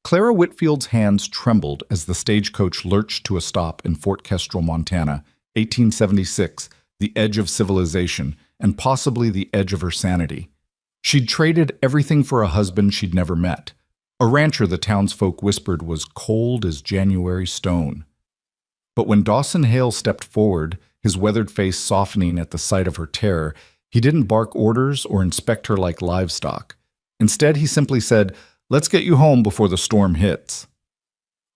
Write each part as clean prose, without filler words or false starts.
Clara Whitfield's hands trembled as the stagecoach lurched to a stop in Fort Kestrel, Montana, 1876, the edge of civilization, and possibly the edge of her sanity. She'd traded everything for a husband she'd never met, a rancher the townsfolk whispered was cold as January stone. But when Dawson Hale stepped forward, his weathered face softening at the sight of her terror, he didn't bark orders or inspect her like livestock. Instead, he simply said, "Let's get you home before the storm hits.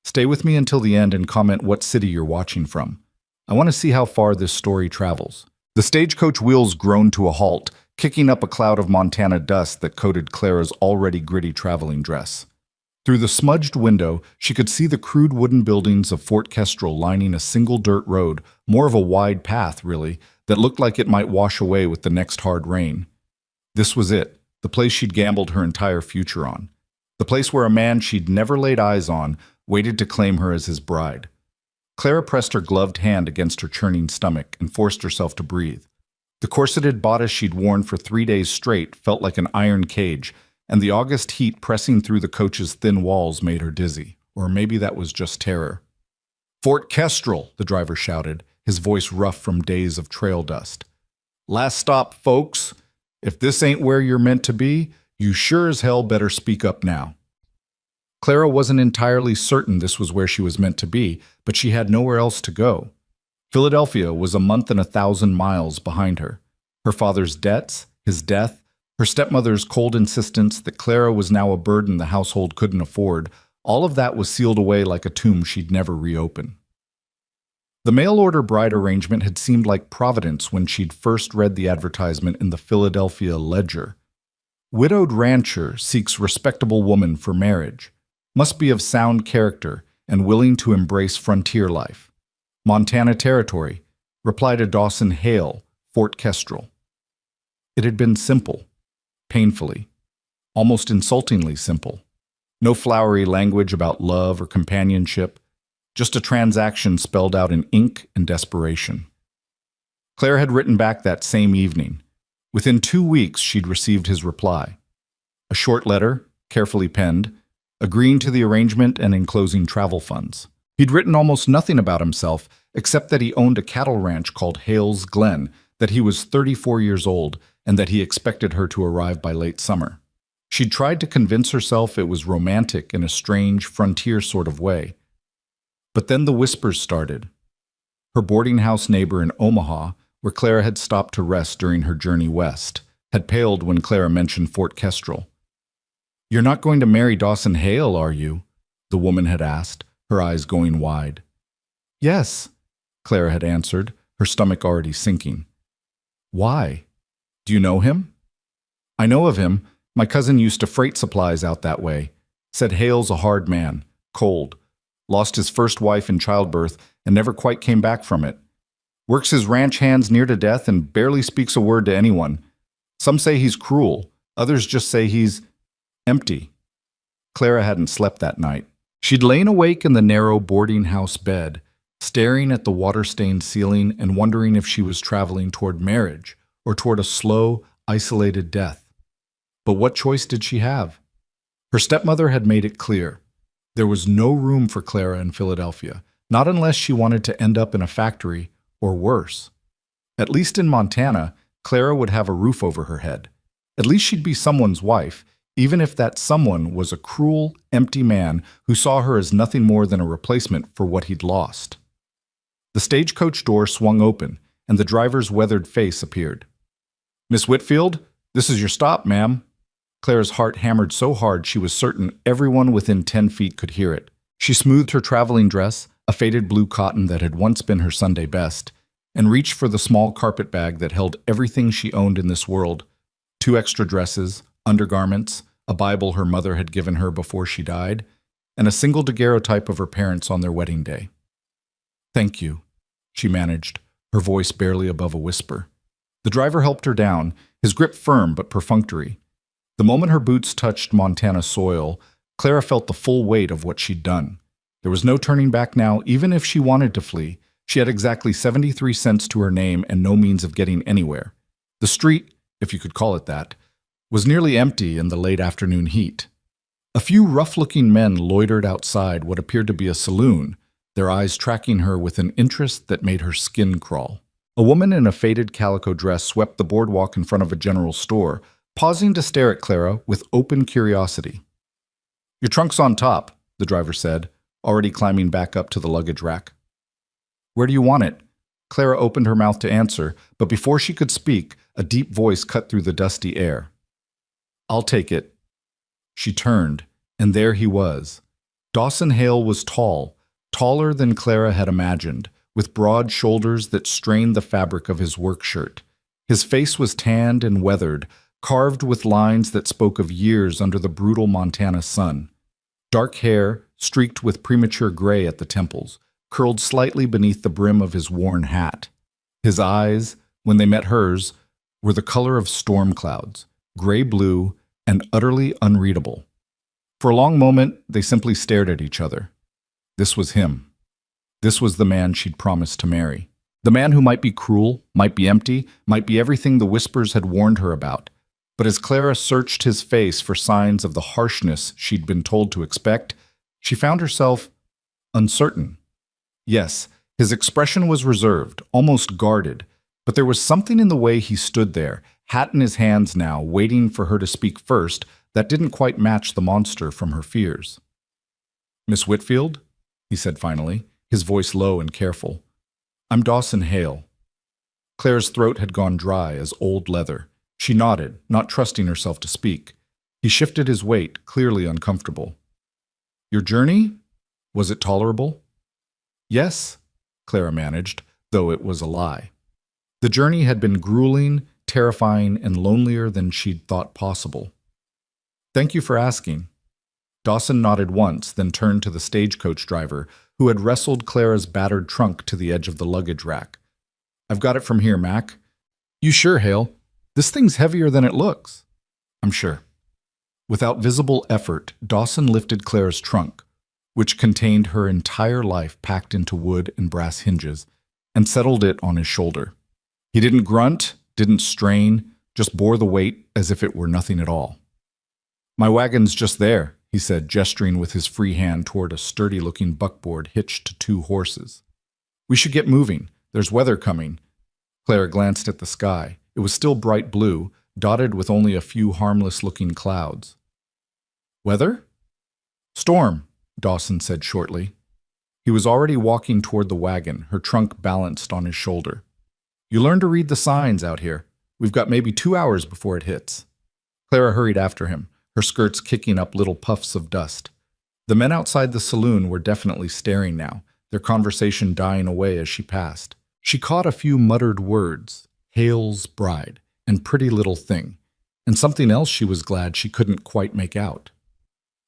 Stay with me until the end and comment what city you're watching from. I want to see how far this story travels." The stagecoach wheels groaned to a halt, kicking up a cloud of Montana dust that coated Clara's already gritty traveling dress. Through the smudged window, she could see the crude wooden buildings of Fort Kestrel lining a single dirt road, more of a wide path, really, that looked like it might wash away with the next hard rain. This was it, the place she'd gambled her entire future on. The place where a man she'd never laid eyes on waited to claim her as his bride. Clara pressed her gloved hand against her churning stomach and forced herself to breathe. The corseted bodice she'd worn for 3 days straight felt like an iron cage, and the August heat pressing through the coach's thin walls made her dizzy. Or maybe that was just terror. "Fort Kestrel," the driver shouted, his voice rough from days of trail dust. "Last stop, folks. If this ain't where you're meant to be, you sure as hell better speak up now." Clara wasn't entirely certain this was where she was meant to be, but she had nowhere else to go. Philadelphia was a month and 1,000 miles behind her. Her father's debts, his death, her stepmother's cold insistence that Clara was now a burden the household couldn't afford, all of that was sealed away like a tomb she'd never reopen. The mail-order bride arrangement had seemed like Providence when she'd first read the advertisement in the Philadelphia Ledger. "Widowed rancher seeks respectable woman for marriage. Must be of sound character and willing to embrace frontier life. Montana Territory. Reply to Dawson Hale, Fort Kestrel." It had been simple, painfully, almost insultingly simple. No flowery language about love or companionship, just a transaction spelled out in ink and desperation. Claire had written back that same evening. Within 2 weeks, she'd received his reply. A short letter, carefully penned, agreeing to the arrangement and enclosing travel funds. He'd written almost nothing about himself, except that he owned a cattle ranch called Hale's Glen, that he was 34 years old, and that he expected her to arrive by late summer. She'd tried to convince herself it was romantic in a strange, frontier sort of way. But then the whispers started. Her boarding house neighbor in Omaha, where Clara had stopped to rest during her journey west, had paled when Clara mentioned Fort Kestrel. "You're not going to marry Dawson Hale, are you?" the woman had asked, her eyes going wide. "Yes," Clara had answered, her stomach already sinking. "Why? Do you know him?" "I know of him. My cousin used to freight supplies out that way. Said Hale's a hard man, cold. Lost his first wife in childbirth and never quite came back from it. Works his ranch hands near to death and barely speaks a word to anyone. Some say he's cruel. Others just say he's empty." Clara hadn't slept that night. She'd lain awake in the narrow boarding house bed, staring at the water-stained ceiling and wondering if she was traveling toward marriage or toward a slow, isolated death. But what choice did she have? Her stepmother had made it clear. There was no room for Clara in Philadelphia, not unless she wanted to end up in a factory, or worse. At least in Montana, Clara would have a roof over her head. At least she'd be someone's wife, even if that someone was a cruel, empty man who saw her as nothing more than a replacement for what he'd lost. The stagecoach door swung open, and the driver's weathered face appeared. "Miss Whitfield, this is your stop, ma'am." Clara's heart hammered so hard she was certain everyone within 10 feet could hear it. She smoothed her traveling dress, a faded blue cotton that had once been her Sunday best, and reached for the small carpet bag that held everything she owned in this world: 2 extra dresses, undergarments, a Bible her mother had given her before she died, and a single daguerreotype of her parents on their wedding day. "Thank you," she managed, her voice barely above a whisper. The driver helped her down, his grip firm but perfunctory. The moment her boots touched Montana soil, Clara felt the full weight of what she'd done. There was no turning back now, even if she wanted to flee. She had exactly 73 cents to her name and no means of getting anywhere. The street, if you could call it that, was nearly empty in the late afternoon heat. A few rough-looking men loitered outside what appeared to be a saloon, their eyes tracking her with an interest that made her skin crawl. A woman in a faded calico dress swept the boardwalk in front of a general store, pausing to stare at Clara with open curiosity. "Your trunk's on top," the driver said, already climbing back up to the luggage rack. "Where do you want it?" Clara opened her mouth to answer, but before she could speak, a deep voice cut through the dusty air. "I'll take it." She turned, and there he was. Dawson Hale was tall, taller than Clara had imagined, with broad shoulders that strained the fabric of his work shirt. His face was tanned and weathered, carved with lines that spoke of years under the brutal Montana sun. Dark hair, streaked with premature gray at the temples, curled slightly beneath the brim of his worn hat. His eyes, when they met hers, were the color of storm clouds, gray-blue and utterly unreadable. For a long moment, they simply stared at each other. This was him. This was the man she'd promised to marry. The man who might be cruel, might be empty, might be everything the whispers had warned her about. But as Clara searched his face for signs of the harshness she'd been told to expect, she found herself uncertain. Yes, his expression was reserved, almost guarded, but there was something in the way he stood there, hat in his hands now, waiting for her to speak first, that didn't quite match the monster from her fears. "Miss Whitfield?" he said finally, his voice low and careful. "I'm Dawson Hale." Clara's throat had gone dry as old leather. She nodded, not trusting herself to speak. He shifted his weight, clearly uncomfortable. "Your journey? Was it tolerable?" "Yes," Clara managed, though it was a lie. The journey had been grueling, terrifying, and lonelier than she'd thought possible. "Thank you for asking." Dawson nodded once, then turned to the stagecoach driver, who had wrestled Clara's battered trunk to the edge of the luggage rack. "I've got it from here, Mac." "You sure, Hale? This thing's heavier than it looks." "I'm sure." Without visible effort, Dawson lifted Clara's trunk, which contained her entire life packed into wood and brass hinges, and settled it on his shoulder. He didn't grunt, didn't strain, just bore the weight as if it were nothing at all. "My wagon's just there," he said, gesturing with his free hand toward a sturdy-looking buckboard hitched to 2 horses. "We should get moving. There's weather coming." Clara glanced at the sky. It was still bright blue, dotted with only a few harmless-looking clouds. "Weather?" "Storm," Dawson said shortly. He was already walking toward the wagon, her trunk balanced on his shoulder. "You learn to read the signs out here. We've got maybe 2 hours before it hits." Clara hurried after him, her skirts kicking up little puffs of dust. The men outside the saloon were definitely staring now, their conversation dying away as she passed. She caught a few muttered words, Hale's bride, and pretty little thing, and something else she was glad she couldn't quite make out.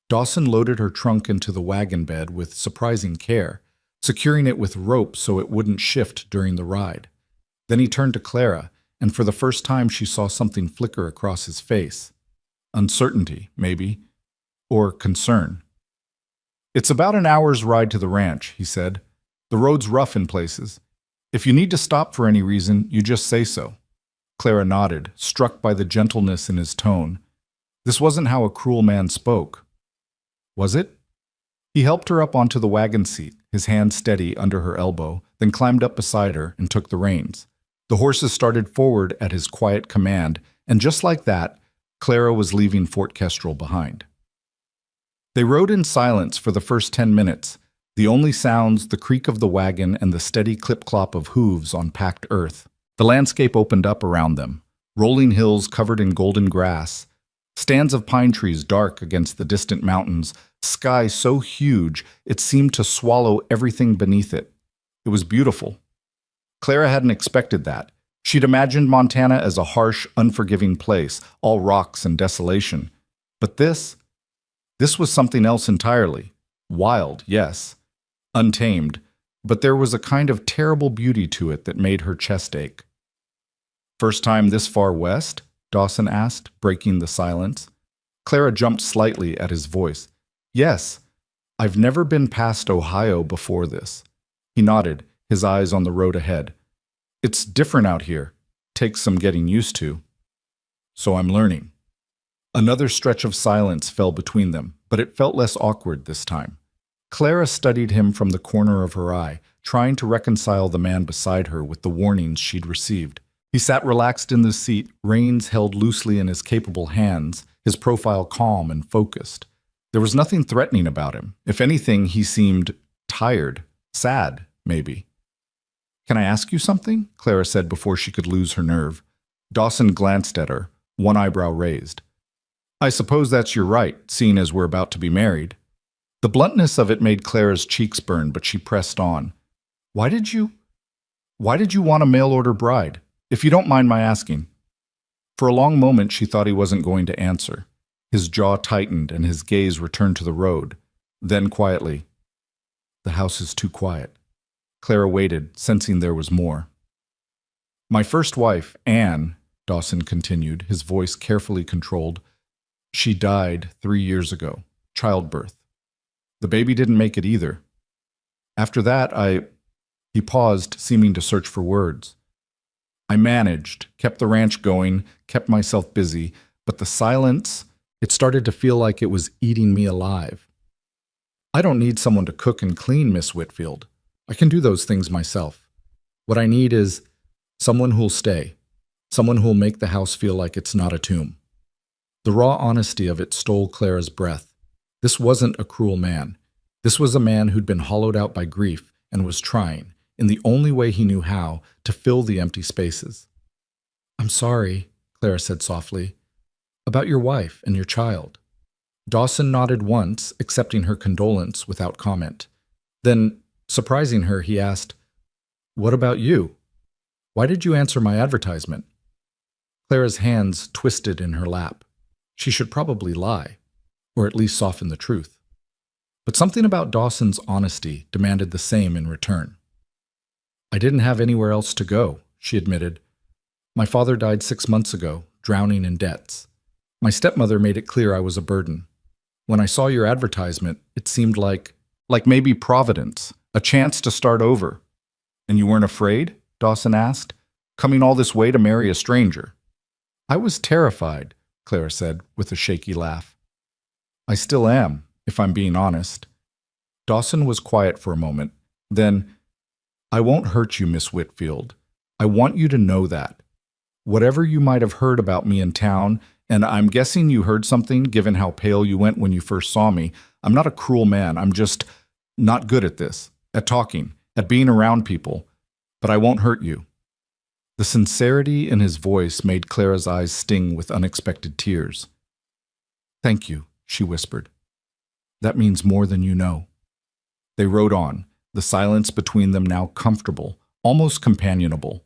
Dawson loaded her trunk into the wagon bed with surprising care, securing it with rope so it wouldn't shift during the ride. Then he turned to Clara, and for the first time she saw something flicker across his face. Uncertainty, maybe, or concern. "It's about an hour's ride to the ranch," he said. "The road's rough in places. If you need to stop for any reason, you just say so." Clara nodded, struck by the gentleness in his tone. This wasn't how a cruel man spoke. Was it? He helped her up onto the wagon seat, his hand steady under her elbow, then climbed up beside her and took the reins. The horses started forward at his quiet command, and just like that, Clara was leaving Fort Kestrel behind. They rode in silence for the first 10 minutes, the only sounds the creak of the wagon and the steady clip-clop of hooves on packed earth. The landscape opened up around them, rolling hills covered in golden grass, stands of pine trees dark against the distant mountains, sky so huge it seemed to swallow everything beneath it. It was beautiful. Clara hadn't expected that. She'd imagined Montana as a harsh, unforgiving place, all rocks and desolation. But this was something else entirely. Wild, yes. Untamed, but there was a kind of terrible beauty to it that made her chest ache. "First time this far west?" Dawson asked, breaking the silence. Clara jumped slightly at his voice. "Yes, I've never been past Ohio before this." He nodded, his eyes on the road ahead. "It's different out here. Takes some getting used to." "So I'm learning." Another stretch of silence fell between them, but it felt less awkward this time. Clara studied him from the corner of her eye, trying to reconcile the man beside her with the warnings she'd received. He sat relaxed in the seat, reins held loosely in his capable hands, his profile calm and focused. There was nothing threatening about him. If anything, he seemed tired, sad, maybe. "Can I ask you something?" Clara said before she could lose her nerve. Dawson glanced at her, one eyebrow raised. "I suppose that's your right, seeing as we're about to be married." The bluntness of it made Clara's cheeks burn, but she pressed on. Why did you want a mail-order bride, if you don't mind my asking?" For a long moment she thought he wasn't going to answer. His jaw tightened and his gaze returned to the road. Then quietly, "The house is too quiet." Clara waited, sensing there was more. "My first wife, Anne," Dawson continued, his voice carefully controlled, "she died 3 years ago, childbirth. The baby didn't make it either. After that, He paused, seeming to search for words. "I managed, kept the ranch going, kept myself busy, but the silence, it started to feel like it was eating me alive. I don't need someone to cook and clean, Miss Whitfield. I can do those things myself. What I need is someone who'll stay, someone who'll make the house feel like it's not a tomb." The raw honesty of it stole Clara's breath. This wasn't a cruel man. This was a man who'd been hollowed out by grief and was trying, in the only way he knew how, to fill the empty spaces. "I'm sorry," Clara said softly, "about your wife and your child." Dawson nodded once, accepting her condolence without comment. Then, surprising her, he asked, "What about you? Why did you answer my advertisement?" Clara's hands twisted in her lap. She should probably lie, or at least soften the truth. But something about Dawson's honesty demanded the same in return. "I didn't have anywhere else to go," she admitted. "My father died 6 months ago, drowning in debts. My stepmother made it clear I was a burden. When I saw your advertisement, it seemed like maybe Providence, a chance to start over." "And you weren't afraid?" Dawson asked, "coming all this way to marry a stranger?" "I was terrified," Clara said, with a shaky laugh. "I still am, if I'm being honest." Dawson was quiet for a moment. Then, "I won't hurt you, Miss Whitfield. I want you to know that. Whatever you might have heard about me in town, and I'm guessing you heard something given how pale you went when you first saw me, I'm not a cruel man. I'm just not good at this, at talking, at being around people. But I won't hurt you." The sincerity in his voice made Clara's eyes sting with unexpected tears. "Thank you," she whispered. "That means more than you know." They rode on, the silence between them now comfortable, almost companionable.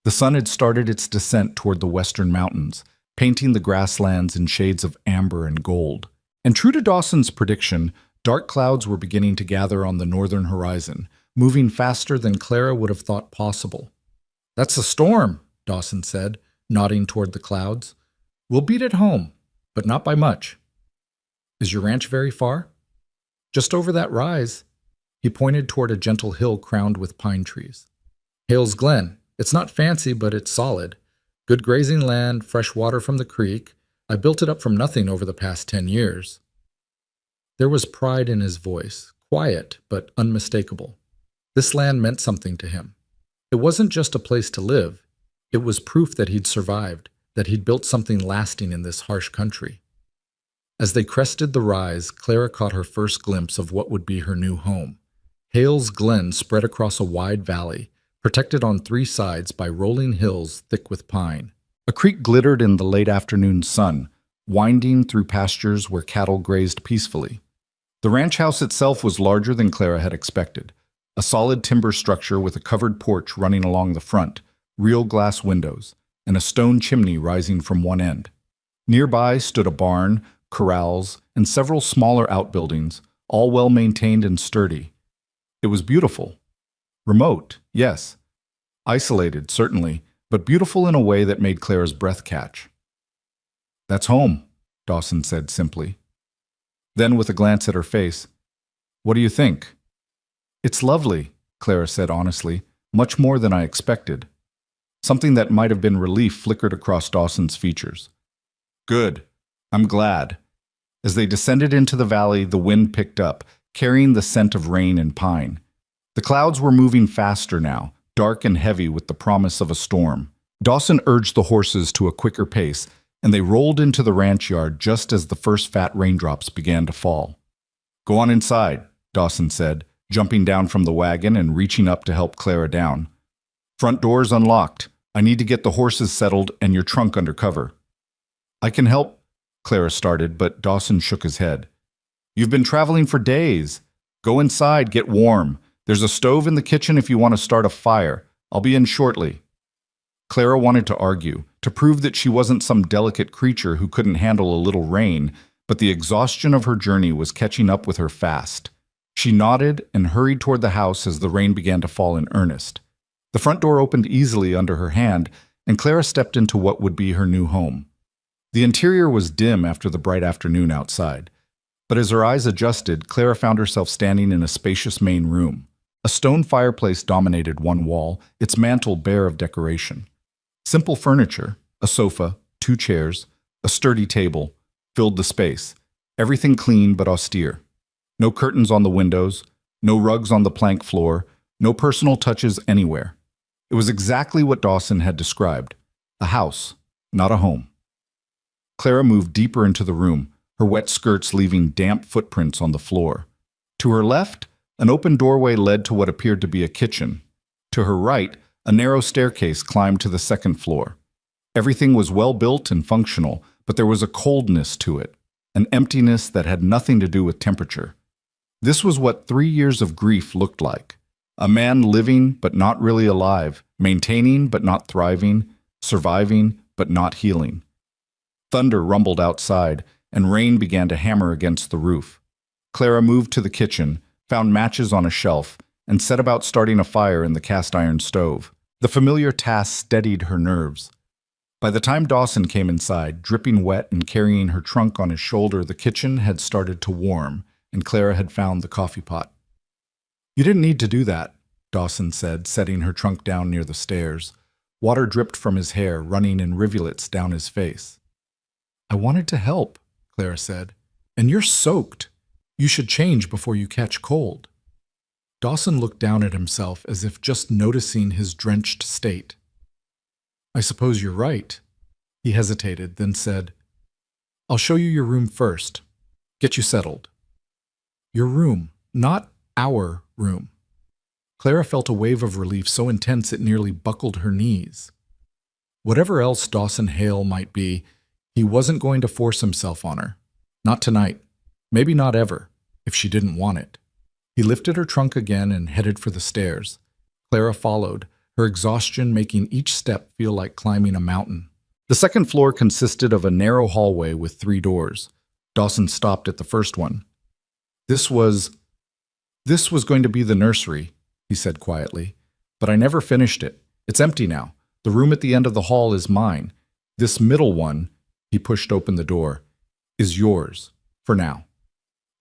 The sun had started its descent toward the western mountains, painting the grasslands in shades of amber and gold. And true to Dawson's prediction, dark clouds were beginning to gather on the northern horizon, moving faster than Clara would have thought possible. "That's a storm," Dawson said, nodding toward the clouds. "We'll beat it home, but not by much." "Is your ranch very far?" "Just over that rise." He pointed toward a gentle hill crowned with pine trees. "Hale's Glen. It's not fancy, but it's solid. Good grazing land, fresh water from the creek. I built it up from nothing over the past 10 years. There was pride in his voice, quiet but unmistakable. This land meant something to him. It wasn't just a place to live. It was proof that he'd survived, that he'd built something lasting in this harsh country. As they crested the rise, Clara caught her first glimpse of what would be her new home. Hale's Glen spread across a wide valley, protected on 3 sides by rolling hills thick with pine. A creek glittered in the late afternoon sun, winding through pastures where cattle grazed peacefully. The ranch house itself was larger than Clara had expected, a solid timber structure with a covered porch running along the front, real glass windows, and a stone chimney rising from one end. Nearby stood a barn, corrals, and several smaller outbuildings, all well maintained and sturdy. It was beautiful. Remote, yes. Isolated, certainly, but beautiful in a way that made Clara's breath catch. "That's home," Dawson said simply. Then, with a glance at her face, "What do you think?" "It's lovely," Clara said honestly, "much more than I expected." Something that might have been relief flickered across Dawson's features. "Good. I'm glad. As they descended into the valley, the wind picked up, carrying the scent of rain and pine. The clouds were moving faster now, dark and heavy with the promise of a storm. Dawson urged the horses to a quicker pace, and they rolled into the ranch yard just as the first fat raindrops began to fall. "Go on inside," Dawson said, jumping down from the wagon and reaching up to help Clara down. "Front door's unlocked. I need to get the horses settled and your trunk under cover." "I can help," Clara started, but Dawson shook his head. "You've been traveling for days. Go inside, get warm. There's a stove in the kitchen if you want to start a fire. I'll be in shortly." Clara wanted to argue, to prove that she wasn't some delicate creature who couldn't handle a little rain, but the exhaustion of her journey was catching up with her fast. She nodded and hurried toward the house as the rain began to fall in earnest. The front door opened easily under her hand, and Clara stepped into what would be her new home. The interior was dim after the bright afternoon outside, but as her eyes adjusted, Clara found herself standing in a spacious main room. A stone fireplace dominated one wall, its mantel bare of decoration. Simple furniture, a sofa, 2 chairs, a sturdy table, filled the space, everything clean but austere. No curtains on the windows, no rugs on the plank floor, no personal touches anywhere. It was exactly what Dawson had described, a house, not a home. Clara moved deeper into the room, her wet skirts leaving damp footprints on the floor. To her left, an open doorway led to what appeared to be a kitchen. To her right, a narrow staircase climbed to the second floor. Everything was well built and functional, but there was a coldness to it, an emptiness that had nothing to do with temperature. This was what 3 years of grief looked like. A man living but not really alive, maintaining but not thriving, surviving but not healing. Thunder rumbled outside, and rain began to hammer against the roof. Clara moved to the kitchen, found matches on a shelf, and set about starting a fire in the cast-iron stove. The familiar task steadied her nerves. By the time Dawson came inside, dripping wet and carrying her trunk on his shoulder, the kitchen had started to warm, and Clara had found the coffee pot. "You didn't need to do that," Dawson said, setting her trunk down near the stairs. Water dripped from his hair, running in rivulets down his face. "I wanted to help," Clara said. "And you're soaked. You should change before you catch cold." Dawson looked down at himself as if just noticing his drenched state. "I suppose you're right." He hesitated, then said, "I'll show you your room first. Get you settled." "Your room, not our room." Clara felt a wave of relief so intense it nearly buckled her knees. Whatever else Dawson Hale might be, he wasn't going to force himself on her. Not tonight. Maybe not ever, if she didn't want it. He lifted her trunk again and headed for the stairs. Clara followed, her exhaustion making each step feel like climbing a mountain. The second floor consisted of a narrow hallway with 3 doors. Dawson stopped at the first one. This was going to be the nursery," he said quietly. "But I never finished it. It's empty now. The room at the end of the hall is mine. This middle one," he pushed open the door, "is yours, for now.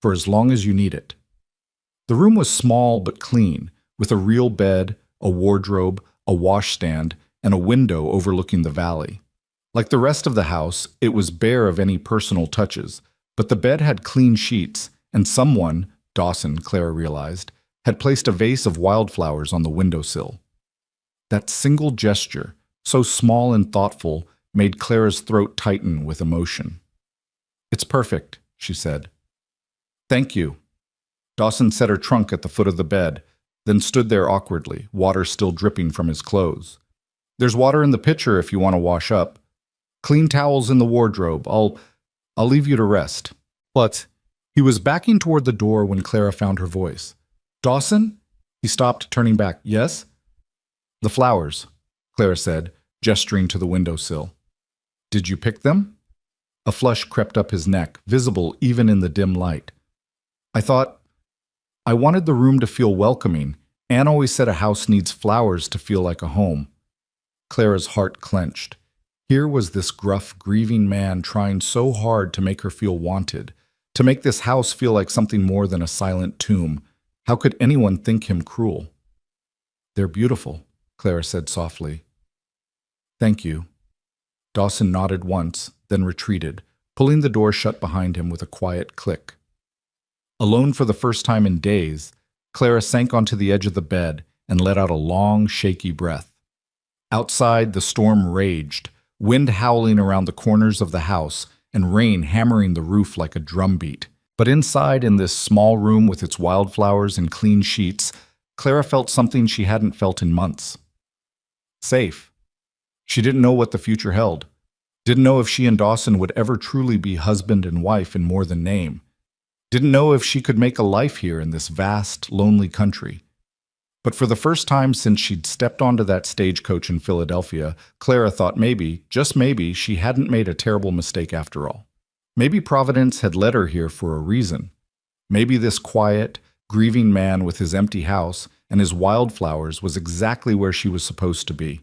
For as long as you need it." The room was small but clean, with a real bed, a wardrobe, a washstand, and a window overlooking the valley. Like the rest of the house, it was bare of any personal touches, but the bed had clean sheets, and someone, Dawson, Clara realized, had placed a vase of wildflowers on the windowsill. That single gesture, so small and thoughtful, made Clara's throat tighten with emotion. "It's perfect," she said. "Thank you." Dawson set her trunk at the foot of the bed, then stood there awkwardly, water still dripping from his clothes. "There's water in the pitcher if you want to wash up. Clean towels in the wardrobe. I'll leave you to rest." But he was backing toward the door when Clara found her voice. "Dawson?" He stopped, turning back. "Yes?" "The flowers," Clara said, gesturing to the windowsill. "Did you pick them?" A flush crept up his neck, visible even in the dim light. I wanted the room to feel welcoming. Anne always said a house needs flowers to feel like a home." Clara's heart clenched. Here was this gruff, grieving man trying so hard to make her feel wanted, to make this house feel like something more than a silent tomb. How could anyone think him cruel? "They're beautiful," Clara said softly. "Thank you." Dawson nodded once, then retreated, pulling the door shut behind him with a quiet click. Alone for the first time in days, Clara sank onto the edge of the bed and let out a long, shaky breath. Outside, the storm raged, wind howling around the corners of the house and rain hammering the roof like a drumbeat. But inside, in this small room with its wildflowers and clean sheets, Clara felt something she hadn't felt in months. Safe. She didn't know what the future held. Didn't know if she and Dawson would ever truly be husband and wife in more than name. Didn't know if she could make a life here in this vast, lonely country. But for the first time since she'd stepped onto that stagecoach in Philadelphia, Clara thought maybe, just maybe, she hadn't made a terrible mistake after all. Maybe Providence had led her here for a reason. Maybe this quiet, grieving man with his empty house and his wildflowers was exactly where she was supposed to be.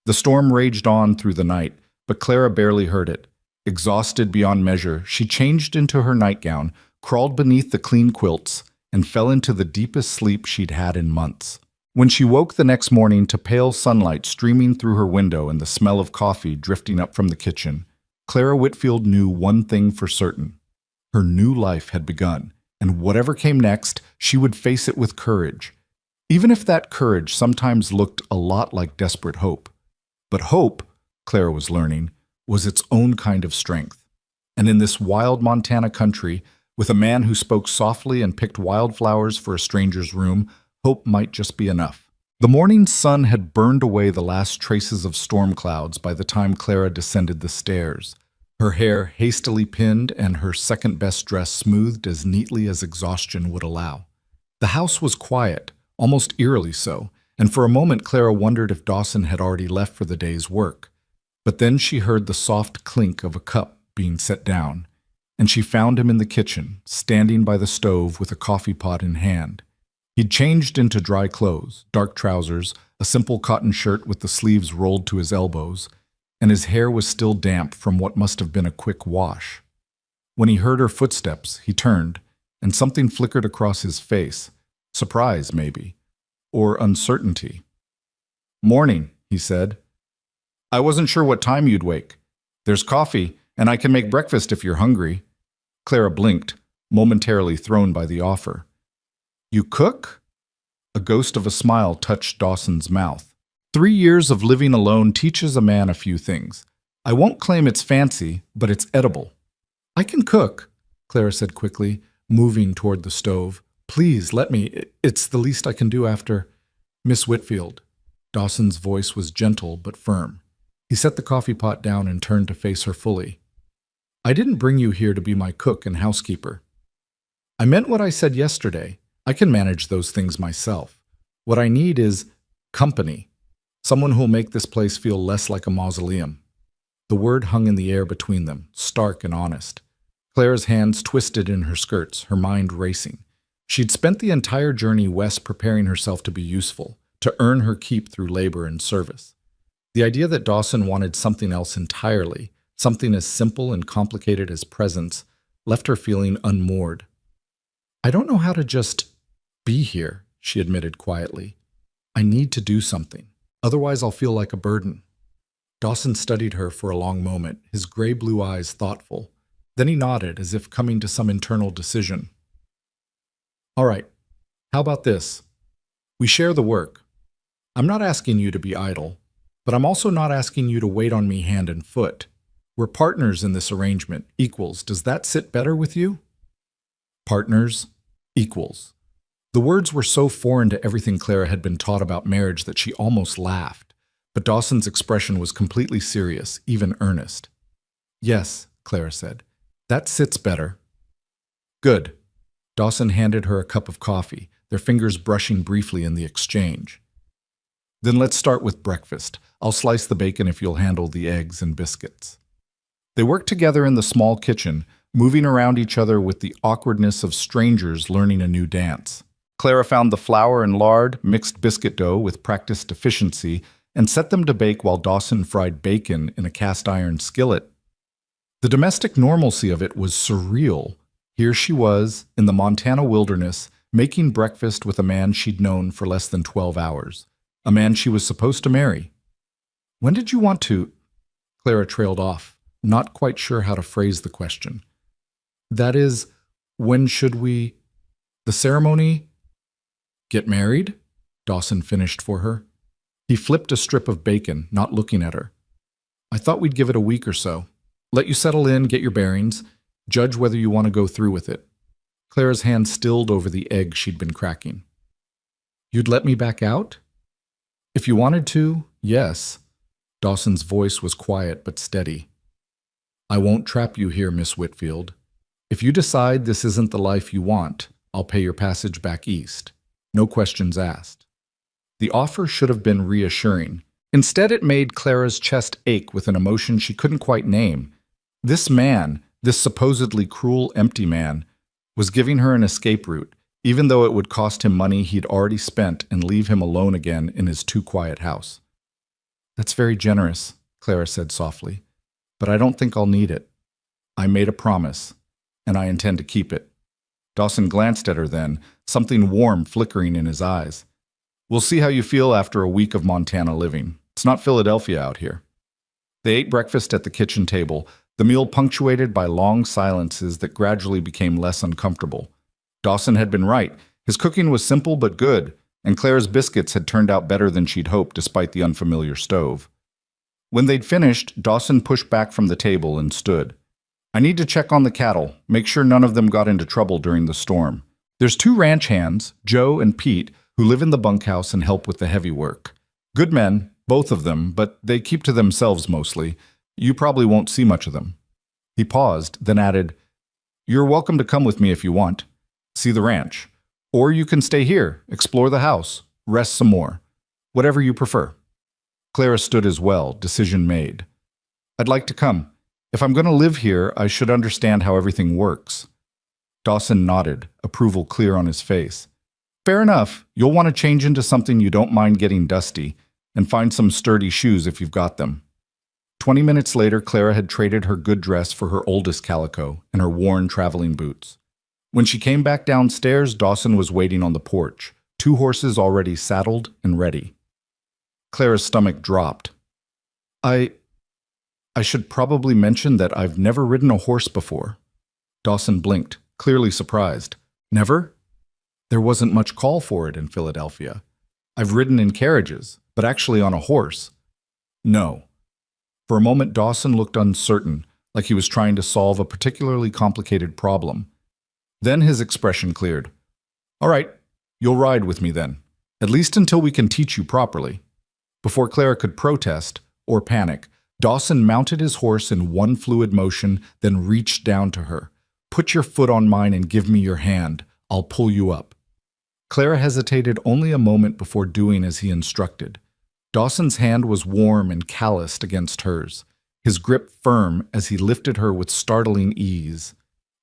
The storm raged on through the night, but Clara barely heard it. Exhausted beyond measure, she changed into her nightgown, crawled beneath the clean quilts, and fell into the deepest sleep she'd had in months. When she woke the next morning to pale sunlight streaming through her window and the smell of coffee drifting up from the kitchen, Clara Whitfield knew one thing for certain. Her new life had begun, and whatever came next, she would face it with courage. Even if that courage sometimes looked a lot like desperate hope. But hope, Clara was learning, was its own kind of strength. And in this wild Montana country, with a man who spoke softly and picked wildflowers for a stranger's room, hope might just be enough. The morning sun had burned away the last traces of storm clouds by the time Clara descended the stairs, her hair hastily pinned and her second-best dress smoothed as neatly as exhaustion would allow. The house was quiet, almost eerily so, and for a moment Clara wondered if Dawson had already left for the day's work. But then she heard the soft clink of a cup being set down, and she found him in the kitchen, standing by the stove with a coffee pot in hand. He'd changed into dry clothes, dark trousers, a simple cotton shirt with the sleeves rolled to his elbows, and his hair was still damp from what must have been a quick wash. When he heard her footsteps, he turned, and something flickered across his face. Surprise, maybe, or uncertainty. "Morning," he said. "I wasn't sure what time you'd wake. There's coffee, and I can make breakfast if you're hungry." Clara blinked, momentarily thrown by the offer. "You cook?" A ghost of a smile touched Dawson's mouth. 3 years of living alone teaches a man a few things. I won't claim it's fancy, but it's edible. "I can cook," Clara said quickly, moving toward the stove. "Please, let me. It's the least I can do after—" "Miss Whitfield." Dawson's voice was gentle but firm. He set the coffee pot down and turned to face her fully. "I didn't bring you here to be my cook and housekeeper. I meant what I said yesterday. I can manage those things myself. What I need is company. Someone who'll make this place feel less like a mausoleum." The word hung in the air between them, stark and honest. Clara's hands twisted in her skirts, her mind racing. She'd spent the entire journey west preparing herself to be useful, to earn her keep through labor and service. The idea that Dawson wanted something else entirely, something as simple and complicated as presence, left her feeling unmoored. "I don't know how to just be here," she admitted quietly. "I need to do something. Otherwise I'll feel like a burden." Dawson studied her for a long moment, his gray-blue eyes thoughtful. Then he nodded, as if coming to some internal decision. "All right, how about this? We share the work. I'm not asking you to be idle, but I'm also not asking you to wait on me hand and foot. We're partners in this arrangement, equals. Does that sit better with you?" Partners, equals. The words were so foreign to everything Clara had been taught about marriage that she almost laughed, but Dawson's expression was completely serious, even earnest. "Yes," Clara said, "that sits better." "Good." Dawson handed her a cup of coffee, their fingers brushing briefly in the exchange. "Then let's start with breakfast. I'll slice the bacon if you'll handle the eggs and biscuits." They worked together in the small kitchen, moving around each other with the awkwardness of strangers learning a new dance. Clara found the flour and lard, mixed biscuit dough with practiced efficiency, and set them to bake while Dawson fried bacon in a cast-iron skillet. The domestic normalcy of it was surreal. Here she was, in the Montana wilderness, making breakfast with a man she'd known for less than 12 hours, a man she was supposed to marry. "When did you want to—" Clara trailed off. not quite sure how to phrase the question. That is, when should we... The ceremony? Get married? Dawson finished for her. He flipped a strip of bacon, not looking at her. I thought we'd give it a week or so. Let you settle in, get your bearings, judge whether you want to go through with it. Clara's hand stilled over the egg she'd been cracking. You'd let me back out? If you wanted to, yes. Dawson's voice was quiet but steady. I won't trap you here, Miss Whitfield. If you decide this isn't the life you want, I'll pay your passage back east. No questions asked. The offer should have been reassuring. Instead, it made Clara's chest ache with an emotion she couldn't quite name. This man, this supposedly cruel, empty man, was giving her an escape route, even though it would cost him money he'd already spent and leave him alone again in his too-quiet house. That's very generous, Clara said softly, but I don't think I'll need it. I made a promise, and I intend to keep it. Dawson glanced at her then, something warm flickering in his eyes. We'll see how you feel after a week of Montana living. It's not Philadelphia out here. They ate breakfast at the kitchen table, the meal punctuated by long silences that gradually became less uncomfortable. Dawson had been right. His cooking was simple but good, and Clara's biscuits had turned out better than she'd hoped despite the unfamiliar stove. When they'd finished, Dawson pushed back from the table and stood. I need to check on the cattle, make sure none of them got into trouble during the storm. There's 2 ranch hands, Joe and Pete, who live in the bunkhouse and help with the heavy work. Good men, both of them, but they keep to themselves mostly. You probably won't see much of them. He paused, then added, You're welcome to come with me if you want. See the ranch. Or you can stay here, explore the house, rest some more. Whatever you prefer. Clara stood as well, decision made. I'd like to come. If I'm going to live here, I should understand how everything works. Dawson nodded, approval clear on his face. Fair enough. You'll want to change into something you don't mind getting dusty, and find some sturdy shoes if you've got them. 20 minutes later, Clara had traded her good dress for her oldest calico and her worn traveling boots. When she came back downstairs, Dawson was waiting on the porch, 2 horses already saddled and ready. Clara's stomach dropped. I should probably mention that I've never ridden a horse before. Dawson blinked, clearly surprised. Never? There wasn't much call for it in Philadelphia. I've ridden in carriages, but actually on a horse. No. For a moment, Dawson looked uncertain, like he was trying to solve a particularly complicated problem. Then his expression cleared. All right, you'll ride with me then, at least until we can teach you properly. Before Clara could protest or panic, Dawson mounted his horse in one fluid motion, then reached down to her. Put your foot on mine and give me your hand. I'll pull you up. Clara hesitated only a moment before doing as he instructed. Dawson's hand was warm and calloused against hers, his grip firm as he lifted her with startling ease.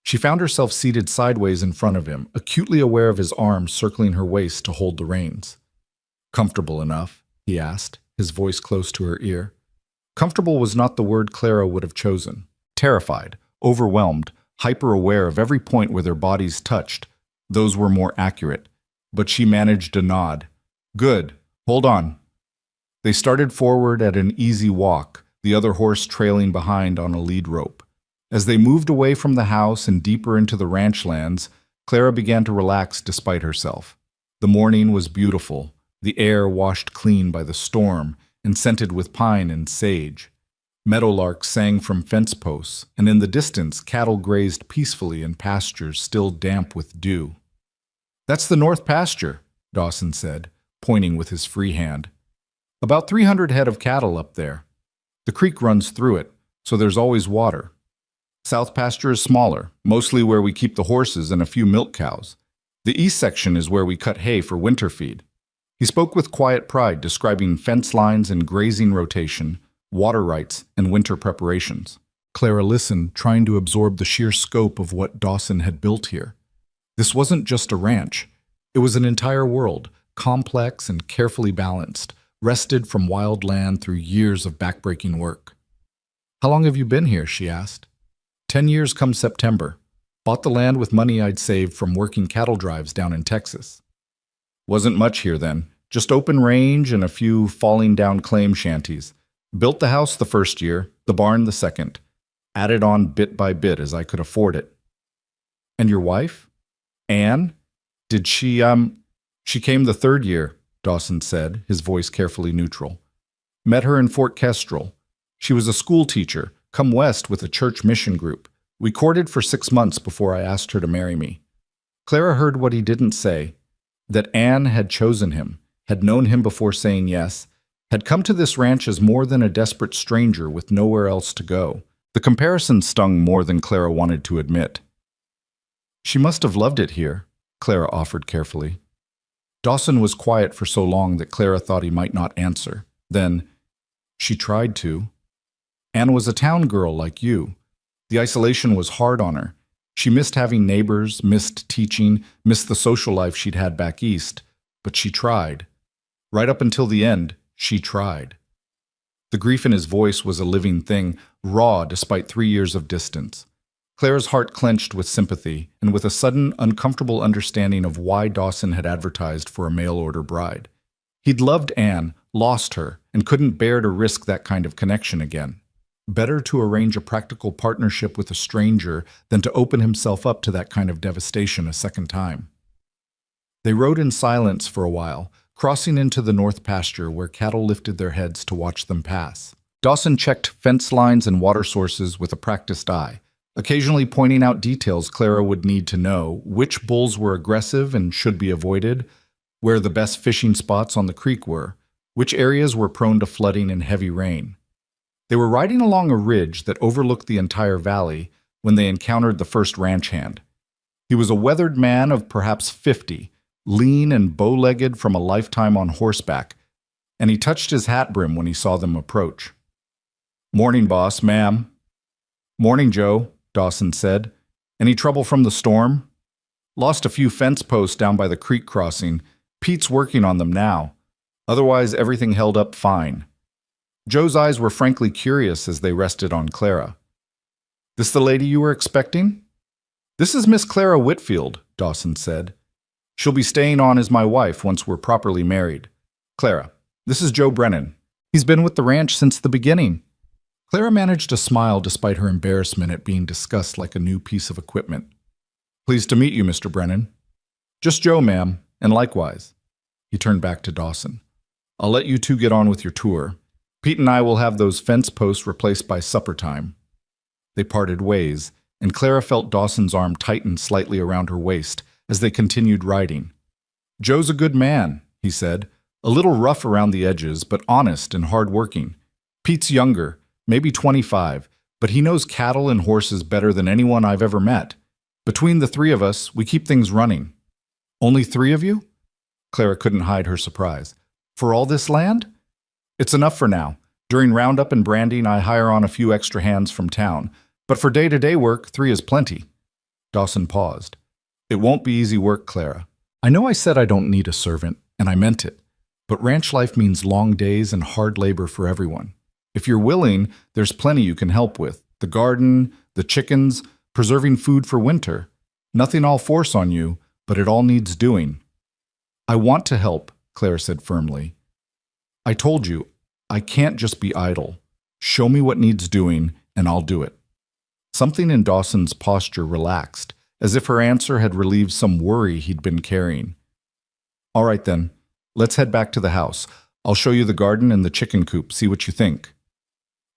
She found herself seated sideways in front of him, acutely aware of his arms circling her waist to hold the reins. Comfortable enough? He asked, his voice close to her ear. Comfortable was not the word Clara would have chosen. Terrified, overwhelmed, hyper-aware of every point where their bodies touched, those were more accurate. But she managed a nod. Good. Hold on. They started forward at an easy walk, the other horse trailing behind on a lead rope. As they moved away from the house and deeper into the ranch lands, Clara began to relax despite herself. The morning was beautiful, the air washed clean by the storm and scented with pine and sage. Meadowlarks sang from fence posts, and in the distance cattle grazed peacefully in pastures still damp with dew. That's the north pasture, Dawson said, pointing with his free hand. About 300 head of cattle up there. The creek runs through it, so there's always water. South pasture is smaller, mostly where we keep the horses and a few milk cows. The east section is where we cut hay for winter feed. He spoke with quiet pride, describing fence lines and grazing rotation, water rights, and winter preparations. Clara listened, trying to absorb the sheer scope of what Dawson had built here. This wasn't just a ranch. It was an entire world, complex and carefully balanced, wrested from wild land through years of backbreaking work. How long have you been here? She asked. 10 years come September. Bought the land with money I'd saved from working cattle drives down in Texas. Wasn't much here then, just open range and a few falling down claim shanties. Built the house the first year, the barn the second. added on bit by bit as I could afford it. And your wife? Anne? Did she came the third year, Dawson said, his voice carefully neutral. Met her in Fort Kestrel. She was a school teacher, come west with a church mission group. We courted for 6 months before I asked her to marry me. Clara heard what he didn't say, that Anne had chosen him, had known him before saying yes, had come to this ranch as more than a desperate stranger with nowhere else to go. The comparison stung more than Clara wanted to admit. She must have loved it here, Clara offered carefully. Dawson was quiet for so long that Clara thought he might not answer. Then, she tried to. Anne was a town girl like you. The isolation was hard on her. She missed having neighbors, missed teaching, missed the social life she'd had back east. But she tried. Right up until the end, she tried. The grief in his voice was a living thing, raw despite 3 years of distance. Clara's heart clenched with sympathy and with a sudden, uncomfortable understanding of why Dawson had advertised for a mail-order bride. He'd loved Anne, lost her, and couldn't bear to risk that kind of connection again. Better to arrange a practical partnership with a stranger than to open himself up to that kind of devastation a second time. They rode in silence for a while, crossing into the north pasture where cattle lifted their heads to watch them pass. Dawson checked fence lines and water sources with a practiced eye, occasionally pointing out details Clara would need to know, which bulls were aggressive and should be avoided, where the best fishing spots on the creek were, which areas were prone to flooding and heavy rain. They were riding along a ridge that overlooked the entire valley when they encountered the first ranch hand. He was a weathered man of perhaps 50, lean and bow-legged from a lifetime on horseback, and he touched his hat brim when he saw them approach. "Morning, boss, ma'am." "Morning, Joe," Dawson said. "Any trouble from the storm?" "Lost a few fence posts down by the creek crossing. Pete's working on them now. Otherwise, everything held up fine." Joe's eyes were frankly curious as they rested on Clara. "This the lady you were expecting?" "This is Miss Clara Whitfield," Dawson said. "She'll be staying on as my wife once we're properly married. Clara, this is Joe Brennan. He's been with the ranch since the beginning." Clara managed a smile despite her embarrassment at being discussed like a new piece of equipment. "Pleased to meet you, Mr. Brennan." "Just Joe, ma'am, and likewise." He turned back to Dawson. "I'll let you two get on with your tour. Pete and I will have those fence posts replaced by supper time." They parted ways, and Clara felt Dawson's arm tighten slightly around her waist as they continued riding. "Joe's a good man," he said, "a little rough around the edges, but honest and hard-working. Pete's younger, maybe 25, but he knows cattle and horses better than anyone I've ever met. Between the 3 of us, we keep things running." "Only 3 of you?" Clara couldn't hide her surprise. "For all this land?" "It's enough for now. During roundup and branding, I hire on a few extra hands from town. But for day-to-day work, 3 is plenty." Dawson paused. "It won't be easy work, Clara. I know I said I don't need a servant, and I meant it. But ranch life means long days and hard labor for everyone. If you're willing, there's plenty you can help with. The garden, the chickens, preserving food for winter. Nothing I'll force on you, but it all needs doing." "I want to help," Clara said firmly. "I told you, I can't just be idle. Show me what needs doing, and I'll do it." Something in Dawson's posture relaxed, as if her answer had relieved some worry he'd been carrying. "All right then, let's head back to the house. I'll show you the garden and the chicken coop, see what you think."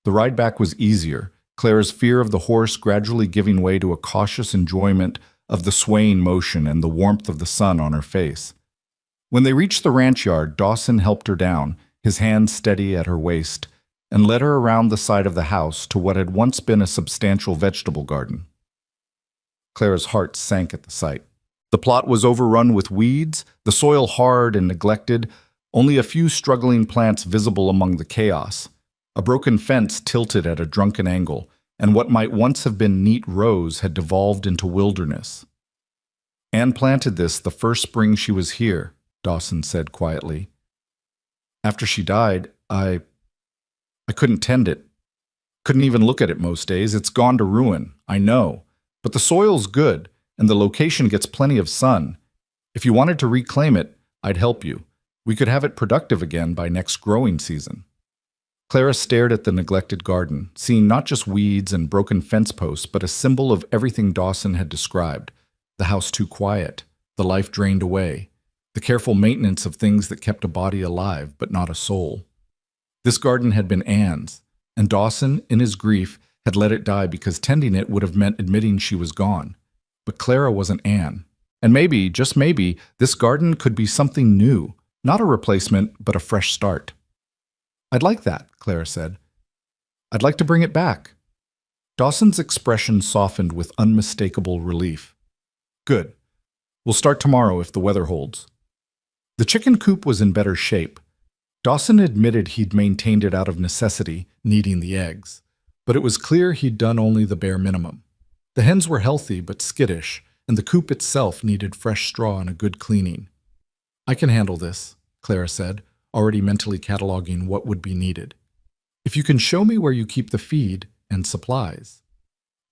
The ride back was easier, Clara's fear of the horse gradually giving way to a cautious enjoyment of the swaying motion and the warmth of the sun on her face. When they reached the ranch yard, Dawson helped her down, his hand steady at her waist, and led her around the side of the house to what had once been a substantial vegetable garden. Clara's heart sank at the sight. The plot was overrun with weeds, the soil hard and neglected, only a few struggling plants visible among the chaos. A broken fence tilted at a drunken angle, and what might once have been neat rows had devolved into wilderness. "Anne planted this the first spring she was here," Dawson said quietly. "After she died, I couldn't tend it. Couldn't even look at it most days. It's gone to ruin, I know. But the soil's good, and the location gets plenty of sun. If you wanted to reclaim it, I'd help you. We could have it productive again by next growing season." Clara stared at the neglected garden, seeing not just weeds and broken fence posts, but a symbol of everything Dawson had described. The house too quiet, the life drained away, the careful maintenance of things that kept a body alive but not a soul. This garden had been Anne's, and Dawson, in his grief, had let it die because tending it would have meant admitting she was gone. But Clara wasn't Anne. And maybe, just maybe, this garden could be something new, not a replacement, but a fresh start. "I'd like that," Clara said. "I'd like to bring it back." Dawson's expression softened with unmistakable relief. "Good. We'll start tomorrow if the weather holds." The chicken coop was in better shape. Dawson admitted he'd maintained it out of necessity, needing the eggs. But it was clear he'd done only the bare minimum. The hens were healthy but skittish, and the coop itself needed fresh straw and a good cleaning. "I can handle this," Clara said, already mentally cataloging what would be needed. "If you can show me where you keep the feed and supplies."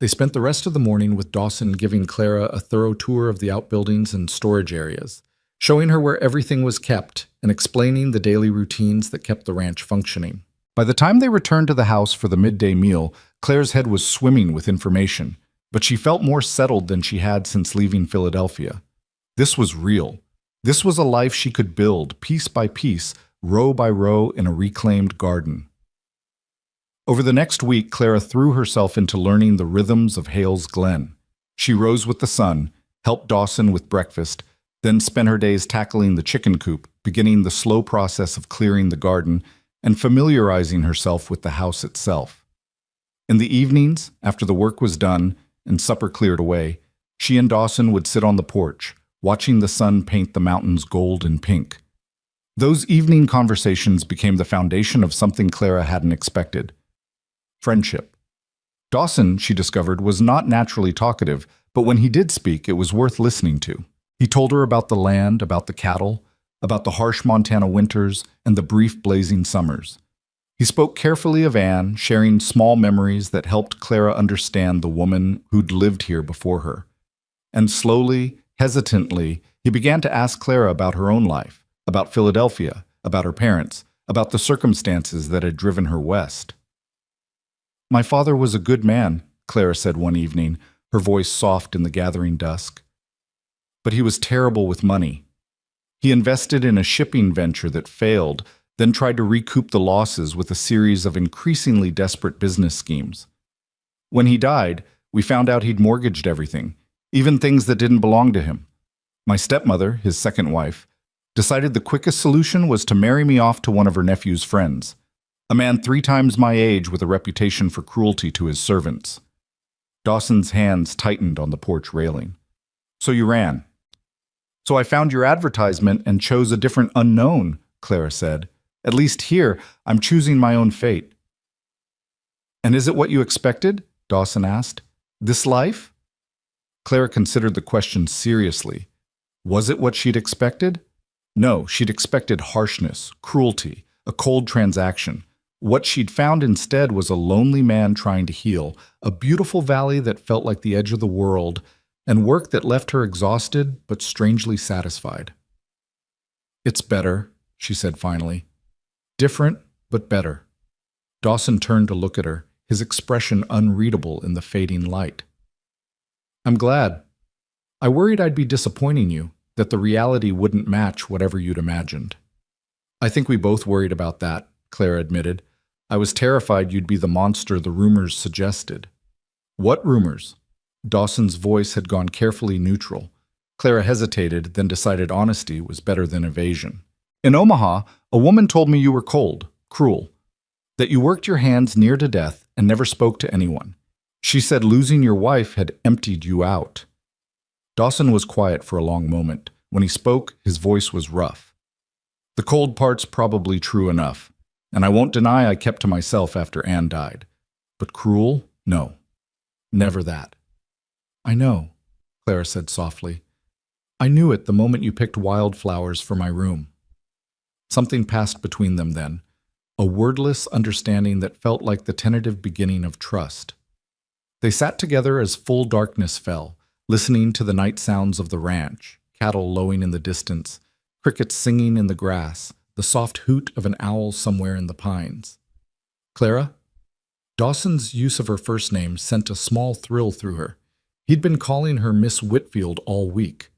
They spent the rest of the morning with Dawson giving Clara a thorough tour of the outbuildings and storage areas, showing her where everything was kept and explaining the daily routines that kept the ranch functioning. By the time they returned to the house for the midday meal, Claire's head was swimming with information, but she felt more settled than she had since leaving Philadelphia. This was real. This was a life she could build, piece by piece, row by row, in a reclaimed garden. Over the next week, Clara threw herself into learning the rhythms of Hale's Glen. She rose with the sun, helped Dawson with breakfast, then spent her days tackling the chicken coop, beginning the slow process of clearing the garden, and familiarizing herself with the house itself. In the evenings, after the work was done and supper cleared away, she and Dawson would sit on the porch, watching the sun paint the mountains gold and pink. Those evening conversations became the foundation of something Clara hadn't expected: friendship. Dawson, she discovered, was not naturally talkative, but when he did speak, it was worth listening to. He told her about the land, about the cattle, about the harsh Montana winters and the brief blazing summers. He spoke carefully of Anne, sharing small memories that helped Clara understand the woman who'd lived here before her. And slowly, hesitantly, he began to ask Clara about her own life, about Philadelphia, about her parents, about the circumstances that had driven her west. "My father was a good man," Clara said one evening, her voice soft in the gathering dusk. "But he was terrible with money. He invested in a shipping venture that failed, then tried to recoup the losses with a series of increasingly desperate business schemes. When he died, we found out he'd mortgaged everything, even things that didn't belong to him. My stepmother, his second wife, decided the quickest solution was to marry me off to one of her nephew's friends, a man 3 times my age with a reputation for cruelty to his servants." Dawson's hands tightened on the porch railing. "So you ran." "So I found your advertisement and chose a different unknown," Clara said. "At least here, I'm choosing my own fate." "And is it what you expected?" Dawson asked. "This life?" Clara considered the question seriously. Was it what she'd expected? No, she'd expected harshness, cruelty, a cold transaction. What she'd found instead was a lonely man trying to heal, a beautiful valley that felt like the edge of the world, and work that left her exhausted but strangely satisfied. "It's better," she said finally. "Different, but better." Dawson turned to look at her, his expression unreadable in the fading light. "I'm glad. I worried I'd be disappointing you, that the reality wouldn't match whatever you'd imagined." "I think we both worried about that," Clara admitted. "I was terrified you'd be the monster the rumors suggested." "What rumors?" Dawson's voice had gone carefully neutral. Clara hesitated, then decided honesty was better than evasion. "In Omaha, a woman told me you were cold, cruel, that you worked your hands near to death and never spoke to anyone. She said losing your wife had emptied you out." Dawson was quiet for a long moment. When he spoke, his voice was rough. "The cold part's probably true enough, and I won't deny I kept to myself after Anne died. But cruel? No. Never that." "I know," Clara said softly. "I knew it the moment you picked wildflowers for my room." Something passed between them then, a wordless understanding that felt like the tentative beginning of trust. They sat together as full darkness fell, listening to the night sounds of the ranch, cattle lowing in the distance, crickets singing in the grass, the soft hoot of an owl somewhere in the pines. Clara? Dawson's use of her first name sent a small thrill through her. He'd been calling her Miss Whitfield all week.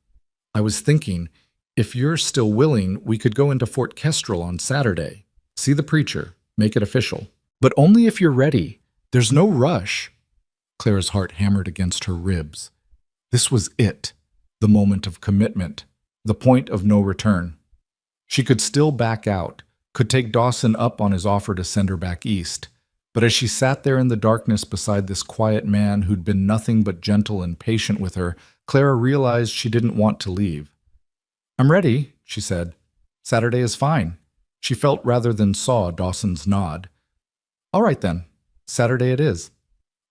I was thinking, if you're still willing, we could go into Fort Kestrel on Saturday. See the preacher. Make it official. But only if you're ready. There's no rush. Clara's heart hammered against her ribs. This was it. The moment of commitment. The point of no return. She could still back out, could take Dawson up on his offer to send her back east. But as she sat there in the darkness beside this quiet man who'd been nothing but gentle and patient with her, Clara realized she didn't want to leave. "I'm ready," she said. "Saturday is fine." She felt rather than saw Dawson's nod. "All right then, Saturday it is."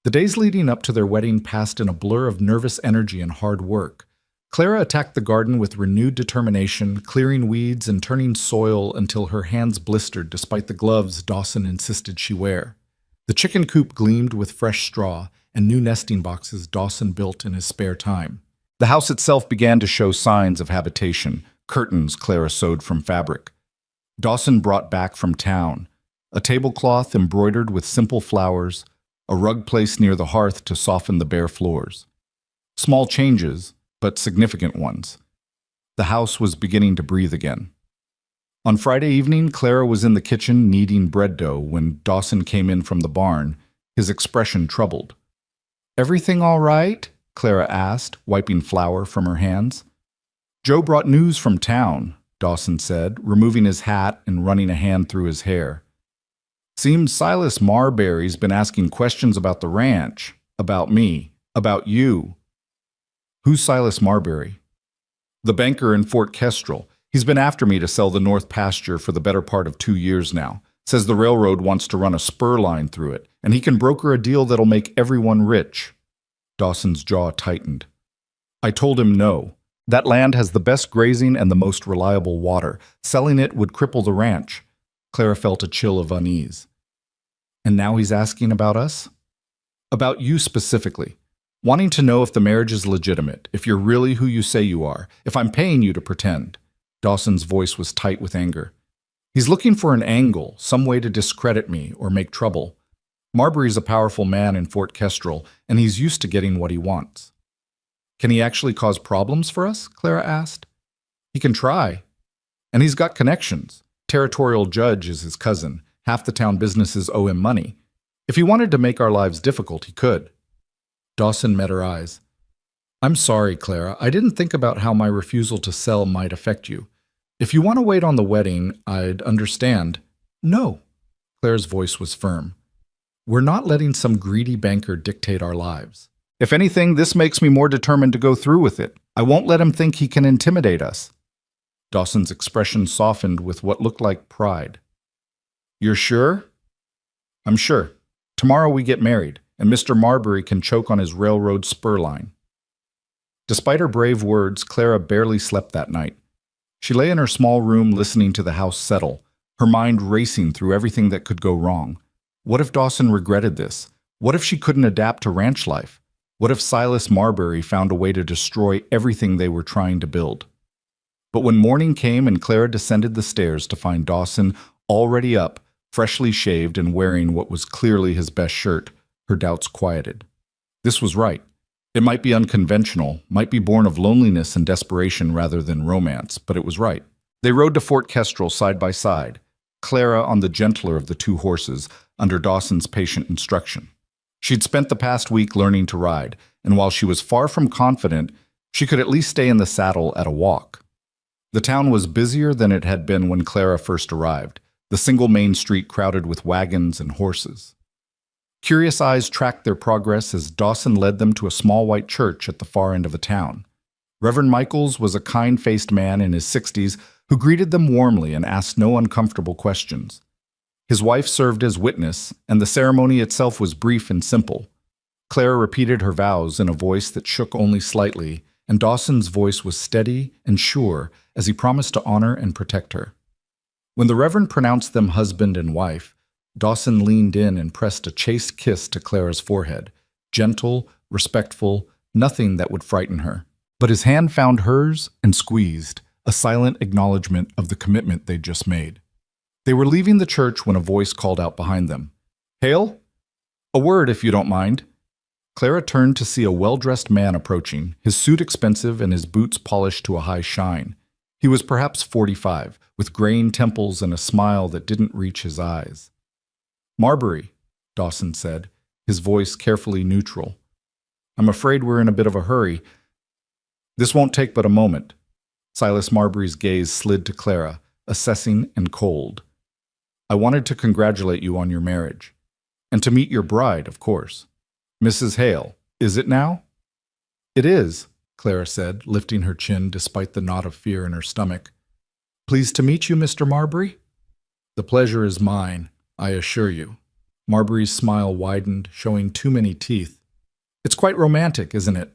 The days leading up to their wedding passed in a blur of nervous energy and hard work. Clara attacked the garden with renewed determination, clearing weeds and turning soil until her hands blistered despite the gloves Dawson insisted she wear. The chicken coop gleamed with fresh straw and new nesting boxes Dawson built in his spare time. The house itself began to show signs of habitation, curtains Clara sewed from fabric. Dawson brought back from town a tablecloth embroidered with simple flowers, a rug placed near the hearth to soften the bare floors. Small changes, but significant ones. The house was beginning to breathe again. On Friday evening, Clara was in the kitchen kneading bread dough when Dawson came in from the barn, his expression troubled. "Everything all right?" Clara asked, wiping flour from her hands. "Joe brought news from town," Dawson said, removing his hat and running a hand through his hair. "Seems Silas Marbury's been asking questions about the ranch, about me, about you." "Who's Silas Marbury?" "The banker in Fort Kestrel. He's been after me to sell the North Pasture for the better part of 2 years now. Says the railroad wants to run a spur line through it, and he can broker a deal that'll make everyone rich." Dawson's jaw tightened. "I told him no. That land has the best grazing and the most reliable water. Selling it would cripple the ranch." Clara felt a chill of unease. "And now he's asking about us?" "About you specifically. Wanting to know if the marriage is legitimate, if you're really who you say you are, if I'm paying you to pretend." Dawson's voice was tight with anger. "He's looking for an angle, some way to discredit me or make trouble. Marbury's a powerful man in Fort Kestrel, and he's used to getting what he wants." "Can he actually cause problems for us?" Clara asked. "He can try. And he's got connections. Territorial judge is his cousin. Half the town businesses owe him money. If he wanted to make our lives difficult, he could." Dawson met her eyes. "I'm sorry, Clara. I didn't think about how my refusal to sell might affect you. If you want to wait on the wedding, I'd understand." "No." Clara's voice was firm. "We're not letting some greedy banker dictate our lives. If anything, this makes me more determined to go through with it. I won't let him think he can intimidate us." Dawson's expression softened with what looked like pride. "You're sure?" "I'm sure. Tomorrow we get married, and Mr. Marbury can choke on his railroad spur line." Despite her brave words, Clara barely slept that night. She lay in her small room listening to the house settle, her mind racing through everything that could go wrong. What if Dawson regretted this? What if she couldn't adapt to ranch life? What if Silas Marbury found a way to destroy everything they were trying to build? But when morning came and Clara descended the stairs to find Dawson already up, freshly shaved and wearing what was clearly his best shirt, her doubts quieted. This was right. It might be unconventional, might be born of loneliness and desperation rather than romance, but it was right. They rode to Fort Kestrel side by side, Clara on the gentler of the two horses, under Dawson's patient instruction. She'd spent the past week learning to ride, and while she was far from confident, she could at least stay in the saddle at a walk. The town was busier than it had been when Clara first arrived, the single main street crowded with wagons and horses. Curious eyes tracked their progress as Dawson led them to a small white church at the far end of the town. Reverend Michaels was a kind-faced man in his 60s who greeted them warmly and asked no uncomfortable questions. His wife served as witness, and the ceremony itself was brief and simple. Clara repeated her vows in a voice that shook only slightly, and Dawson's voice was steady and sure as he promised to honor and protect her. When the Reverend pronounced them husband and wife, Dawson leaned in and pressed a chaste kiss to Clara's forehead, gentle, respectful, nothing that would frighten her. But his hand found hers and squeezed, a silent acknowledgement of the commitment they'd just made. They were leaving the church when a voice called out behind them. Hale? A word, if you don't mind. Clara turned to see a well-dressed man approaching, his suit expensive and his boots polished to a high shine. He was perhaps 45, with graying temples and a smile that didn't reach his eyes. Marbury, Dawson said, his voice carefully neutral. I'm afraid we're in a bit of a hurry. This won't take but a moment. Silas Marbury's gaze slid to Clara, assessing and cold. I wanted to congratulate you on your marriage. And to meet your bride, of course. Mrs. Hale, is it now? It is, Clara said, lifting her chin despite the knot of fear in her stomach. Pleased to meet you, Mr. Marbury? The pleasure is mine, I assure you. Marbury's smile widened, showing too many teeth. It's quite romantic, isn't it?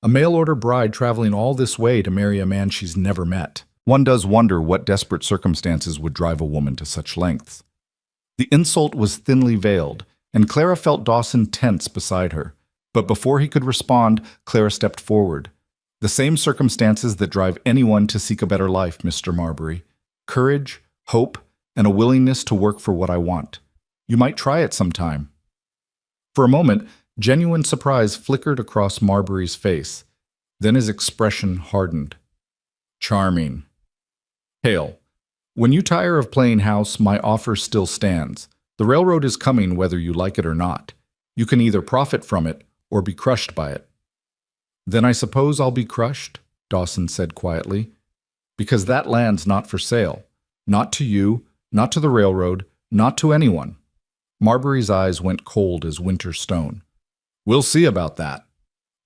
A mail-order bride traveling all this way to marry a man she's never met. One does wonder what desperate circumstances would drive a woman to such lengths. The insult was thinly veiled, and Clara felt Dawson tense beside her. But before he could respond, Clara stepped forward. The same circumstances that drive anyone to seek a better life, Mr. Marbury. Courage, hope, and a willingness to work for what I want. You might try it sometime. For a moment, genuine surprise flickered across Marbury's face. Then his expression hardened. Charming. Hale, when you tire of playing house, my offer still stands. The railroad is coming whether you like it or not. You can either profit from it or be crushed by it. Then I suppose I'll be crushed, Dawson said quietly, because that land's not for sale. Not to you, not to the railroad, not to anyone. Marbury's eyes went cold as winter stone. We'll see about that.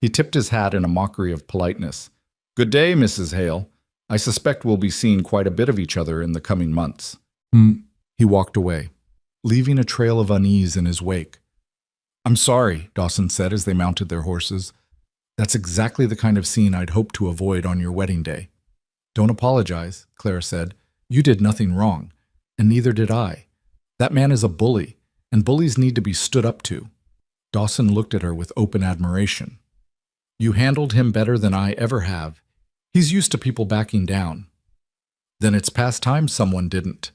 He tipped his hat in a mockery of politeness. Good day, Mrs. Hale. I suspect we'll be seeing quite a bit of each other in the coming months. He walked away, leaving a trail of unease in his wake. I'm sorry, Dawson said as they mounted their horses. That's exactly the kind of scene I'd hoped to avoid on your wedding day. Don't apologize, Clara said. You did nothing wrong, and neither did I. That man is a bully, and bullies need to be stood up to. Dawson looked at her with open admiration. You handled him better than I ever have. He's used to people backing down. Then it's past time someone didn't.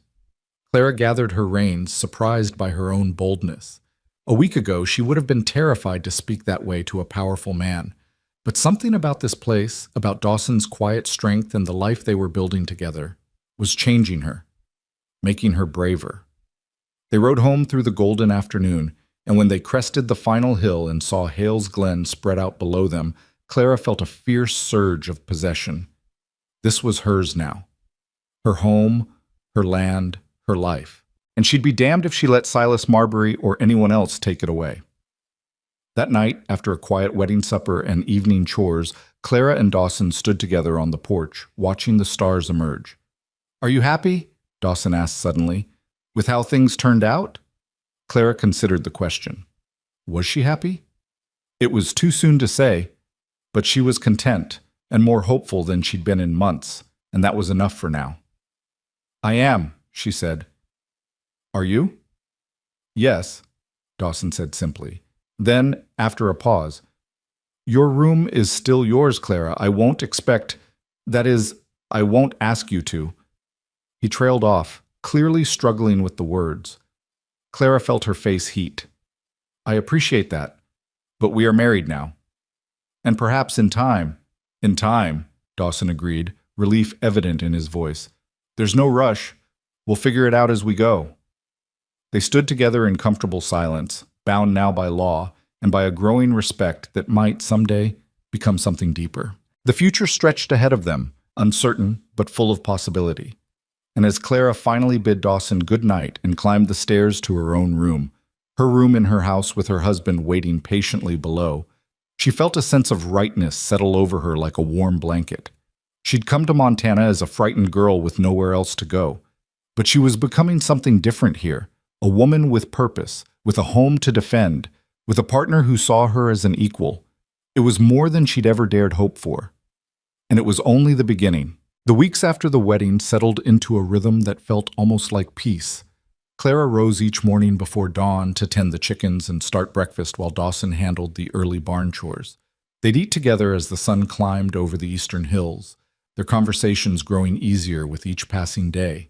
Clara gathered her reins, surprised by her own boldness. A week ago, she would have been terrified to speak that way to a powerful man. But something about this place, about Dawson's quiet strength and the life they were building together, was changing her, making her braver. They rode home through the golden afternoon, and when they crested the final hill and saw Hale's Glen spread out below them, Clara felt a fierce surge of possession. This was hers now. Her home, her land, her life. And she'd be damned if she let Silas Marbury or anyone else take it away. That night, after a quiet wedding supper and evening chores, Clara and Dawson stood together on the porch, watching the stars emerge. Are you happy? Dawson asked suddenly. With how things turned out? Clara considered the question. Was she happy? It was too soon to say, but she was content and more hopeful than she'd been in months, and that was enough for now. I am, she said. Are you? Yes, Dawson said simply. Then, after a pause, your room is still yours, Clara. I won't ask you to. He trailed off, clearly struggling with the words. Clara felt her face heat. I appreciate that, but we are married now. And perhaps in time, Dawson agreed, relief evident in his voice. There's no rush. We'll figure it out as we go. They stood together in comfortable silence, bound now by law and by a growing respect that might someday become something deeper. The future stretched ahead of them, uncertain but full of possibility. And as Clara finally bid Dawson good night and climbed the stairs to her own room, her room in her house with her husband waiting patiently below, she felt a sense of rightness settle over her like a warm blanket. She'd come to Montana as a frightened girl with nowhere else to go, but she was becoming something different here. A woman with purpose, with a home to defend, with a partner who saw her as an equal. It was more than she'd ever dared hope for. And it was only the beginning. The weeks after the wedding settled into a rhythm that felt almost like peace. Clara rose each morning before dawn to tend the chickens and start breakfast while Dawson handled the early barn chores. They'd eat together as the sun climbed over the eastern hills, their conversations growing easier with each passing day.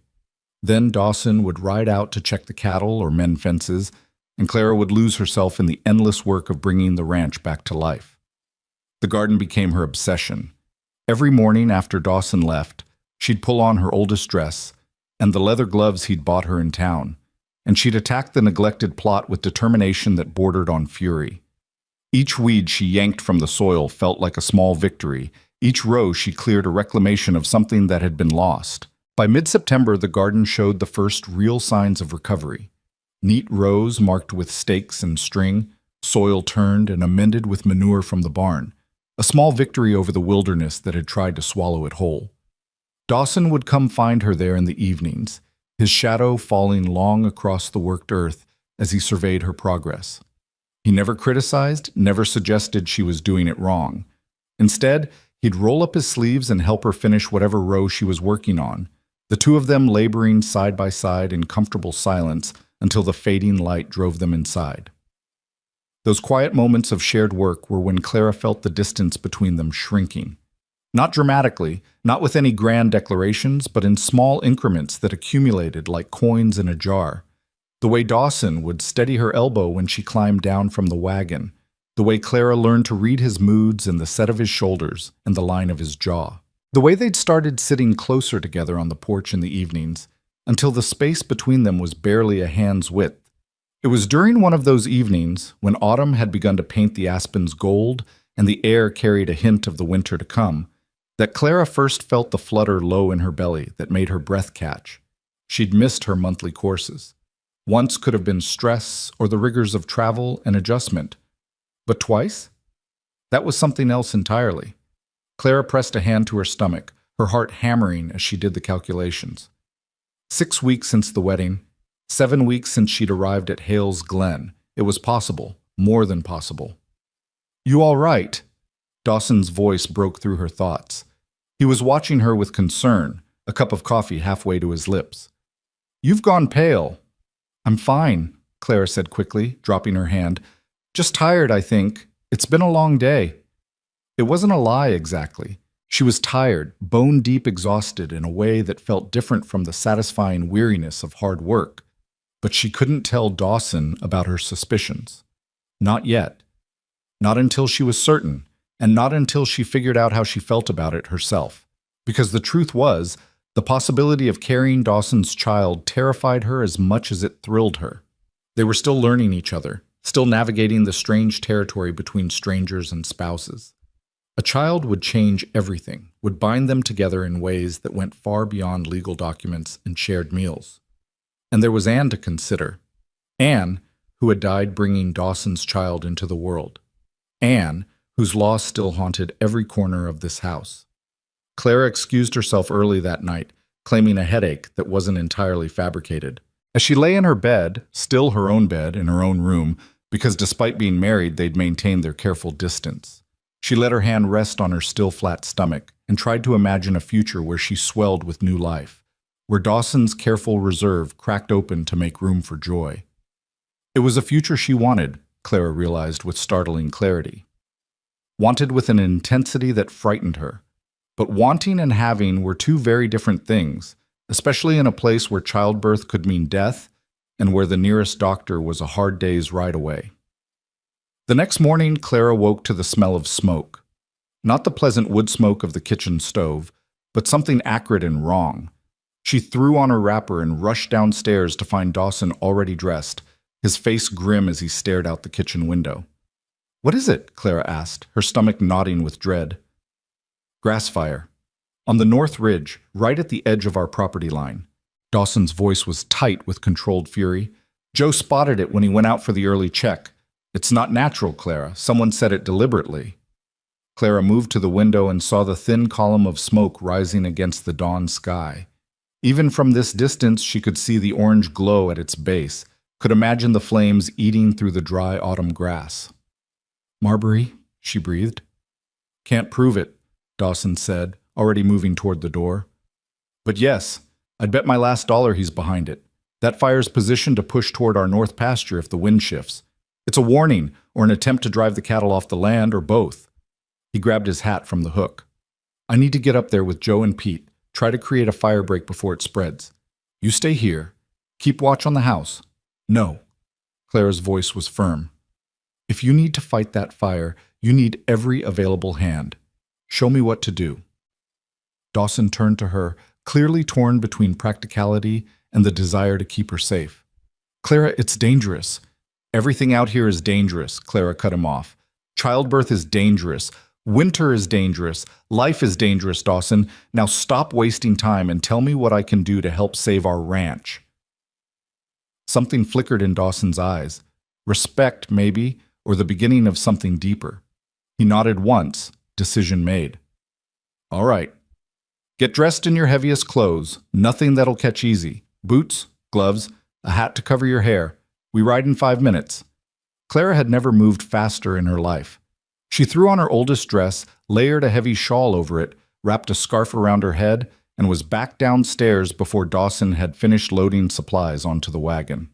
Then Dawson would ride out to check the cattle or mend fences, and Clara would lose herself in the endless work of bringing the ranch back to life. The garden became her obsession. Every morning after Dawson left, she'd pull on her oldest dress and the leather gloves he'd bought her in town, and she'd attack the neglected plot with determination that bordered on fury. Each weed she yanked from the soil felt like a small victory. Each row she cleared a reclamation of something that had been lost. By mid-September, the garden showed the first real signs of recovery. Neat rows marked with stakes and string, soil turned and amended with manure from the barn, a small victory over the wilderness that had tried to swallow it whole. Dawson would come find her there in the evenings, his shadow falling long across the worked earth as he surveyed her progress. He never criticized, never suggested she was doing it wrong. Instead, he'd roll up his sleeves and help her finish whatever row she was working on, the two of them laboring side by side in comfortable silence until the fading light drove them inside. Those quiet moments of shared work were when Clara felt the distance between them shrinking. Not dramatically, not with any grand declarations, but in small increments that accumulated like coins in a jar. The way Dawson would steady her elbow when she climbed down from the wagon, the way Clara learned to read his moods in the set of his shoulders and the line of his jaw. The way they'd started sitting closer together on the porch in the evenings, until the space between them was barely a hand's width. It was during one of those evenings, when autumn had begun to paint the aspens gold and the air carried a hint of the winter to come, that Clara first felt the flutter low in her belly that made her breath catch. She'd missed her monthly courses. Once could have been stress or the rigors of travel and adjustment. But twice? That was something else entirely. Clara pressed a hand to her stomach, her heart hammering as she did the calculations. 6 weeks since the wedding, 7 weeks since she'd arrived at Hales Glen. It was possible, more than possible. "You all right?" Dawson's voice broke through her thoughts. He was watching her with concern, a cup of coffee halfway to his lips. "You've gone pale." "I'm fine," Clara said quickly, dropping her hand. "Just tired, I think. It's been a long day." It wasn't a lie exactly. She was tired, bone-deep exhausted in a way that felt different from the satisfying weariness of hard work. But she couldn't tell Dawson about her suspicions. Not yet. Not until she was certain, and not until she figured out how she felt about it herself. Because the truth was, the possibility of carrying Dawson's child terrified her as much as it thrilled her. They were still learning each other, still navigating the strange territory between strangers and spouses. A child would change everything, would bind them together in ways that went far beyond legal documents and shared meals. And there was Anne to consider. Anne, who had died bringing Dawson's child into the world. Anne, whose loss still haunted every corner of this house. Clara excused herself early that night, claiming a headache that wasn't entirely fabricated. As she lay in her bed, still her own bed in her own room, because despite being married, they'd maintained their careful distance, she let her hand rest on her still flat stomach and tried to imagine a future where she swelled with new life, where Dawson's careful reserve cracked open to make room for joy. It was a future she wanted, Clara realized with startling clarity. Wanted with an intensity that frightened her. But wanting and having were two very different things, especially in a place where childbirth could mean death and where the nearest doctor was a hard day's ride away. The next morning, Clara woke to the smell of smoke. Not the pleasant wood smoke of the kitchen stove, but something acrid and wrong. She threw on her wrapper and rushed downstairs to find Dawson already dressed, his face grim as he stared out the kitchen window. "What is it?" Clara asked, her stomach knotting with dread. "Grass fire. On the north ridge, right at the edge of our property line." Dawson's voice was tight with controlled fury. "Joe spotted it when he went out for the early check. It's not natural, Clara. Someone set it deliberately." Clara moved to the window and saw the thin column of smoke rising against the dawn sky. Even from this distance, she could see the orange glow at its base, could imagine the flames eating through the dry autumn grass. "Marbury," she breathed. "Can't prove it," Dawson said, already moving toward the door. "But yes, I'd bet my last dollar he's behind it. That fire's positioned to push toward our north pasture if the wind shifts. It's a warning, or an attempt to drive the cattle off the land, or both." He grabbed his hat from the hook. "I need to get up there with Joe and Pete, try to create a fire break before it spreads. You stay here. Keep watch on the house." "No." Clara's voice was firm. If you need to fight that fire, you need every available hand. Show me what to do. Dawson turned to her, clearly torn between practicality and the desire to keep her safe. Clara, it's dangerous. Everything out here is dangerous, Clara cut him off. Childbirth is dangerous. Winter is dangerous. Life is dangerous, Dawson. Now stop wasting time and tell me what I can do to help save our ranch. Something flickered in Dawson's eyes. Respect, maybe, or the beginning of something deeper. He nodded once, decision made. All right. Get dressed in your heaviest clothes, nothing that'll catch easy. Boots, gloves, a hat to cover your hair. We ride in 5 minutes. Clara had never moved faster in her life. She threw on her oldest dress, layered a heavy shawl over it, wrapped a scarf around her head, and was back downstairs before Dawson had finished loading supplies onto the wagon.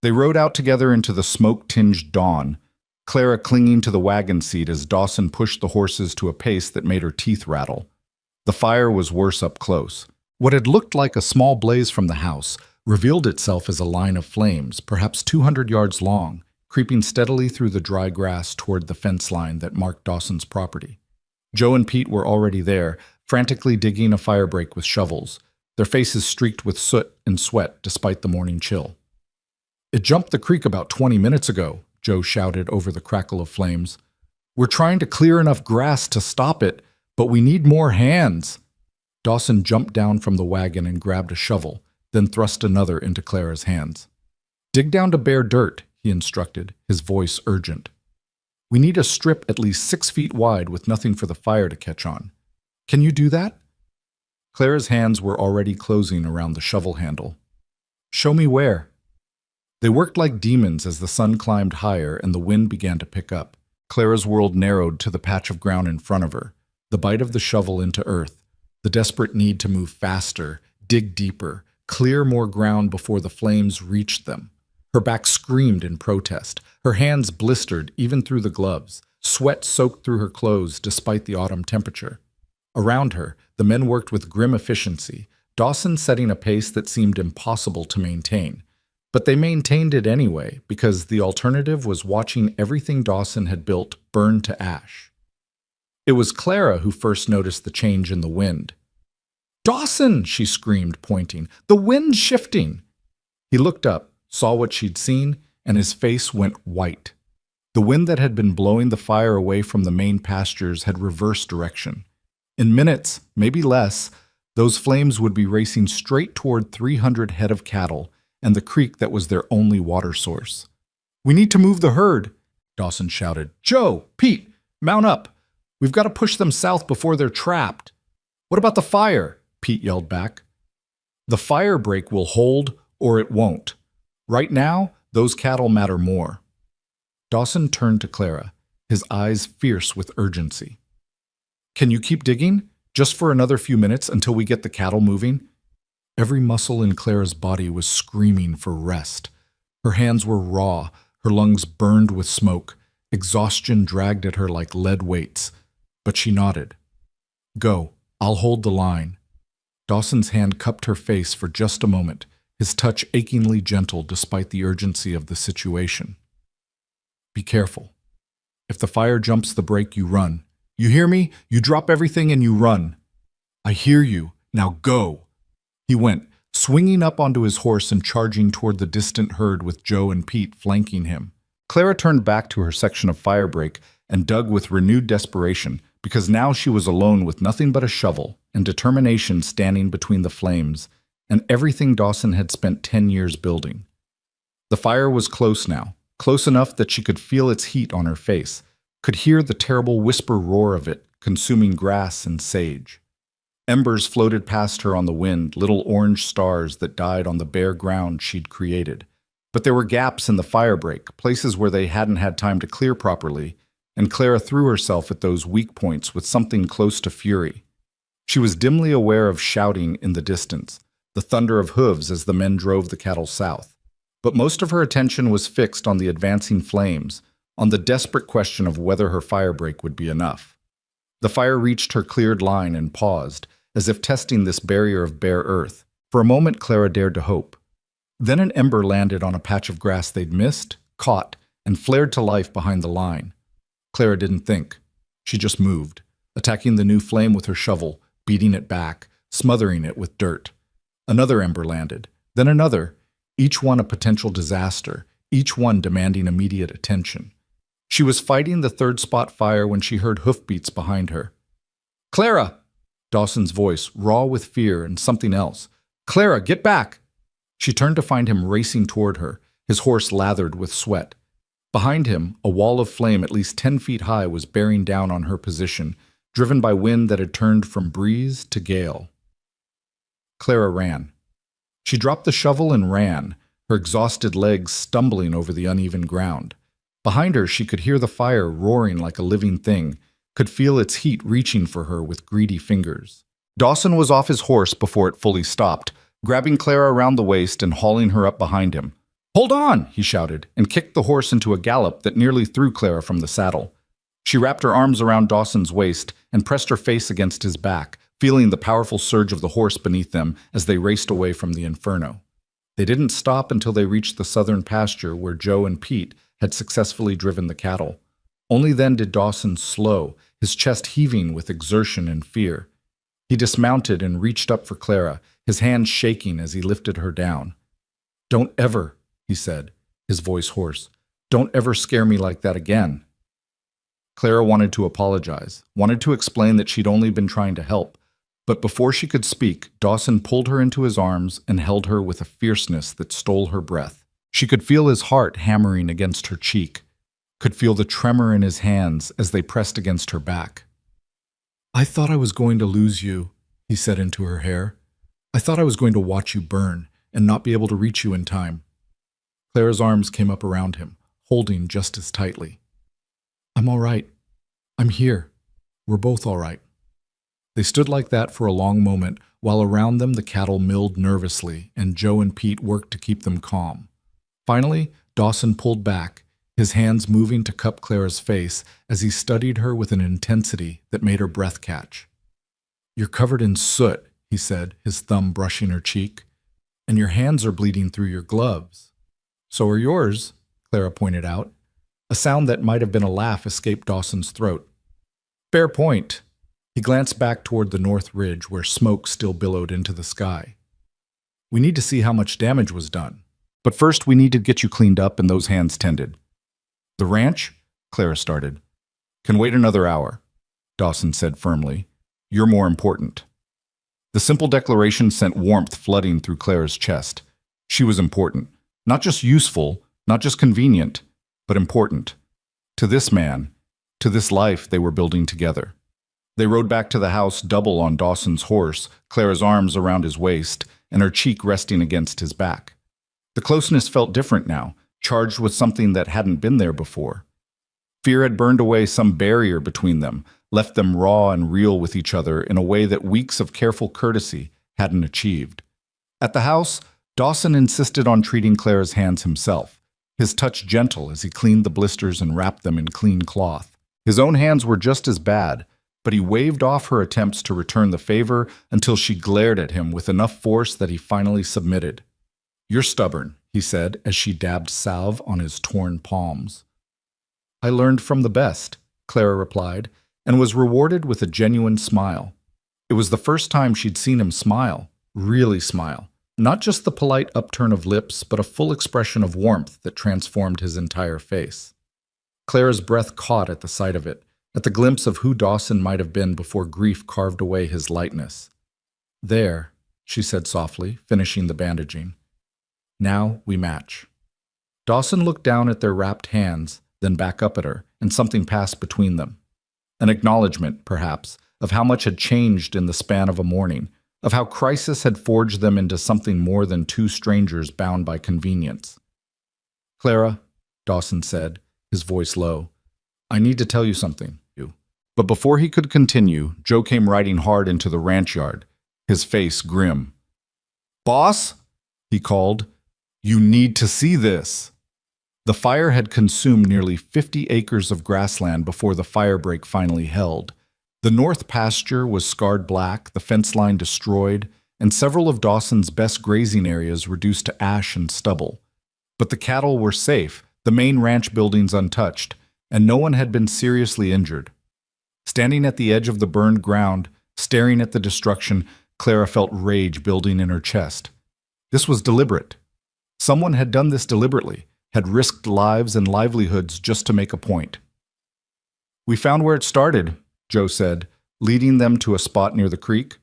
They rode out together into the smoke-tinged dawn, Clara clinging to the wagon seat as Dawson pushed the horses to a pace that made her teeth rattle. The fire was worse up close. What had looked like a small blaze from the house revealed itself as a line of flames, perhaps 200 yards long, creeping steadily through the dry grass toward the fence line that marked Dawson's property. Joe and Pete were already there, frantically digging a fire break with shovels, their faces streaked with soot and sweat despite the morning chill. It jumped the creek about 20 minutes ago, Joe shouted over the crackle of flames. We're trying to clear enough grass to stop it, but we need more hands. Dawson jumped down from the wagon and grabbed a shovel, then thrust another into Clara's hands. Dig down to bare dirt, he instructed, his voice urgent. We need a strip at least 6 feet wide with nothing for the fire to catch on. Can you do that? Clara's hands were already closing around the shovel handle. Show me where. They worked like demons as the sun climbed higher and the wind began to pick up. Clara's world narrowed to the patch of ground in front of her, the bite of the shovel into earth, the desperate need to move faster, dig deeper, clear more ground before the flames reached them. Her back screamed in protest. Her hands blistered even through the gloves. Sweat soaked through her clothes despite the autumn temperature. Around her, the men worked with grim efficiency, Dawson setting a pace that seemed impossible to maintain. But they maintained it anyway, because the alternative was watching everything Dawson had built burn to ash. It was Clara who first noticed the change in the wind. Dawson, she screamed, pointing. The wind's shifting. He looked up, saw what she'd seen, and his face went white. The wind that had been blowing the fire away from the main pastures had reversed direction. In minutes, maybe less, those flames would be racing straight toward 300 head of cattle and the creek that was their only water source. We need to move the herd, Dawson shouted. Joe, Pete, mount up. We've got to push them south before they're trapped. What about the fire? Pete yelled back. The fire break will hold or it won't. Right now, those cattle matter more. Dawson turned to Clara, his eyes fierce with urgency. Can you keep digging? Just for another few minutes until we get the cattle moving? Every muscle in Clara's body was screaming for rest. Her hands were raw, her lungs burned with smoke. Exhaustion dragged at her like lead weights. But she nodded. Go, I'll hold the line. Dawson's hand cupped her face for just a moment, his touch achingly gentle despite the urgency of the situation. Be careful. If the fire jumps the break, you run. You hear me? You drop everything and you run. I hear you. Now go. He went, swinging up onto his horse and charging toward the distant herd with Joe and Pete flanking him. Clara turned back to her section of firebreak and dug with renewed desperation, because now she was alone with nothing but a shovel and determination standing between the flames and everything Dawson had spent 10 years building. The fire was close now, close enough that she could feel its heat on her face, could hear the terrible whisper roar of it, consuming grass and sage. Embers floated past her on the wind, little orange stars that died on the bare ground she'd created. But there were gaps in the firebreak, places where they hadn't had time to clear properly, and Clara threw herself at those weak points with something close to fury. She was dimly aware of shouting in the distance, the thunder of hooves as the men drove the cattle south. But most of her attention was fixed on the advancing flames, on the desperate question of whether her firebreak would be enough. The fire reached her cleared line and paused, as if testing this barrier of bare earth. For a moment, Clara dared to hope. Then an ember landed on a patch of grass they'd missed, caught, and flared to life behind the line. Clara didn't think. She just moved, attacking the new flame with her shovel, beating it back, smothering it with dirt. Another ember landed, then another, each one a potential disaster, each one demanding immediate attention. She was fighting the third spot fire when she heard hoofbeats behind her. "Clara!" Dawson's voice, raw with fear and something else. "Clara, get back!" She turned to find him racing toward her, his horse lathered with sweat. Behind him, a wall of flame at least 10 feet high was bearing down on her position, driven by wind that had turned from breeze to gale. Clara ran. She dropped the shovel and ran, her exhausted legs stumbling over the uneven ground. Behind her, she could hear the fire roaring like a living thing, could feel its heat reaching for her with greedy fingers. Dawson was off his horse before it fully stopped, grabbing Clara around the waist and hauling her up behind him. "Hold on!" he shouted, and kicked the horse into a gallop that nearly threw Clara from the saddle. She wrapped her arms around Dawson's waist and pressed her face against his back, feeling the powerful surge of the horse beneath them as they raced away from the inferno. They didn't stop until they reached the southern pasture where Joe and Pete had successfully driven the cattle. Only then did Dawson slow, his chest heaving with exertion and fear. He dismounted and reached up for Clara, his hands shaking as he lifted her down. "Don't ever," he said, his voice hoarse, "don't ever scare me like that again." Clara wanted to apologize, wanted to explain that she'd only been trying to help, but before she could speak, Dawson pulled her into his arms and held her with a fierceness that stole her breath. She could feel his heart hammering against her cheek, could feel the tremor in his hands as they pressed against her back. "I thought I was going to lose you," he said into her hair. "I thought I was going to watch you burn and not be able to reach you in time." Clara's arms came up around him, holding just as tightly. "I'm all right. I'm here. We're both all right." They stood like that for a long moment, while around them the cattle milled nervously, and Joe and Pete worked to keep them calm. Finally, Dawson pulled back, his hands moving to cup Clara's face as he studied her with an intensity that made her breath catch. "You're covered in soot," he said, his thumb brushing her cheek, "and your hands are bleeding through your gloves." "So are yours," Clara pointed out. A sound that might have been a laugh escaped Dawson's throat. "Fair point." He glanced back toward the north ridge where smoke still billowed into the sky. "We need to see how much damage was done. But first we need to get you cleaned up and those hands tended." "The ranch?" Clara started. "Can wait another hour," Dawson said firmly. "You're more important." The simple declaration sent warmth flooding through Clara's chest. She was important. Not just useful, not just convenient, but important. To this man, to this life they were building together. They rode back to the house double on Dawson's horse, Clara's arms around his waist, and her cheek resting against his back. The closeness felt different now, charged with something that hadn't been there before. Fear had burned away some barrier between them, left them raw and real with each other in a way that weeks of careful courtesy hadn't achieved. At the house, Dawson insisted on treating Clara's hands himself, his touch gentle as he cleaned the blisters and wrapped them in clean cloth. His own hands were just as bad, but he waved off her attempts to return the favor until she glared at him with enough force that he finally submitted. "You're stubborn," he said as she dabbed salve on his torn palms. "I learned from the best," Clara replied, and was rewarded with a genuine smile. It was the first time she'd seen him smile, really smile. Not just the polite upturn of lips, but a full expression of warmth that transformed his entire face. Clara's breath caught at the sight of it, at the glimpse of who Dawson might have been before grief carved away his lightness. "There," she said softly, finishing the bandaging. "Now we match." Dawson looked down at their wrapped hands, then back up at her, and something passed between them. An acknowledgement, perhaps, of how much had changed in the span of a morning, of how crisis had forged them into something more than two strangers bound by convenience. "Clara," Dawson said, his voice low, "I need to tell you something." But before he could continue, Joe came riding hard into the ranch yard, his face grim. "Boss," he called, "you need to see this." The fire had consumed nearly 50 acres of grassland before the firebreak finally held. The north pasture was scarred black, the fence line destroyed, and several of Dawson's best grazing areas reduced to ash and stubble. But the cattle were safe, the main ranch buildings untouched, and no one had been seriously injured. Standing at the edge of the burned ground, staring at the destruction, Clara felt rage building in her chest. This was deliberate. Someone had done this deliberately, had risked lives and livelihoods just to make a point. "We found where it started," Joe said, leading them to a spot near the creek.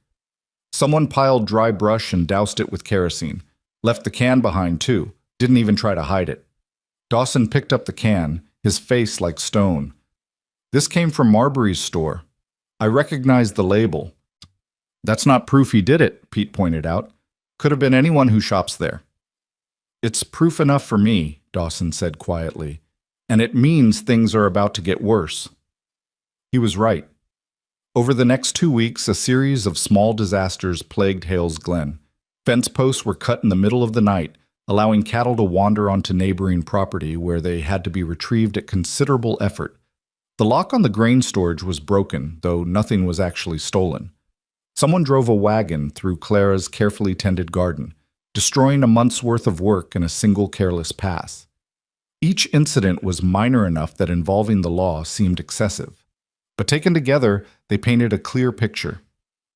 Someone piled dry brush and doused it with kerosene. Left the can behind, too. Didn't even try to hide it. Dawson picked up the can, his face like stone. "This came from Marbury's store. I recognized the label." "That's not proof he did it," Pete pointed out. "Could have been anyone who shops there." "It's proof enough for me," Dawson said quietly. "And it means things are about to get worse." He was right. Over the next 2 weeks, a series of small disasters plagued Hales Glen. Fence posts were cut in the middle of the night, allowing cattle to wander onto neighboring property where they had to be retrieved at considerable effort. The lock on the grain storage was broken, though nothing was actually stolen. Someone drove a wagon through Clara's carefully tended garden, destroying a month's worth of work in a single careless pass. Each incident was minor enough that involving the law seemed excessive. But taken together, they painted a clear picture.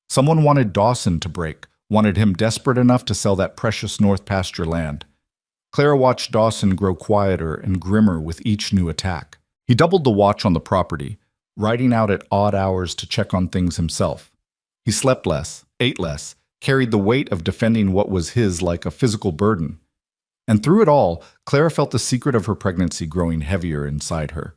Someone wanted Dawson to break, wanted him desperate enough to sell that precious North pasture land. Clara watched Dawson grow quieter and grimmer with each new attack. He doubled the watch on the property, riding out at odd hours to check on things himself. He slept less, ate less, carried the weight of defending what was his like a physical burden. And through it all, Clara felt the secret of her pregnancy growing heavier inside her.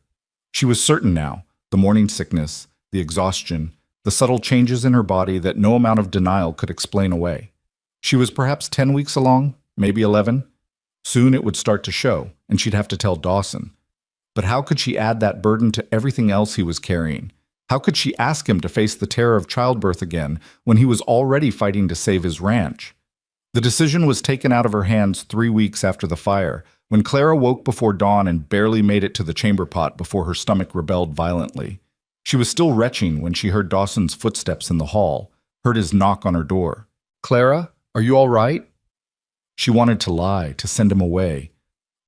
She was certain now, the morning sickness, the exhaustion, the subtle changes in her body that no amount of denial could explain away. She was perhaps 10 weeks along, maybe 11. Soon it would start to show, and she'd have to tell Dawson. But how could she add that burden to everything else he was carrying? How could she ask him to face the terror of childbirth again when he was already fighting to save his ranch? The decision was taken out of her hands 3 weeks after the fire, when Clara woke before dawn and barely made it to the chamber pot before her stomach rebelled violently. She was still retching when she heard Dawson's footsteps in the hall, heard his knock on her door. "Clara, are you all right?" She wanted to lie, to send him away.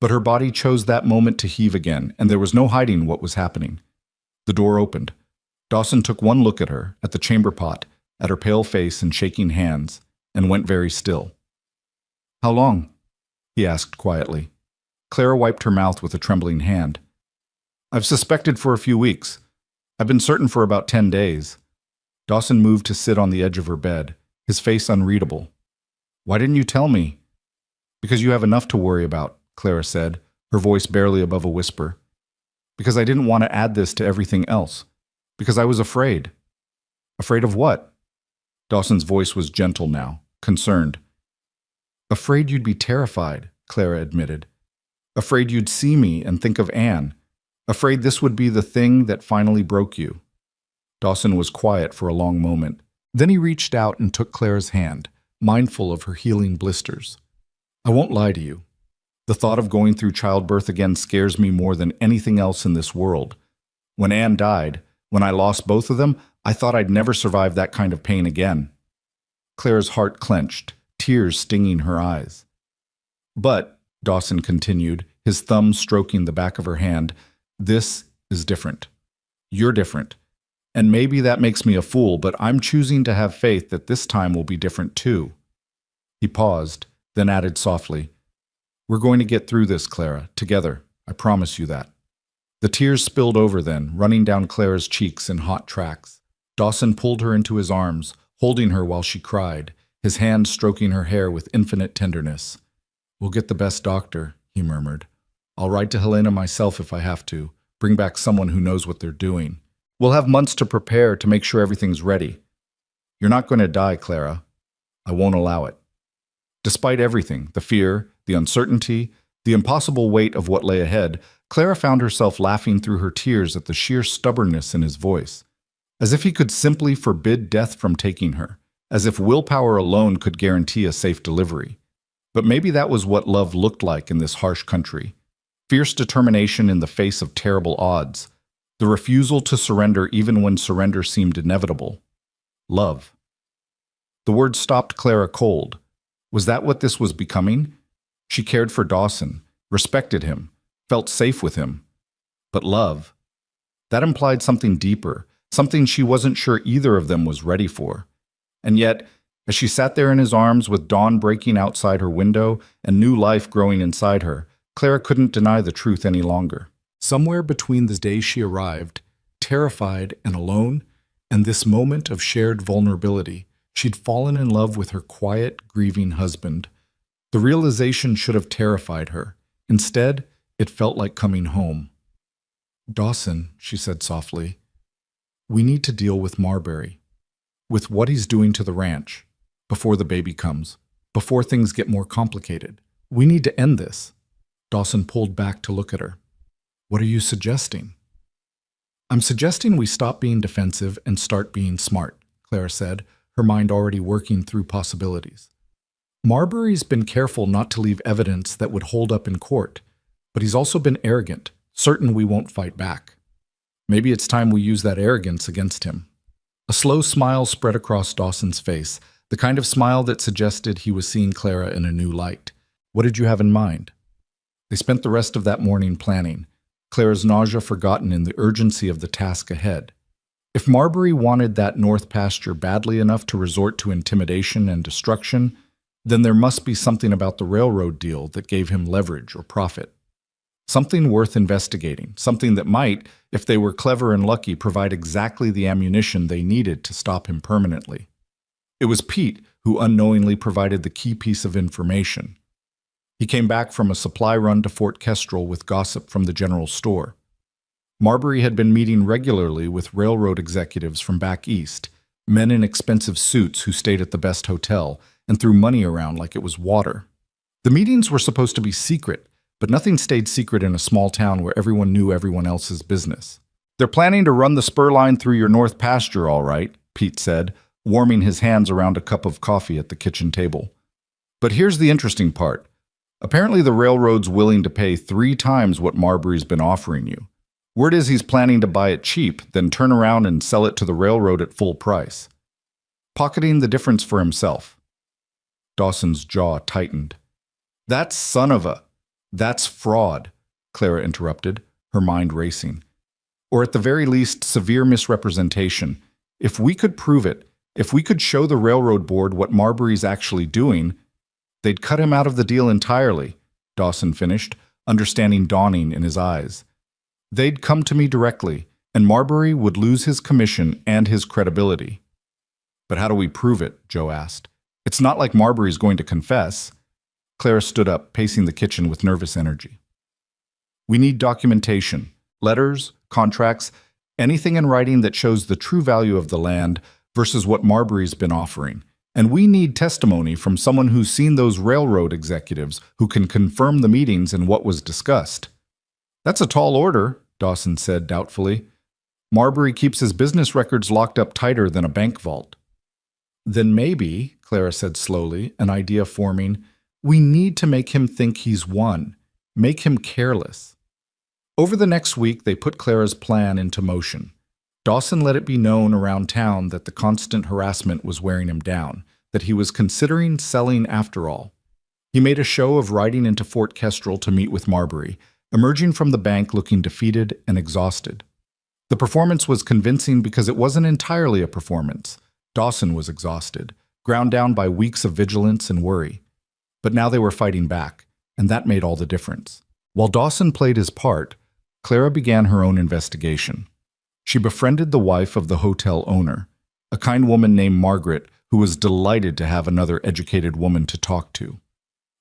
But her body chose that moment to heave again, and there was no hiding what was happening. The door opened. Dawson took one look at her, at the chamber pot, at her pale face and shaking hands, and went very still. "How long?" he asked quietly. Clara wiped her mouth with a trembling hand. "I've suspected for a few weeks. I've been certain for about 10 days. Dawson moved to sit on the edge of her bed, his face unreadable. "Why didn't you tell me?" "Because you have enough to worry about," Clara said, her voice barely above a whisper. "Because I didn't want to add this to everything else. Because I was afraid." "Afraid of what?" Dawson's voice was gentle now, concerned. "Afraid you'd be terrified," Clara admitted. "Afraid you'd see me and think of Anne. Afraid this would be the thing that finally broke you." Dawson was quiet for a long moment. Then he reached out and took Clara's hand, mindful of her healing blisters. "I won't lie to you. The thought of going through childbirth again scares me more than anything else in this world. When Anne died, when I lost both of them, I thought I'd never survive that kind of pain again." Clara's heart clenched, tears stinging her eyes. "But," Dawson continued, his thumb stroking the back of her hand, "this is different. You're different. And maybe that makes me a fool, but I'm choosing to have faith that this time will be different too." He paused, then added softly, "We're going to get through this, Clara, together. I promise you that." The tears spilled over then, running down Clara's cheeks in hot tracks. Dawson pulled her into his arms, holding her while she cried, his hand stroking her hair with infinite tenderness. "We'll get the best doctor," he murmured. "I'll write to Helena myself if I have to, bring back someone who knows what they're doing. We'll have months to prepare to make sure everything's ready. You're not going to die, Clara. I won't allow it." Despite everything, the fear, the uncertainty, the impossible weight of what lay ahead, Clara found herself laughing through her tears at the sheer stubbornness in his voice. As if he could simply forbid death from taking her, as if willpower alone could guarantee a safe delivery. But maybe that was what love looked like in this harsh country. Fierce determination in the face of terrible odds. The refusal to surrender even when surrender seemed inevitable. Love. The word stopped Clara cold. Was that what this was becoming? She cared for Dawson, respected him, felt safe with him. But love? That implied something deeper, something she wasn't sure either of them was ready for. And yet, as she sat there in his arms with dawn breaking outside her window and new life growing inside her, Clara couldn't deny the truth any longer. Somewhere between the day she arrived, terrified and alone, and this moment of shared vulnerability, she'd fallen in love with her quiet, grieving husband. The realization should have terrified her. Instead, it felt like coming home. "Dawson," she said softly, "we need to deal with Marbury, with what he's doing to the ranch, before the baby comes, before things get more complicated. We need to end this." Dawson pulled back to look at her. "What are you suggesting?" "I'm suggesting we stop being defensive and start being smart," Clara said, her mind already working through possibilities. "Marbury's been careful not to leave evidence that would hold up in court, but he's also been arrogant, certain we won't fight back. Maybe it's time we use that arrogance against him." A slow smile spread across Dawson's face, the kind of smile that suggested he was seeing Clara in a new light. "What did you have in mind?" They spent the rest of that morning planning, Clara's nausea forgotten in the urgency of the task ahead. If Marbury wanted that north pasture badly enough to resort to intimidation and destruction, then there must be something about the railroad deal that gave him leverage or profit. Something worth investigating, something that might, if they were clever and lucky, provide exactly the ammunition they needed to stop him permanently. It was Pete who unknowingly provided the key piece of information. He came back from a supply run to Fort Kestrel with gossip from the general store. Marbury had been meeting regularly with railroad executives from back east, men in expensive suits who stayed at the best hotel and threw money around like it was water. The meetings were supposed to be secret, but nothing stayed secret in a small town where everyone knew everyone else's business. "They're planning to run the spur line through your north pasture, all right," Pete said, warming his hands around a cup of coffee at the kitchen table. "But here's the interesting part. Apparently the railroad's willing to pay 3 times what Marbury's been offering you. Word is he's planning to buy it cheap, then turn around and sell it to the railroad at full price, pocketing the difference for himself." Dawson's jaw tightened. "That's That's fraud," Clara interrupted, her mind racing. "Or at the very least, severe misrepresentation. If we could prove it, if we could show the railroad board what Marbury's actually doing, they'd cut him out of the deal entirely," Dawson finished, understanding dawning in his eyes. "They'd come to me directly, and Marbury would lose his commission and his credibility." "But how do we prove it?" Joe asked. "It's not like Marbury's going to confess." Clara stood up, pacing the kitchen with nervous energy. "We need documentation, letters, contracts, anything in writing that shows the true value of the land versus what Marbury's been offering. And we need testimony from someone who's seen those railroad executives who can confirm the meetings and what was discussed." "That's a tall order," Dawson said doubtfully. "Marbury keeps his business records locked up tighter than a bank vault." "Then maybe," Clara said slowly, an idea forming, "we need to make him think he's won, make him careless." Over the next week, they put Clara's plan into motion. Dawson let it be known around town that the constant harassment was wearing him down, that he was considering selling after all. He made a show of riding into Fort Kestrel to meet with Marbury, emerging from the bank looking defeated and exhausted. The performance was convincing because it wasn't entirely a performance. Dawson was exhausted, ground down by weeks of vigilance and worry. But now they were fighting back, and that made all the difference. While Dawson played his part, Clara began her own investigation. She befriended the wife of the hotel owner, a kind woman named Margaret who was delighted to have another educated woman to talk to.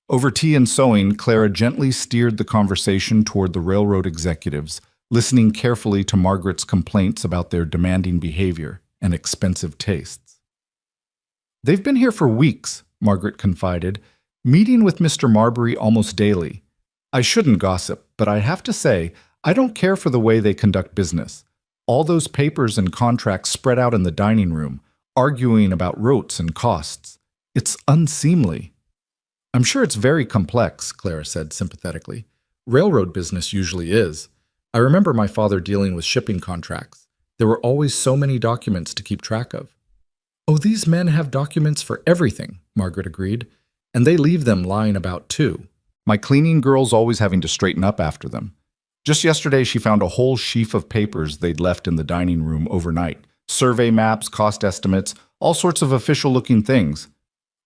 Over tea and sewing, Clara gently steered the conversation toward the railroad executives, listening carefully to Margaret's complaints about their demanding behavior and expensive tastes. "They've been here for weeks," Margaret confided, "meeting with Mr. Marbury almost daily. I shouldn't gossip, but I have to say, I don't care for the way they conduct business. All those papers and contracts spread out in the dining room, arguing about rotes and costs. It's unseemly." "I'm sure it's very complex," Clara said sympathetically. "Railroad business usually is. I remember my father dealing with shipping contracts. There were always so many documents to keep track of." Oh, these men have documents for everything, Margaret agreed, and they leave them lying about too. My cleaning girl's always having to straighten up after them. Just yesterday, she found a whole sheaf of papers they'd left in the dining room overnight. Survey maps, cost estimates, all sorts of official-looking things.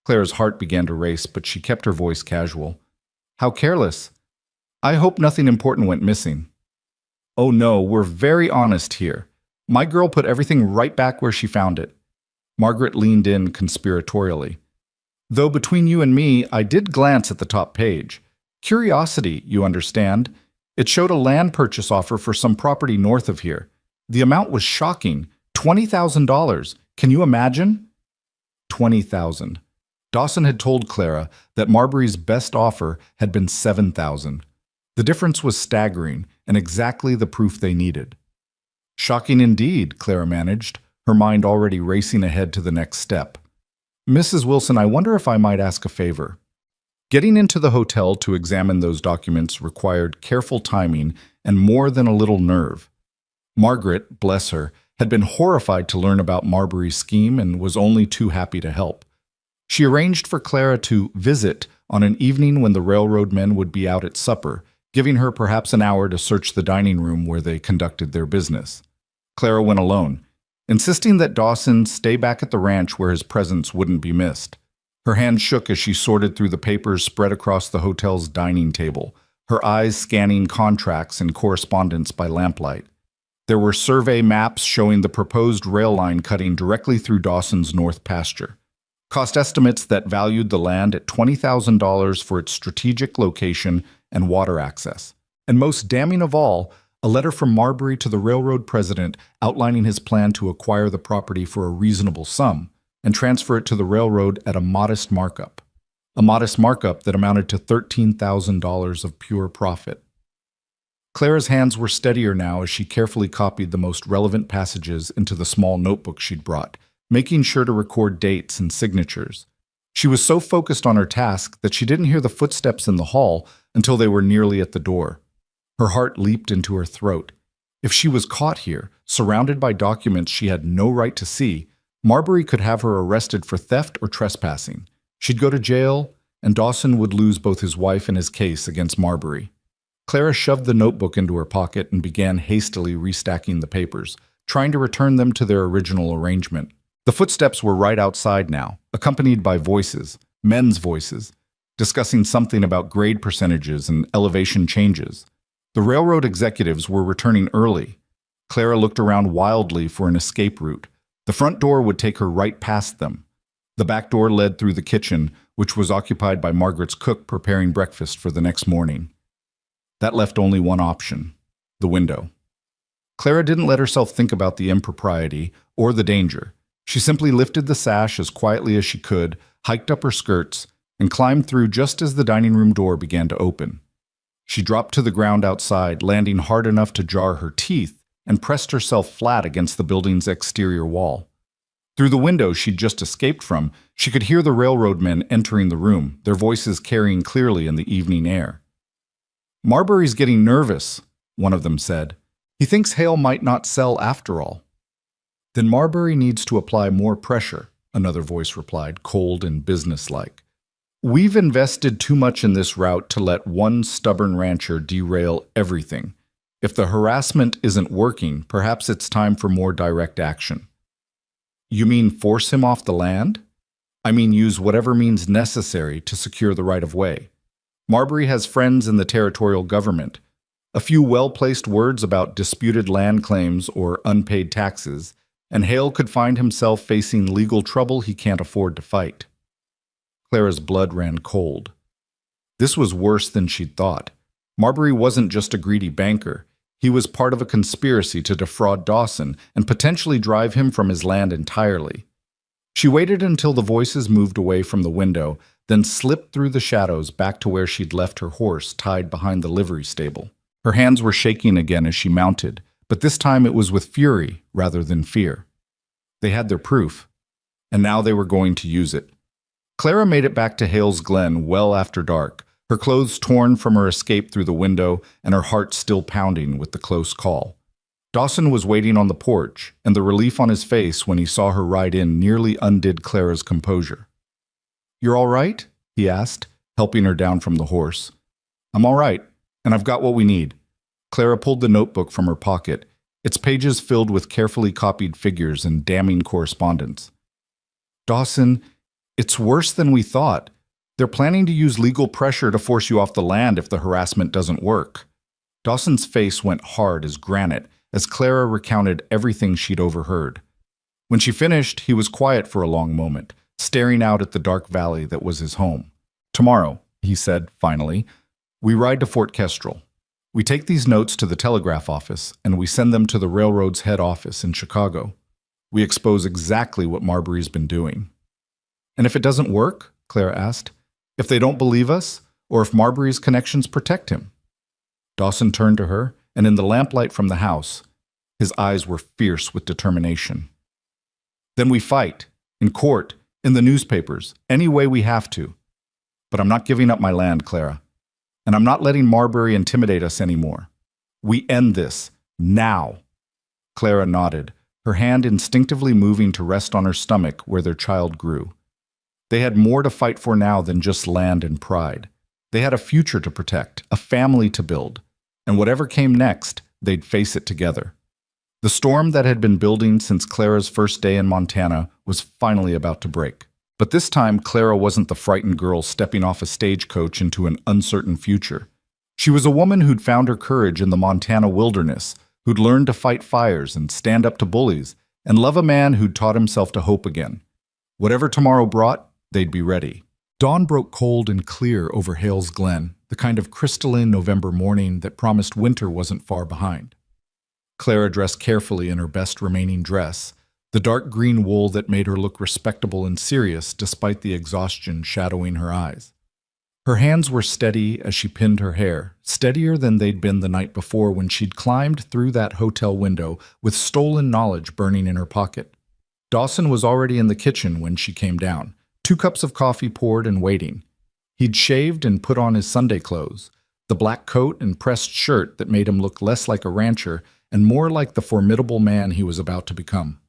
Clara's heart began to race, but she kept her voice casual. How careless. I hope nothing important went missing. Oh no, we're very honest here. My girl put everything right back where she found it. Margaret leaned in conspiratorially. Though between you and me, I did glance at the top page. Curiosity, you understand. It showed a land purchase offer for some property north of here. The amount was shocking. $20,000. Can you imagine? $20,000. Dawson had told Clara that Marbury's best offer had been $7,000. The difference was staggering and exactly the proof they needed. Shocking indeed, Clara managed, her mind already racing ahead to the next step. Mrs. Wilson, I wonder if I might ask a favor. Getting into the hotel to examine those documents required careful timing and more than a little nerve. Margaret, bless her, had been horrified to learn about Marbury's scheme and was only too happy to help. She arranged for Clara to visit on an evening when the railroad men would be out at supper, giving her perhaps an hour to search the dining room where they conducted their business. Clara went alone, insisting that Dawson stay back at the ranch where his presence wouldn't be missed. Her hand shook as she sorted through the papers spread across the hotel's dining table, her eyes scanning contracts and correspondence by lamplight. There were survey maps showing the proposed rail line cutting directly through Dawson's north pasture. Cost estimates that valued the land at $20,000 for its strategic location and water access. And most damning of all, a letter from Marbury to the railroad president outlining his plan to acquire the property for a reasonable sum and transfer it to the railroad at a modest markup. A modest markup that amounted to $13,000 of pure profit. Clara's hands were steadier now as she carefully copied the most relevant passages into the small notebook she'd brought, making sure to record dates and signatures. She was so focused on her task that she didn't hear the footsteps in the hall until they were nearly at the door. Her heart leaped into her throat. If she was caught here, surrounded by documents she had no right to see, Marbury could have her arrested for theft or trespassing. She'd go to jail, and Dawson would lose both his wife and his case against Marbury. Clara shoved the notebook into her pocket and began hastily restacking the papers, trying to return them to their original arrangement. The footsteps were right outside now, accompanied by voices, men's voices, discussing something about grade percentages and elevation changes. The railroad executives were returning early. Clara looked around wildly for an escape route. The front door would take her right past them. The back door led through the kitchen, which was occupied by Margaret's cook preparing breakfast for the next morning. That left only one option, the window. Clara didn't let herself think about the impropriety or the danger. She simply lifted the sash as quietly as she could, hiked up her skirts, and climbed through just as the dining room door began to open. She dropped to the ground outside, landing hard enough to jar her teeth, and pressed herself flat against the building's exterior wall. Through the window she'd just escaped from, she could hear the railroad men entering the room, their voices carrying clearly in the evening air. "Marbury's getting nervous," one of them said. "He thinks Hale might not sell after all." "Then Marbury needs to apply more pressure," another voice replied, cold and businesslike. "We've invested too much in this route to let one stubborn rancher derail everything. If the harassment isn't working, perhaps it's time for more direct action." "You mean force him off the land?" "I mean use whatever means necessary to secure the right-of-way. Marbury has friends in the territorial government. A few well-placed words about disputed land claims or unpaid taxes, and Hale could find himself facing legal trouble he can't afford to fight." Clara's blood ran cold. This was worse than she'd thought. Marbury wasn't just a greedy banker. He was part of a conspiracy to defraud Dawson and potentially drive him from his land entirely. She waited until the voices moved away from the window, then slipped through the shadows back to where she'd left her horse tied behind the livery stable. Her hands were shaking again as she mounted, but this time it was with fury rather than fear. They had their proof, and now they were going to use it. Clara made it back to Hale's Glen well after dark, her clothes torn from her escape through the window and her heart still pounding with the close call. Dawson was waiting on the porch, and the relief on his face when he saw her ride in nearly undid Clara's composure. "You're all right?" he asked, helping her down from the horse. "I'm all right, and I've got what we need." Clara pulled the notebook from her pocket, its pages filled with carefully copied figures and damning correspondence. "Dawson, it's worse than we thought. They're planning to use legal pressure to force you off the land if the harassment doesn't work." Dawson's face went hard as granite as Clara recounted everything she'd overheard. When she finished, he was quiet for a long moment, staring out at the dark valley that was his home. "Tomorrow," he said finally, "we ride to Fort Kestrel. We take these notes to the telegraph office, and we send them to the railroad's head office in Chicago. We expose exactly what Marbury's been doing." "And if it doesn't work?" Clara asked. "If they don't believe us, or if Marbury's connections protect him?" Dawson turned to her, and in the lamplight from the house, his eyes were fierce with determination. "Then we fight, in court, in the newspapers, any way we have to. But I'm not giving up my land, Clara. And I'm not letting Marbury intimidate us anymore. We end this, now." Clara nodded, her hand instinctively moving to rest on her stomach where their child grew. They had more to fight for now than just land and pride. They had a future to protect, a family to build, and whatever came next, they'd face it together. The storm that had been building since Clara's first day in Montana was finally about to break. But this time, Clara wasn't the frightened girl stepping off a stagecoach into an uncertain future. She was a woman who'd found her courage in the Montana wilderness, who'd learned to fight fires and stand up to bullies, and love a man who'd taught himself to hope again. Whatever tomorrow brought, they'd be ready. Dawn broke cold and clear over Hales Glen, the kind of crystalline November morning that promised winter wasn't far behind. Clara dressed carefully in her best remaining dress, the dark green wool that made her look respectable and serious despite the exhaustion shadowing her eyes. Her hands were steady as she pinned her hair, steadier than they'd been the night before when she'd climbed through that hotel window with stolen knowledge burning in her pocket. Dawson was already in the kitchen when she came down, 2 cups of coffee poured and waiting. He'd shaved and put on his Sunday clothes, the black coat and pressed shirt that made him look less like a rancher and more like the formidable man he was about to become.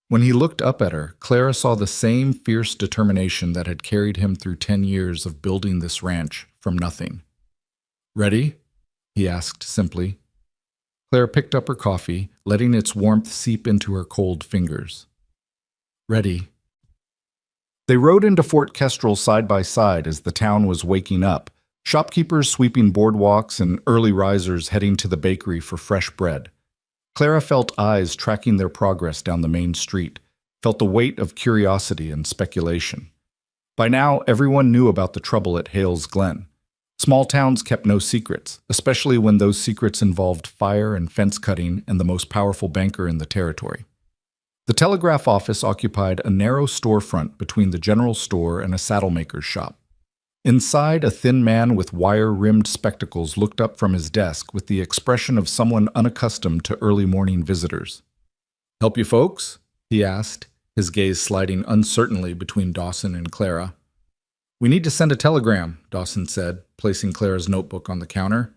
When he looked up at her, Clara saw the same fierce determination that had carried him through 10 years of building this ranch from nothing. "Ready?" he asked simply. Clara picked up her coffee, letting its warmth seep into her cold fingers. "Ready." They rode into Fort Kestrel side by side as the town was waking up, shopkeepers sweeping boardwalks and early risers heading to the bakery for fresh bread. Clara felt eyes tracking their progress down the main street, felt the weight of curiosity and speculation. By now, everyone knew about the trouble at Hales Glen. Small towns kept no secrets, especially when those secrets involved fire and fence cutting and the most powerful banker in the territory. The telegraph office occupied a narrow storefront between the general store and a saddlemaker's shop. Inside, a thin man with wire-rimmed spectacles looked up from his desk with the expression of someone unaccustomed to early morning visitors. "Help you folks?" he asked, his gaze sliding uncertainly between Dawson and Clara. "We need to send a telegram," Dawson said, placing Clara's notebook on the counter.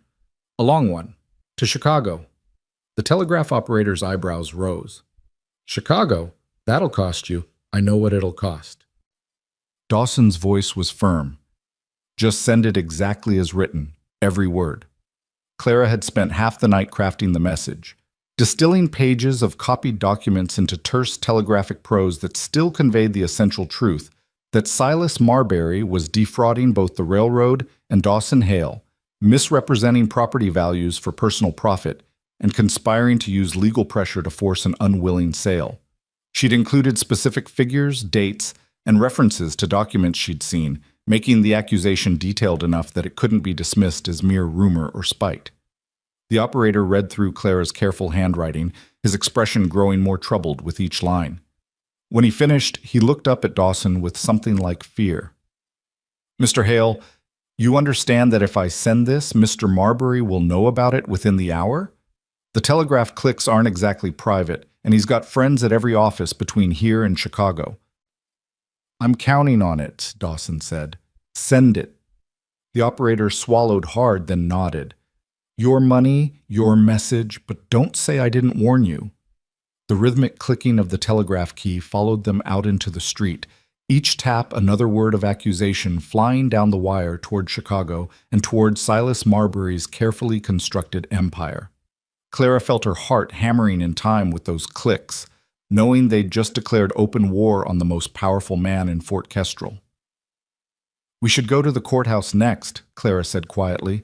"A long one. To Chicago." The telegraph operator's eyebrows rose. "Chicago? That'll cost you. I know what it'll cost." Dawson's voice was firm. "Just send it exactly as written, every word." Clara had spent half the night crafting the message, distilling pages of copied documents into terse telegraphic prose that still conveyed the essential truth that Silas Marbury was defrauding both the railroad and Dawson Hale, misrepresenting property values for personal profit, and conspiring to use legal pressure to force an unwilling sale. She'd included specific figures, dates, and references to documents she'd seen, making the accusation detailed enough that it couldn't be dismissed as mere rumor or spite. The operator read through Clara's careful handwriting, his expression growing more troubled with each line. When he finished, he looked up at Dawson with something like fear. "Mr. Hale, you understand that if I send this, Mr. Marbury will know about it within the hour? The telegraph clicks aren't exactly private, and he's got friends at every office between here and Chicago." "I'm counting on it," Dawson said. "Send it." The operator swallowed hard, then nodded. Your money, your message, but don't say I didn't warn you. The rhythmic clicking of the telegraph key followed them out into the street, each tap another word of accusation flying down the wire toward Chicago and toward Silas Marbury's carefully constructed empire. Clara felt her heart hammering in time with those clicks, knowing they'd just declared open war on the most powerful man in Fort Kestrel. We should go to the courthouse next, Clara said quietly.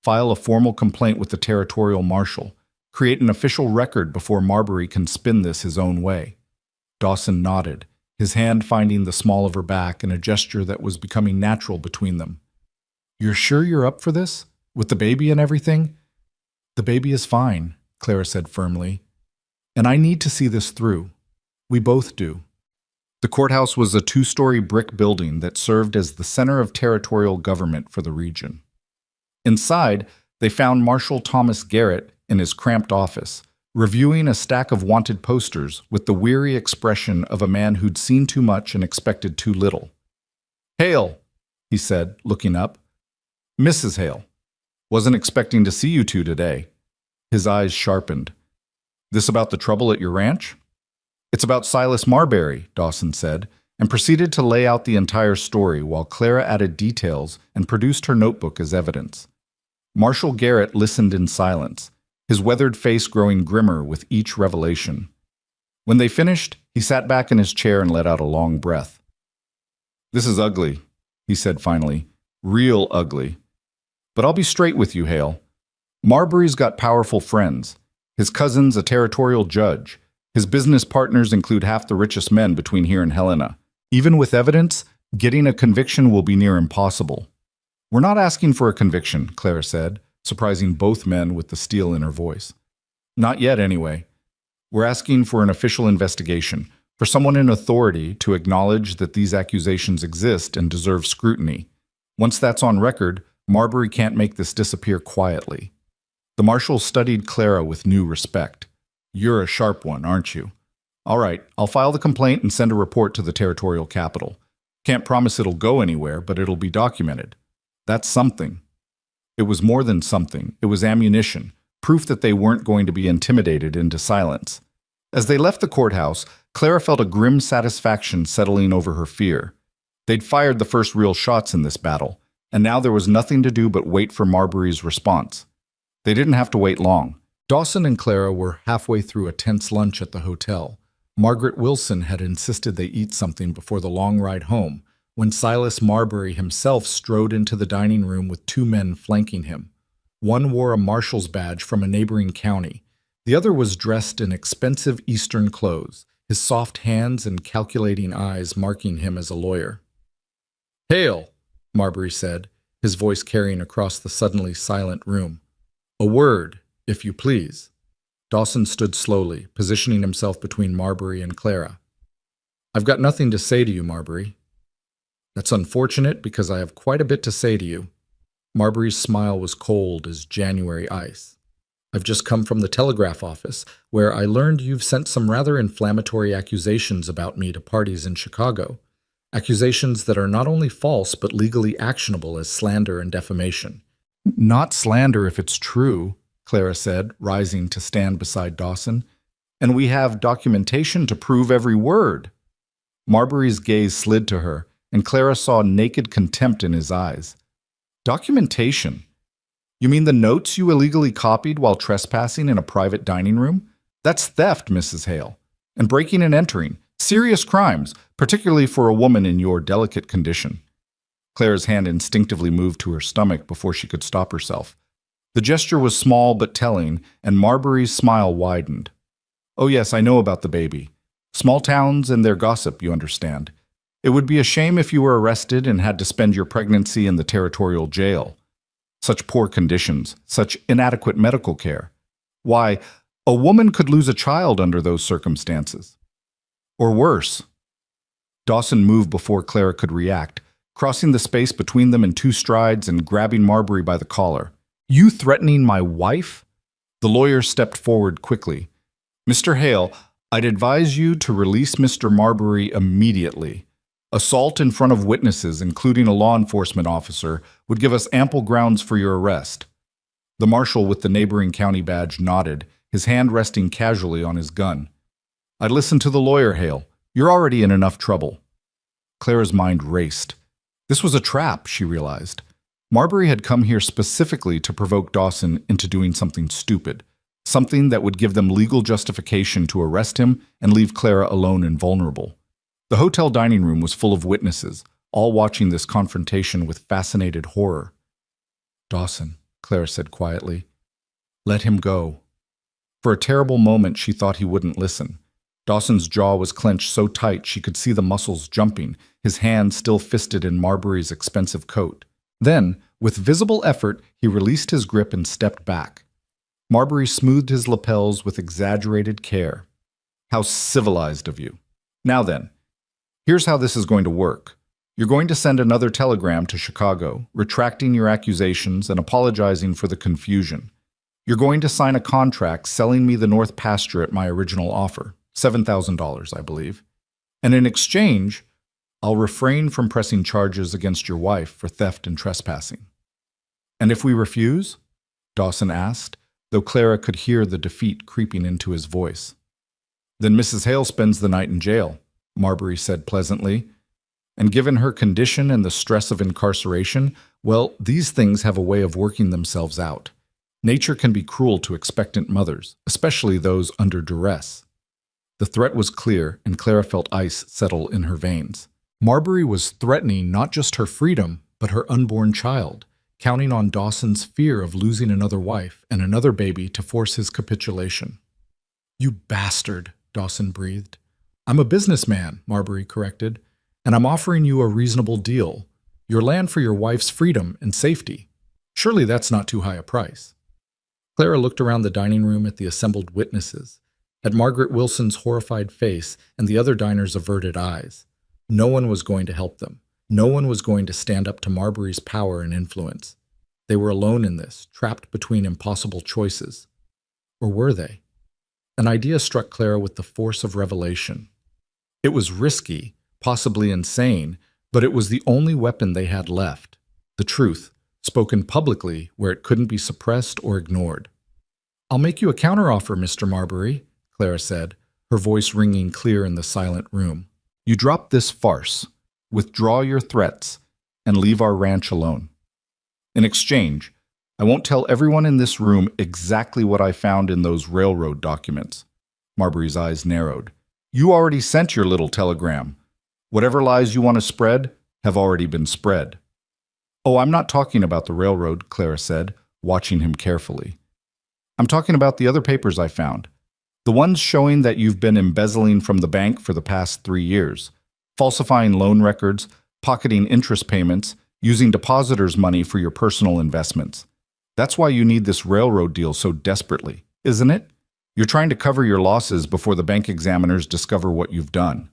File a formal complaint with the territorial marshal. Create an official record before Marbury can spin this his own way. Dawson nodded, his hand finding the small of her back in a gesture that was becoming natural between them. You're sure you're up for this? With the baby and everything? The baby is fine, Clara said firmly. And I need to see this through. We both do. The courthouse was a 2-story brick building that served as the center of territorial government for the region. Inside, they found Marshal Thomas Garrett in his cramped office, reviewing a stack of wanted posters with the weary expression of a man who'd seen too much and expected too little. Hale, he said, looking up. Mrs. Hale. Wasn't expecting to see you two today. His eyes sharpened. This about the trouble at your ranch? It's about Silas Marbury, Dawson said, and proceeded to lay out the entire story while Clara added details and produced her notebook as evidence. Marshal Garrett listened in silence, his weathered face growing grimmer with each revelation. When they finished, he sat back in his chair and let out a long breath. This is ugly, he said finally. Real ugly. But I'll be straight with you, Hale. Marbury's got powerful friends. His cousin's a territorial judge. His business partners include half the richest men between here and Helena. Even with evidence, getting a conviction will be near impossible. We're not asking for a conviction, Clara said, surprising both men with the steel in her voice. Not yet, anyway. We're asking for an official investigation, for someone in authority to acknowledge that these accusations exist and deserve scrutiny. Once that's on record, Marbury can't make this disappear quietly. The marshal studied Clara with new respect. You're a sharp one, aren't you? All right, I'll file the complaint and send a report to the territorial capital. Can't promise it'll go anywhere, but it'll be documented. That's something. It was more than something. It was ammunition, proof that they weren't going to be intimidated into silence. As they left the courthouse, Clara felt a grim satisfaction settling over her fear. They'd fired the first real shots in this battle, and now there was nothing to do but wait for Marbury's response. They didn't have to wait long. Dawson and Clara were halfway through a tense lunch at the hotel. Margaret Wilson had insisted they eat something before the long ride home, when Silas Marbury himself strode into the dining room with 2 men flanking him. One wore a marshal's badge from a neighboring county. The other was dressed in expensive Eastern clothes, his soft hands and calculating eyes marking him as a lawyer. Hale, Marbury said, his voice carrying across the suddenly silent room. A word, if you please. Dawson stood slowly, positioning himself between Marbury and Clara. I've got nothing to say to you, Marbury. That's unfortunate because I have quite a bit to say to you. Marbury's smile was cold as January ice. I've just come from the telegraph office, where I learned you've sent some rather inflammatory accusations about me to parties in Chicago. Accusations that are not only false but legally actionable as slander and defamation. Not slander if it's true, Clara said, rising to stand beside Dawson. And we have documentation to prove every word. Marbury's gaze slid to her, and Clara saw naked contempt in his eyes. Documentation? You mean the notes you illegally copied while trespassing in a private dining room? That's theft, Mrs. Hale. And breaking and entering. Serious crimes, particularly for a woman in your delicate condition. Clara's hand instinctively moved to her stomach before she could stop herself. The gesture was small but telling, and Marbury's smile widened. Oh yes, I know about the baby. Small towns and their gossip, you understand. It would be a shame if you were arrested and had to spend your pregnancy in the territorial jail. Such poor conditions, such inadequate medical care. Why, a woman could lose a child under those circumstances. Or worse. Dawson moved before Clara could react, crossing the space between them in 2 strides and grabbing Marbury by the collar. You threatening my wife? The lawyer stepped forward quickly. Mr. Hale, I'd advise you to release Mr. Marbury immediately. Assault in front of witnesses, including a law enforcement officer, would give us ample grounds for your arrest. The marshal with the neighboring county badge nodded, his hand resting casually on his gun. "I'd listen to the lawyer, Hale. You're already in enough trouble." Clara's mind raced. This was a trap, she realized. Marbury had come here specifically to provoke Dawson into doing something stupid, something that would give them legal justification to arrest him and leave Clara alone and vulnerable. The hotel dining room was full of witnesses, all watching this confrontation with fascinated horror. "Dawson," Clara said quietly, "let him go." For a terrible moment, she thought he wouldn't listen. Dawson's jaw was clenched so tight she could see the muscles jumping, his hand still fisted in Marbury's expensive coat. Then, with visible effort, he released his grip and stepped back. Marbury smoothed his lapels with exaggerated care. "How civilized of you. Now then, here's how this is going to work. You're going to send another telegram to Chicago, retracting your accusations and apologizing for the confusion. You're going to sign a contract selling me the North Pasture at my original offer, $7,000, I believe. And in exchange, I'll refrain from pressing charges against your wife for theft and trespassing." "And if we refuse?" Dawson asked, though Clara could hear the defeat creeping into his voice. "Then Mrs. Hale spends the night in jail," Marbury said pleasantly. "And given her condition and the stress of incarceration, well, these things have a way of working themselves out. Nature can be cruel to expectant mothers, especially those under duress." The threat was clear, and Clara felt ice settle in her veins. Marbury was threatening not just her freedom, but her unborn child, counting on Dawson's fear of losing another wife and another baby to force his capitulation. "You bastard," Dawson breathed. "I'm a businessman," Marbury corrected, "and I'm offering you a reasonable deal. Your land for your wife's freedom and safety. Surely that's not too high a price." Clara looked around the dining room at the assembled witnesses, at Margaret Wilson's horrified face and the other diners' averted eyes. No one was going to help them. No one was going to stand up to Marbury's power and influence. They were alone in this, trapped between impossible choices. Or were they? An idea struck Clara with the force of revelation. It was risky, possibly insane, but it was the only weapon they had left. The truth, spoken publicly where it couldn't be suppressed or ignored. "I'll make you a counteroffer, Mr. Marbury," Clara said, her voice ringing clear in the silent room. "You drop this farce, withdraw your threats, and leave our ranch alone. In exchange, I won't tell everyone in this room exactly what I found in those railroad documents." Marbury's eyes narrowed. "You already sent your little telegram. Whatever lies you want to spread have already been spread." "Oh, I'm not talking about the railroad," Clara said, watching him carefully. "I'm talking about the other papers I found. The ones showing that you've been embezzling from the bank for the past 3 years, falsifying loan records, pocketing interest payments, using depositors' money for your personal investments. That's why you need this railroad deal so desperately, isn't it? You're trying to cover your losses before the bank examiners discover what you've done."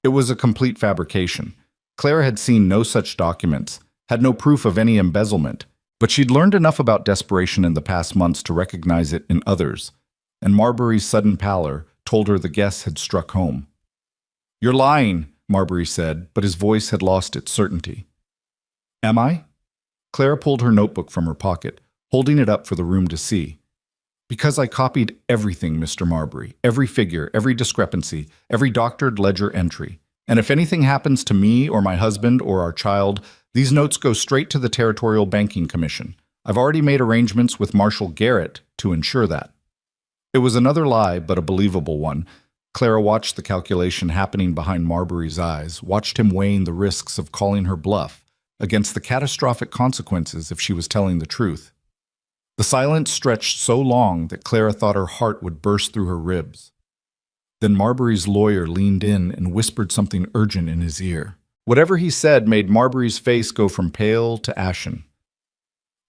It was a complete fabrication. Clara had seen no such documents, had no proof of any embezzlement, but she'd learned enough about desperation in the past months to recognize it in others, and Marbury's sudden pallor told her the guess had struck home. "You're lying," Marbury said, but his voice had lost its certainty. "Am I?" Clara pulled her notebook from her pocket, holding it up for the room to see. "Because I copied everything, Mr. Marbury, every figure, every discrepancy, every doctored ledger entry. And if anything happens to me or my husband or our child, these notes go straight to the Territorial Banking Commission. I've already made arrangements with Marshal Garrett to ensure that." It was another lie, but a believable one. Clara watched the calculation happening behind Marbury's eyes, watched him weighing the risks of calling her bluff against the catastrophic consequences if she was telling the truth. The silence stretched so long that Clara thought her heart would burst through her ribs. Then Marbury's lawyer leaned in and whispered something urgent in his ear. Whatever he said made Marbury's face go from pale to ashen.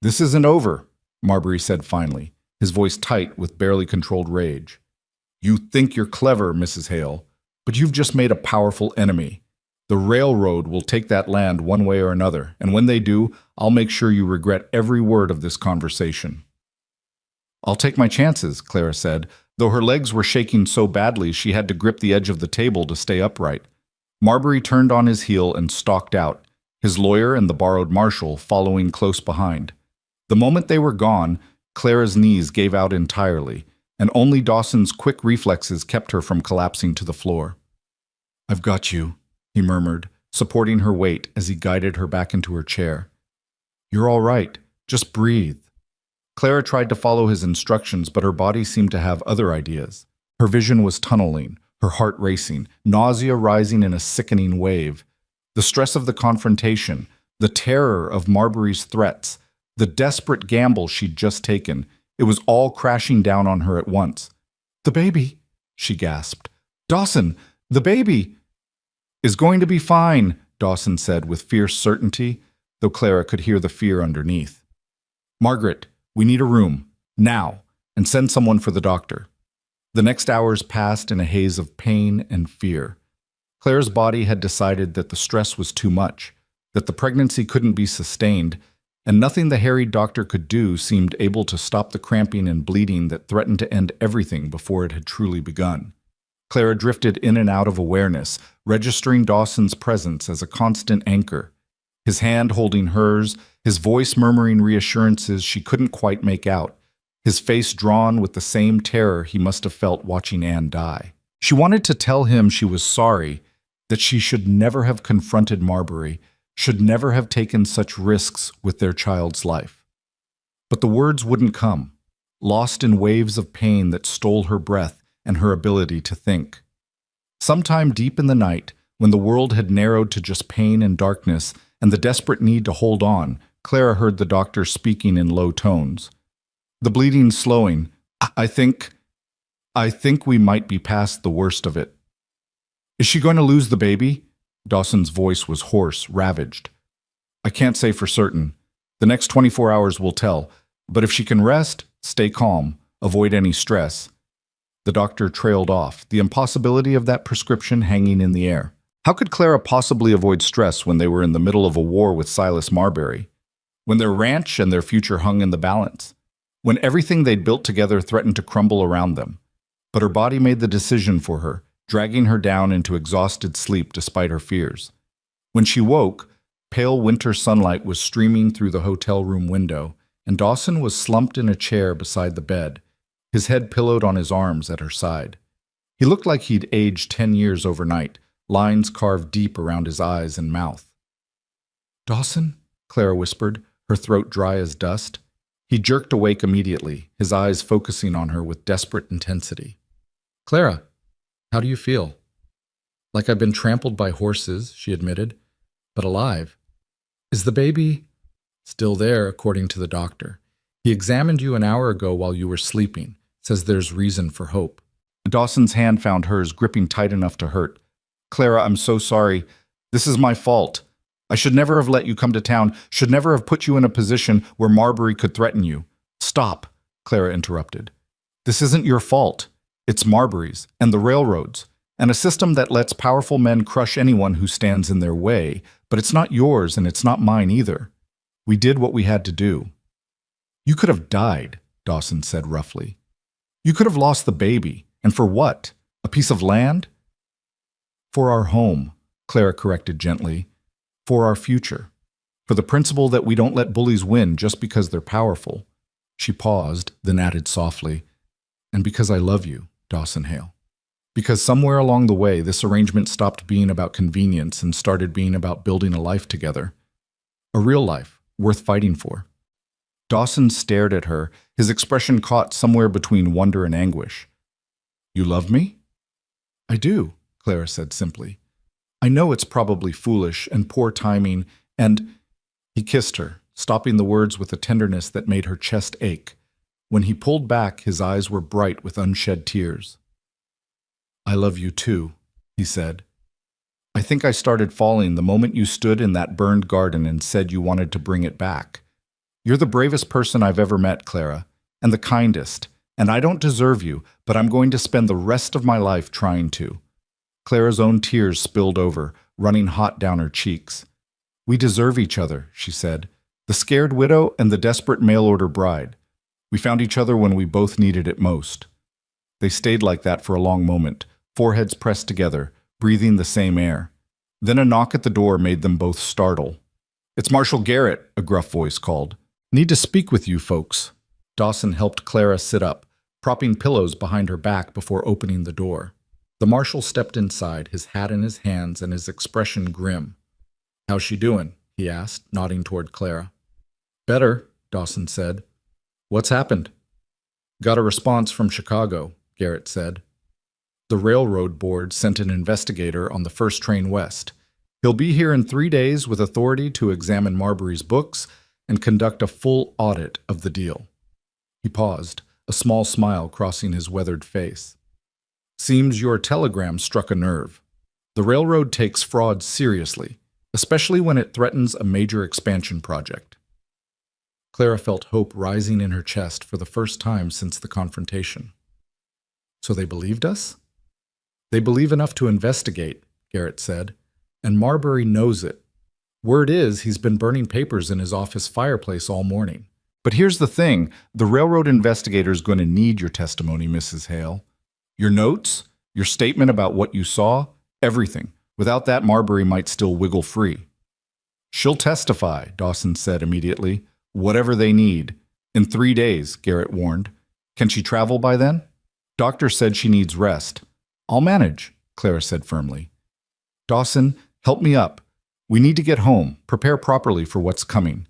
"This isn't over," Marbury said finally, his voice tight with barely controlled rage. "You think you're clever, Mrs. Hale, but you've just made a powerful enemy. The railroad will take that land one way or another, and when they do, I'll make sure you regret every word of this conversation." "I'll take my chances," Clara said, though her legs were shaking so badly she had to grip the edge of the table to stay upright. Marbury turned on his heel and stalked out, his lawyer and the borrowed marshal following close behind. The moment they were gone, Clara's knees gave out entirely, and only Dawson's quick reflexes kept her from collapsing to the floor. "I've got you," he murmured, supporting her weight as he guided her back into her chair. "You're all right. Just breathe." Clara tried to follow his instructions, but her body seemed to have other ideas. Her vision was tunneling, her heart racing, nausea rising in a sickening wave. The stress of the confrontation, the terror of Marbury's threats, the desperate gamble she'd just taken, it was all crashing down on her at once. "The baby," she gasped. "Dawson, the baby!" "Is going to be fine," Dawson said with fierce certainty, though Clara could hear the fear underneath. "Margaret, we need a room, now, and send someone for the doctor." The next hours passed in a haze of pain and fear. Clara's body had decided that the stress was too much, that the pregnancy couldn't be sustained, and nothing the harried doctor could do seemed able to stop the cramping and bleeding that threatened to end everything before it had truly begun. Clara drifted in and out of awareness, registering Dawson's presence as a constant anchor. His hand holding hers, his voice murmuring reassurances she couldn't quite make out, his face drawn with the same terror he must have felt watching Anne die. She wanted to tell him she was sorry, that she should never have confronted Marbury, should never have taken such risks with their child's life. But the words wouldn't come, lost in waves of pain that stole her breath and her ability to think. Sometime deep in the night, when the world had narrowed to just pain and darkness and the desperate need to hold on, Clara heard the doctor speaking in low tones. "The bleeding's slowing. I think we might be past the worst of it." "Is she going to lose the baby?" Dawson's voice was hoarse, ravaged. "I can't say for certain. The next 24 hours will tell. But if she can rest, stay calm, avoid any stress." The doctor trailed off, the impossibility of that prescription hanging in the air. How could Clara possibly avoid stress when they were in the middle of a war with Silas Marbury? When their ranch and their future hung in the balance? When everything they'd built together threatened to crumble around them? But her body made the decision for her, dragging her down into exhausted sleep despite her fears. When she woke, pale winter sunlight was streaming through the hotel room window, and Dawson was slumped in a chair beside the bed, his head pillowed on his arms at her side. He looked like he'd aged 10 years overnight, lines carved deep around his eyes and mouth. "Dawson?" Clara whispered, her throat dry as dust. He jerked awake immediately, his eyes focusing on her with desperate intensity. "Clara, how do you feel?" "Like I've been trampled by horses," she admitted, "but alive." "Is the baby—" "Still there, according to the doctor. He examined you an hour ago while you were sleeping, says there's reason for hope." Dawson's hand found hers, gripping tight enough to hurt. "Clara, I'm so sorry. This is my fault. I should never have let you come to town, should never have put you in a position where Marbury could threaten you." "Stop," Clara interrupted. "This isn't your fault. It's Marbury's, and the railroads, and a system that lets powerful men crush anyone who stands in their way, but it's not yours and it's not mine either. We did what we had to do." "You could have died," Dawson said roughly. "You could have lost the baby, and for what? A piece of land?" "For our home," Clara corrected gently. "For our future. For the principle that we don't let bullies win just because they're powerful." She paused, then added softly, "And because I love you, Dawson Hale. Because somewhere along the way, this arrangement stopped being about convenience and started being about building a life together. A real life, worth fighting for." Dawson stared at her, his expression caught somewhere between wonder and anguish. "You love me?" "I do," Clara said simply. "I know it's probably foolish and poor timing, and—" He kissed her, stopping the words with a tenderness that made her chest ache. When he pulled back, his eyes were bright with unshed tears. "I love you too," he said. "I think I started falling the moment you stood in that burned garden and said you wanted to bring it back. You're the bravest person I've ever met, Clara, and the kindest, and I don't deserve you, but I'm going to spend the rest of my life trying to." Clara's own tears spilled over, running hot down her cheeks. "We deserve each other," she said. "The scared widow and the desperate mail-order bride. We found each other when we both needed it most." They stayed like that for a long moment, foreheads pressed together, breathing the same air. Then a knock at the door made them both startle. "It's Marshal Garrett," a gruff voice called. Need to speak with you folks. Dawson helped Clara sit up, propping pillows behind her back before opening the door. The marshal stepped inside, his hat in his hands and his expression grim. "How's she doing?" he asked, nodding toward Clara. "Better," Dawson said. "What's happened?" "Got a response from Chicago," Garrett said. "The railroad board sent an investigator on the first train west. He'll be here in 3 days with authority to examine Marbury's books and conduct a full audit of the deal." He paused, a small smile crossing his weathered face. "Seems your telegram struck a nerve. The railroad takes fraud seriously, especially when it threatens a major expansion project." Clara felt hope rising in her chest for the first time since the confrontation. "So they believed us?" "They believe enough to investigate," Garrett said, "and Marbury knows it. Word is he's been burning papers in his office fireplace all morning. But here's the thing, the railroad investigator's going to need your testimony, Mrs. Hale. Your notes, your statement about what you saw, everything. Without that, Marbury might still wiggle free." "She'll testify," Dawson said immediately. "Whatever they need. In 3 days," Garrett warned. "Can she travel by then?" "Doctor said she needs rest." "I'll manage," Clara said firmly. "Dawson, help me up. We need to get home, prepare properly for what's coming."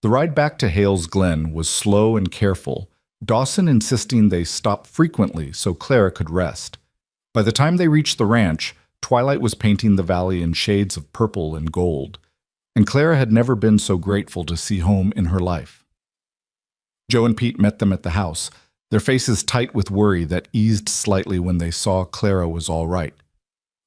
The ride back to Hales Glen was slow and careful, Dawson insisting they stop frequently so Clara could rest. By the time they reached the ranch, twilight was painting the valley in shades of purple and gold, and Clara had never been so grateful to see home in her life. Joe and Pete met them at the house, their faces tight with worry that eased slightly when they saw Clara was all right.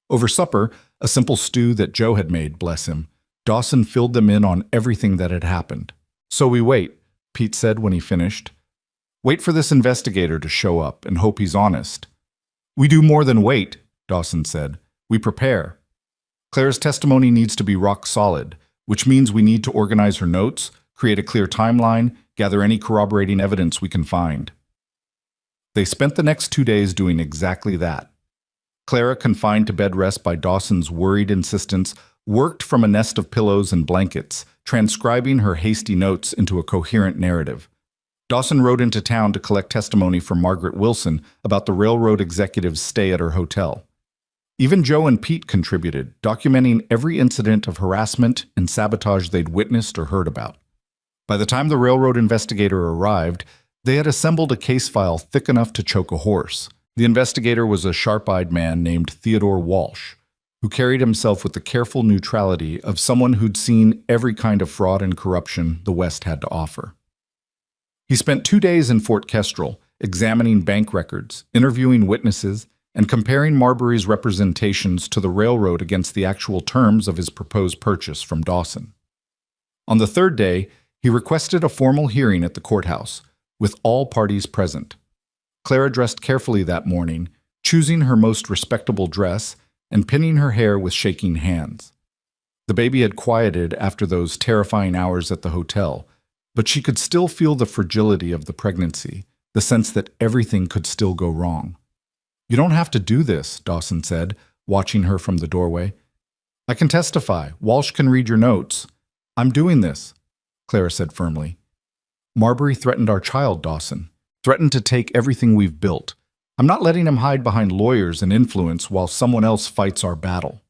Over supper, a simple stew that Joe had made, bless him, Dawson filled them in on everything that had happened. "So we wait," Pete said when he finished. "Wait for this investigator to show up and hope he's honest." "We do more than wait," Dawson said. "We prepare. Clara's testimony needs to be rock solid, which means we need to organize her notes, create a clear timeline, gather any corroborating evidence we can find." They spent the next 2 days doing exactly that. Clara, confined to bed rest by Dawson's worried insistence, worked from a nest of pillows and blankets, transcribing her hasty notes into a coherent narrative. Dawson rode into town to collect testimony from Margaret Wilson about the railroad executive's stay at her hotel. Even Joe and Pete contributed, documenting every incident of harassment and sabotage they'd witnessed or heard about. By the time the railroad investigator arrived, they had assembled a case file thick enough to choke a horse. The investigator was a sharp-eyed man named Theodore Walsh, who carried himself with the careful neutrality of someone who'd seen every kind of fraud and corruption the West had to offer. He spent 2 days in Fort Kestrel, examining bank records, interviewing witnesses, and comparing Marbury's representations to the railroad against the actual terms of his proposed purchase from Dawson. On the 3rd day, he requested a formal hearing at the courthouse, with all parties present. Clara dressed carefully that morning, choosing her most respectable dress and pinning her hair with shaking hands. The baby had quieted after those terrifying hours at the hotel, but she could still feel the fragility of the pregnancy, the sense that everything could still go wrong. "You don't have to do this," Dawson said, watching her from the doorway. "I can testify. Walsh can read your notes." "I'm doing this," Clara said firmly. "Marbury threatened our child, Dawson. Threatened to take everything we've built. I'm not letting him hide behind lawyers and influence while someone else fights our battle."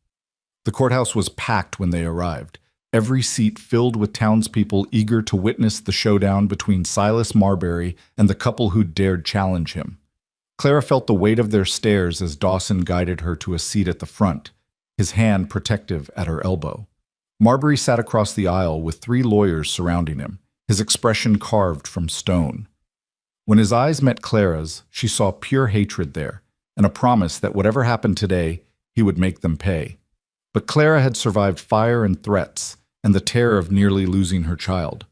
The courthouse was packed when they arrived, every seat filled with townspeople eager to witness the showdown between Silas Marbury and the couple who dared challenge him. Clara felt the weight of their stares as Dawson guided her to a seat at the front, his hand protective at her elbow. Marbury sat across the aisle with 3 lawyers surrounding him, his expression carved from stone. When his eyes met Clara's, she saw pure hatred there, and a promise that whatever happened today, he would make them pay. But Clara had survived fire and threats, and the terror of nearly losing her child.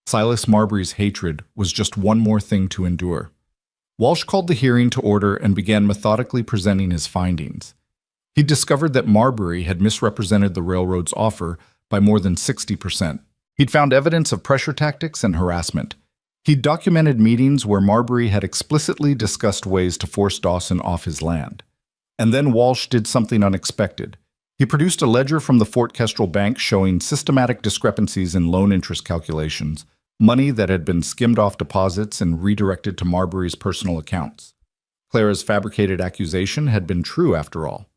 Silas Marbury's hatred was just one more thing to endure. Walsh called the hearing to order and began methodically presenting his findings. He discovered that Marbury had misrepresented the railroad's offer by more than 60%. He'd found evidence of pressure tactics and harassment. He'd documented meetings where Marbury had explicitly discussed ways to force Dawson off his land. And then Walsh did something unexpected. He produced a ledger from the Fort Kestrel Bank showing systematic discrepancies in loan interest calculations, money that had been skimmed off deposits and redirected to Marbury's personal accounts. Clara's fabricated accusation had been true after all.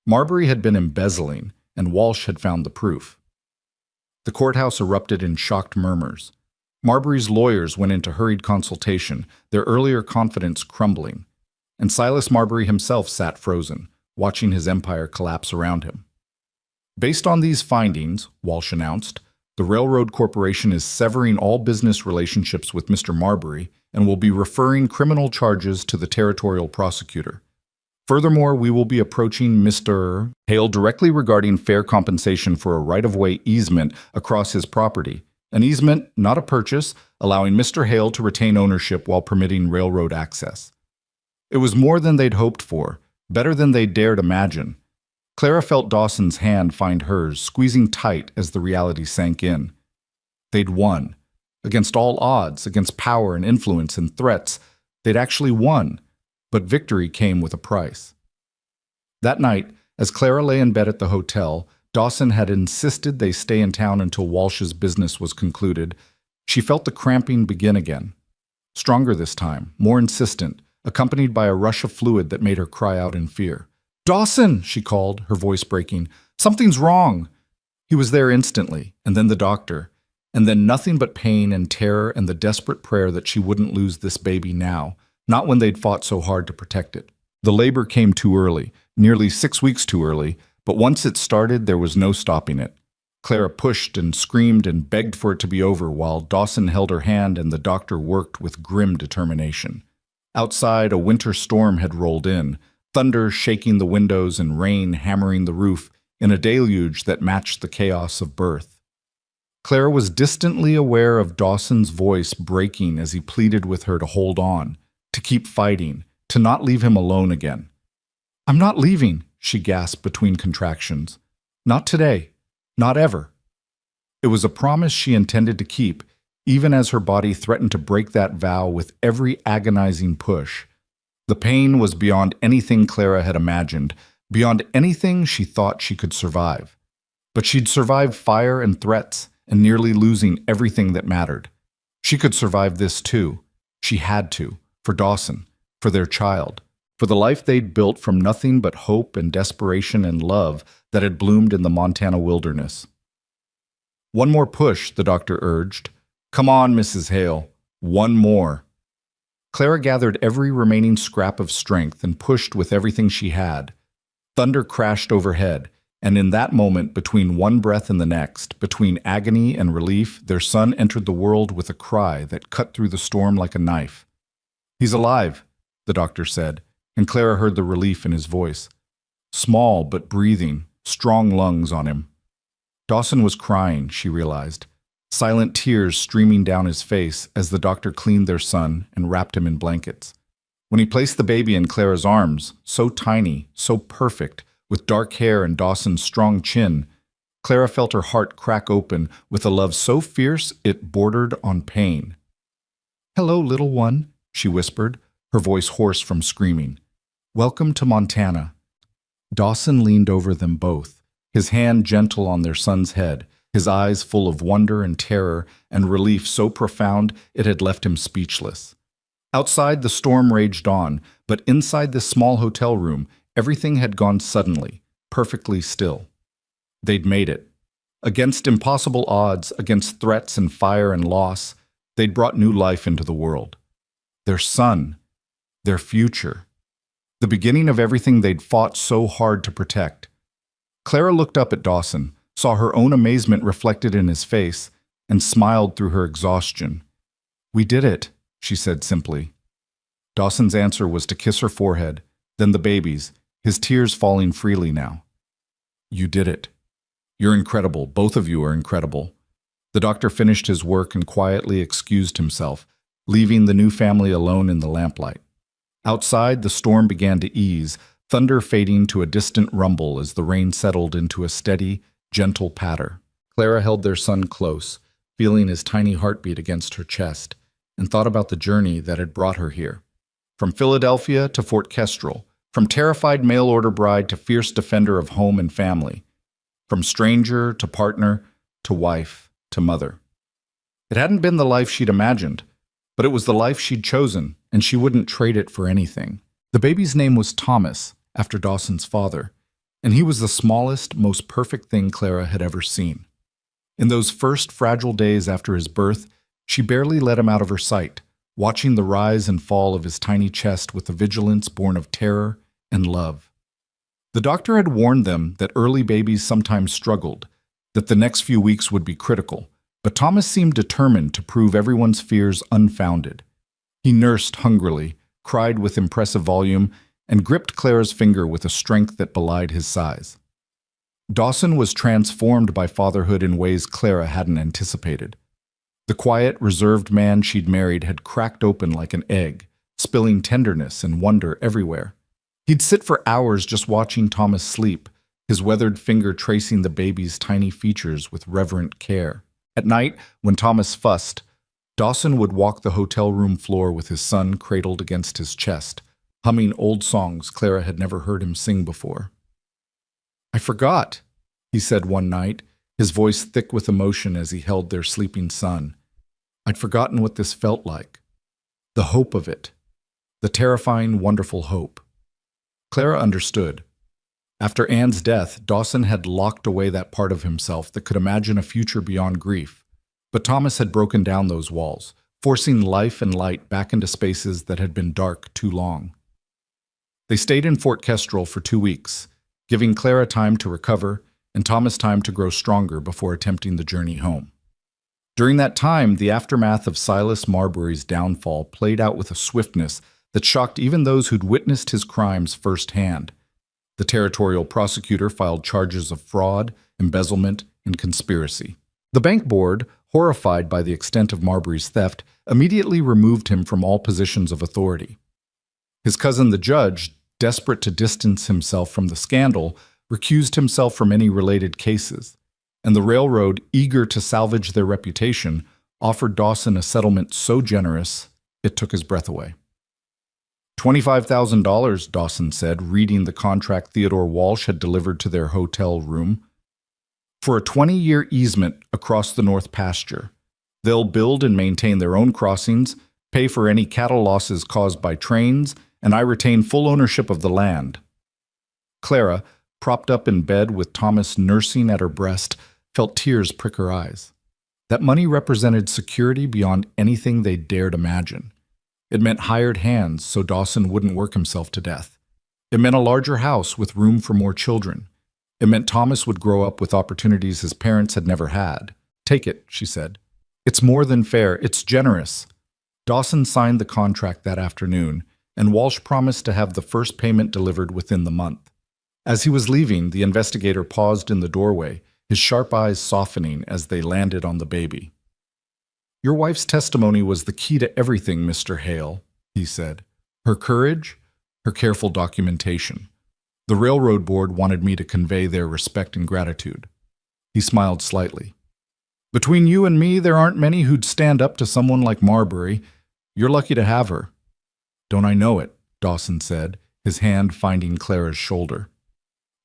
Marbury had been embezzling, and Walsh had found the proof. The courthouse erupted in shocked murmurs. Marbury's lawyers went into hurried consultation, their earlier confidence crumbling, and Silas Marbury himself sat frozen, watching his empire collapse around him. Based on these findings, Walsh announced, the Railroad Corporation is severing all business relationships with Mr. Marbury and will be referring criminal charges to the territorial prosecutor. Furthermore, we will be approaching Mr. Hale directly regarding fair compensation for a right-of-way easement across his property. An easement, not a purchase, allowing Mr. Hale to retain ownership while permitting railroad access. It was more than they'd hoped for, better than they dared imagine. Clara felt Dawson's hand find hers, squeezing tight as the reality sank in. They'd won. Against all odds, against power and influence and threats, they'd actually won, but victory came with a price. That night, as Clara lay in bed at the hotel, Dawson had insisted they stay in town until Walsh's business was concluded. She felt the cramping begin again. Stronger this time, more insistent, accompanied by a rush of fluid that made her cry out in fear. "Dawson!" she called, her voice breaking. "Something's wrong!" He was there instantly, and then the doctor, and then nothing but pain and terror and the desperate prayer that she wouldn't lose this baby now, not when they'd fought so hard to protect it. The labor came too early, nearly 6 weeks too early, but once it started, there was no stopping it. Clara pushed and screamed and begged for it to be over while Dawson held her hand and the doctor worked with grim determination. Outside, a winter storm had rolled in, thunder shaking the windows and rain hammering the roof in a deluge that matched the chaos of birth. Clara was distantly aware of Dawson's voice breaking as he pleaded with her to hold on, to keep fighting, to not leave him alone again. "I'm not leaving," she gasped between contractions. "Not today. Not ever." It was a promise she intended to keep, even as her body threatened to break that vow with every agonizing push. The pain was beyond anything Clara had imagined, beyond anything she thought she could survive. But she'd survived fire and threats, and nearly losing everything that mattered. She could survive this too. She had to, for Dawson, for their child, for the life they'd built from nothing but hope and desperation and love that had bloomed in the Montana wilderness. "One more push," the doctor urged. "Come on, Mrs. Hale. One more." Clara gathered every remaining scrap of strength and pushed with everything she had. Thunder crashed overhead, and in that moment, between one breath and the next, between agony and relief, their son entered the world with a cry that cut through the storm like a knife. "He's alive," the doctor said, and Clara heard the relief in his voice. Small but breathing, strong lungs on him. Dawson was crying, she realized. Silent tears streaming down his face as the doctor cleaned their son and wrapped him in blankets. When he placed the baby in Clara's arms, so tiny, so perfect, with dark hair and Dawson's strong chin, Clara felt her heart crack open with a love so fierce it bordered on pain. "Hello, little one," she whispered, her voice hoarse from screaming. "Welcome to Montana." Dawson leaned over them both, his hand gentle on their son's head, his eyes full of wonder and terror and relief so profound it had left him speechless. Outside, the storm raged on, but inside this small hotel room, everything had gone suddenly, perfectly still. They'd made it. Against impossible odds, against threats and fire and loss, they'd brought new life into the world. Their son, their future, the beginning of everything they'd fought so hard to protect. Clara looked up at Dawson, saw her own amazement reflected in his face, and smiled through her exhaustion. "We did it," she said simply. Dawson's answer was to kiss her forehead, then the baby's, his tears falling freely now. "You did it. You're incredible. Both of you are incredible." The doctor finished his work and quietly excused himself, leaving the new family alone in the lamplight. Outside, the storm began to ease, thunder fading to a distant rumble as the rain settled into a steady, gentle patter. Clara held their son close, feeling his tiny heartbeat against her chest, and thought about the journey that had brought her here. From Philadelphia to Fort Kestrel, from terrified mail-order bride to fierce defender of home and family, from stranger to partner to wife to mother. It hadn't been the life she'd imagined, but it was the life she'd chosen, and she wouldn't trade it for anything. The baby's name was Thomas, after Dawson's father, and he was the smallest, most perfect thing Clara had ever seen. In those first fragile days after his birth, she barely let him out of her sight, watching the rise and fall of his tiny chest with a vigilance born of terror and love. The doctor had warned them that early babies sometimes struggled, that the next few weeks would be critical, but Thomas seemed determined to prove everyone's fears unfounded. He nursed hungrily, cried with impressive volume, and gripped Clara's finger with a strength that belied his size. Dawson was transformed by fatherhood in ways Clara hadn't anticipated. The quiet, reserved man she'd married had cracked open like an egg, spilling tenderness and wonder everywhere. He'd sit for hours just watching Thomas sleep, his weathered finger tracing the baby's tiny features with reverent care. At night, when Thomas fussed, Dawson would walk the hotel room floor with his son cradled against his chest, humming old songs Clara had never heard him sing before. "I forgot," he said one night, his voice thick with emotion as he held their sleeping son. "I'd forgotten what this felt like. The hope of it. The terrifying, wonderful hope." Clara understood. After Anne's death, Dawson had locked away that part of himself that could imagine a future beyond grief. But Thomas had broken down those walls, forcing life and light back into spaces that had been dark too long. They stayed in Fort Kestrel for 2 weeks, giving Clara time to recover and Thomas time to grow stronger before attempting the journey home. During that time, the aftermath of Silas Marbury's downfall played out with a swiftness that shocked even those who'd witnessed his crimes firsthand. The territorial prosecutor filed charges of fraud, embezzlement, and conspiracy. The bank board, horrified by the extent of Marbury's theft, immediately removed him from all positions of authority. His cousin the judge, desperate to distance himself from the scandal, recused himself from any related cases, and the railroad, eager to salvage their reputation, offered Dawson a settlement so generous it took his breath away. $25,000, Dawson said, reading the contract Theodore Walsh had delivered to their hotel room. "For a 20-year easement across the North Pasture. They'll build and maintain their own crossings, pay for any cattle losses caused by trains, and I retain full ownership of the land." Clara, propped up in bed with Thomas nursing at her breast, felt tears prick her eyes. That money represented security beyond anything they dared imagine. It meant hired hands so Dawson wouldn't work himself to death. It meant a larger house with room for more children. It meant Thomas would grow up with opportunities his parents had never had. "Take it," she said. "It's more than fair. It's generous." Dawson signed the contract that afternoon, and Walsh promised to have the first payment delivered within the month. As he was leaving, the investigator paused in the doorway, his sharp eyes softening as they landed on the baby. "Your wife's testimony was the key to everything, Mr. Hale," he said. "Her courage, her careful documentation. The railroad board wanted me to convey their respect and gratitude." He smiled slightly. "Between you and me, there aren't many who'd stand up to someone like Marbury. You're lucky to have her." "Don't I know it?" Dawson said, his hand finding Clara's shoulder.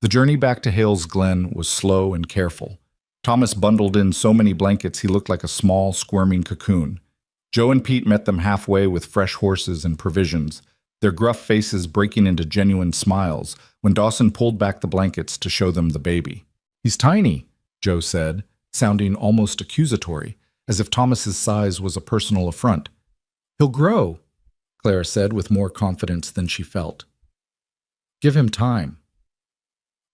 The journey back to Hale's Glen was slow and careful. Thomas bundled in so many blankets he looked like a small, squirming cocoon. Joe and Pete met them halfway with fresh horses and provisions, their gruff faces breaking into genuine smiles when Dawson pulled back the blankets to show them the baby. "He's tiny," Joe said, sounding almost accusatory, as if Thomas's size was a personal affront. "He'll grow," Clara said with more confidence than she felt. "Give him time."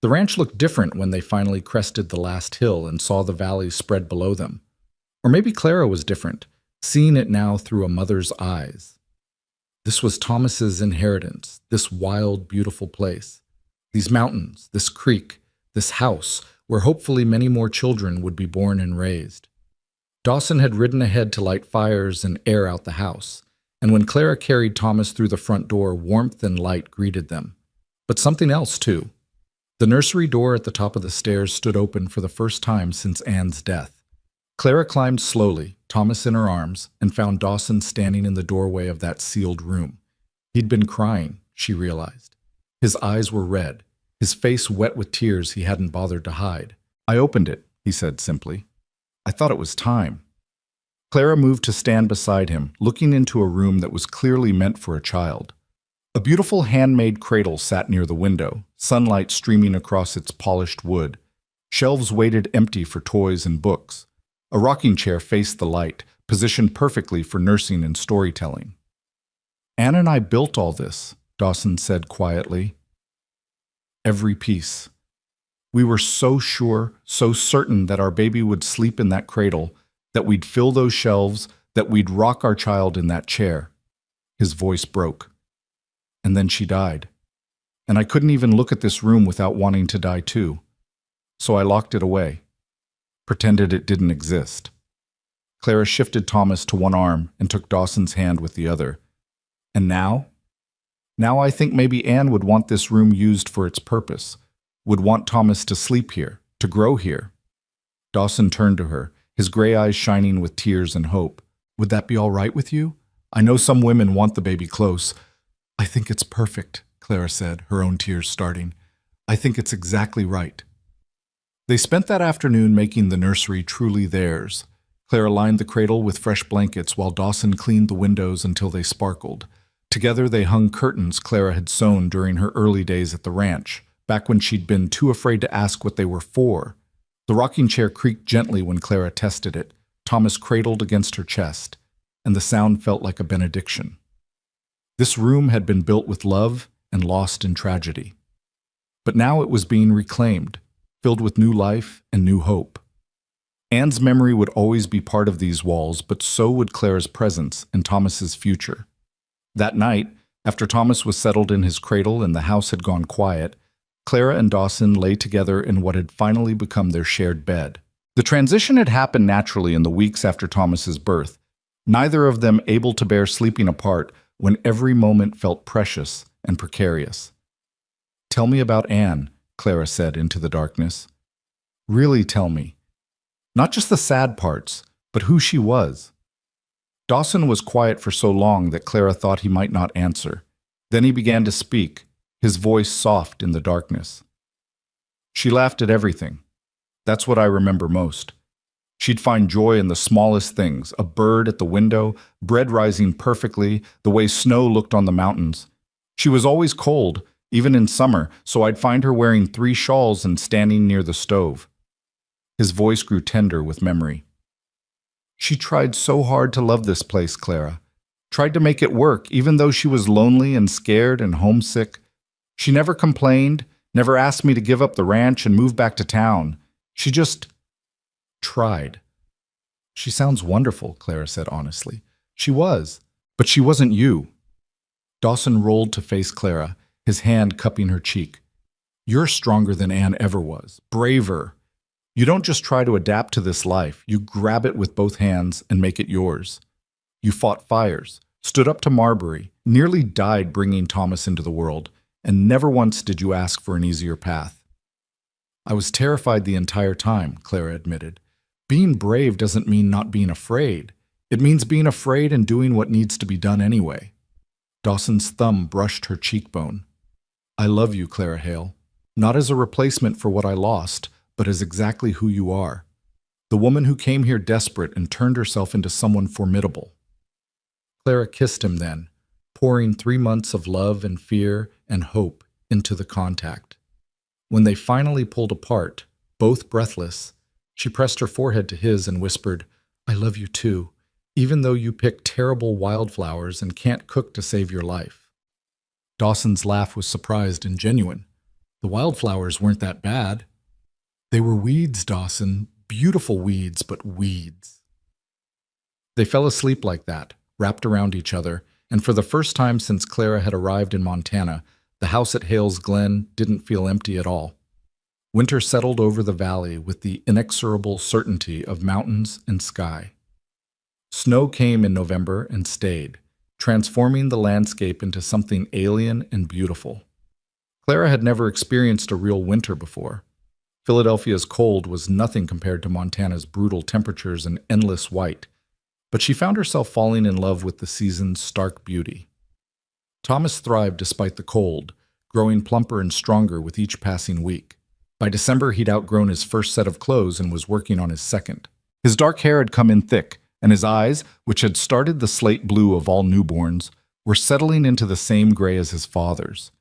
The ranch looked different when they finally crested the last hill and saw the valley spread below them. Or maybe Clara was different, seeing it now through a mother's eyes. This was Thomas's inheritance, this wild, beautiful place. These mountains, this creek, this house, where hopefully many more children would be born and raised. Dawson had ridden ahead to light fires and air out the house, and when Clara carried Thomas through the front door, warmth and light greeted them. But something else, too. The nursery door at the top of the stairs stood open for the first time since Anne's death. Clara climbed slowly, Thomas in her arms, and found Dawson standing in the doorway of that sealed room. He'd been crying, she realized. His eyes were red, his face wet with tears he hadn't bothered to hide. "I opened it," he said simply. "I thought it was time." Clara moved to stand beside him, looking into a room that was clearly meant for a child. A beautiful handmade cradle sat near the window, sunlight streaming across its polished wood. Shelves waited empty for toys and books. A rocking chair faced the light, positioned perfectly for nursing and storytelling. "Anne and I built all this," Dawson said quietly. "Every piece. We were so sure, so certain that our baby would sleep in that cradle, that we'd fill those shelves, that we'd rock our child in that chair." His voice broke. "And then she died. And I couldn't even look at this room without wanting to die too. So I locked it away. Pretended it didn't exist." Clara shifted Thomas to one arm and took Dawson's hand with the other. "And now? Now I think maybe Anne would want this room used for its purpose, would want Thomas to sleep here, to grow here." Dawson turned to her, his gray eyes shining with tears and hope. "Would that be all right with you? I know some women want the baby close." "I think it's perfect," Clara said, her own tears starting. "I think it's exactly right." They spent that afternoon making the nursery truly theirs. Clara lined the cradle with fresh blankets while Dawson cleaned the windows until they sparkled. Together they hung curtains Clara had sewn during her early days at the ranch, back when she'd been too afraid to ask what they were for. The rocking chair creaked gently when Clara tested it, Thomas cradled against her chest, and the sound felt like a benediction. This room had been built with love and lost in tragedy. But now it was being reclaimed, filled with new life and new hope. Anne's memory would always be part of these walls, but so would Clara's presence and Thomas's future. That night, after Thomas was settled in his cradle and the house had gone quiet, Clara and Dawson lay together in what had finally become their shared bed. The transition had happened naturally in the weeks after Thomas's birth, neither of them able to bear sleeping apart when every moment felt precious and precarious. "Tell me about Anne," Clara said into the darkness. "Really tell me. Not just the sad parts, but who she was." Dawson was quiet for so long that Clara thought he might not answer. Then he began to speak, his voice soft in the darkness. "She laughed at everything. That's what I remember most. She'd find joy in the smallest things, a bird at the window, bread rising perfectly, the way snow looked on the mountains. She was always cold, even in summer, so I'd find her wearing 3 shawls and standing near the stove." His voice grew tender with memory. "She tried so hard to love this place, Clara. Tried to make it work, even though she was lonely and scared and homesick. She never complained, never asked me to give up the ranch and move back to town. She just tried." "She sounds wonderful," Clara said honestly. "She was, but she wasn't you." Dawson rolled to face Clara, his hand cupping her cheek. "You're stronger than Anne ever was, braver. You don't just try to adapt to this life, you grab it with both hands and make it yours. You fought fires, stood up to Marbury, nearly died bringing Thomas into the world, and never once did you ask for an easier path." "I was terrified the entire time," Clara admitted. "Being brave doesn't mean not being afraid. It means being afraid and doing what needs to be done anyway." Dawson's thumb brushed her cheekbone. "I love you, Clara Hale, not as a replacement for what I lost, but as exactly who you are. The woman who came here desperate and turned herself into someone formidable." Clara kissed him then, pouring 3 months of love and fear and hope into the contact. When they finally pulled apart, both breathless, she pressed her forehead to his and whispered, "I love you too, even though you pick terrible wildflowers and can't cook to save your life." Dawson's laugh was surprised and genuine. "The wildflowers weren't that bad." "They were weeds, Dawson. Beautiful weeds, but weeds." They fell asleep like that, wrapped around each other, and for the first time since Clara had arrived in Montana, the house at Hales Glen didn't feel empty at all. Winter settled over the valley with the inexorable certainty of mountains and sky. Snow came in November and stayed, transforming the landscape into something alien and beautiful. Clara had never experienced a real winter before. Philadelphia's cold was nothing compared to Montana's brutal temperatures and endless white, but she found herself falling in love with the season's stark beauty. Thomas thrived despite the cold, growing plumper and stronger with each passing week. By December, he'd outgrown his first set of clothes and was working on his second. His dark hair had come in thick, and his eyes, which had started the slate blue of all newborns, were settling into the same gray as his father's.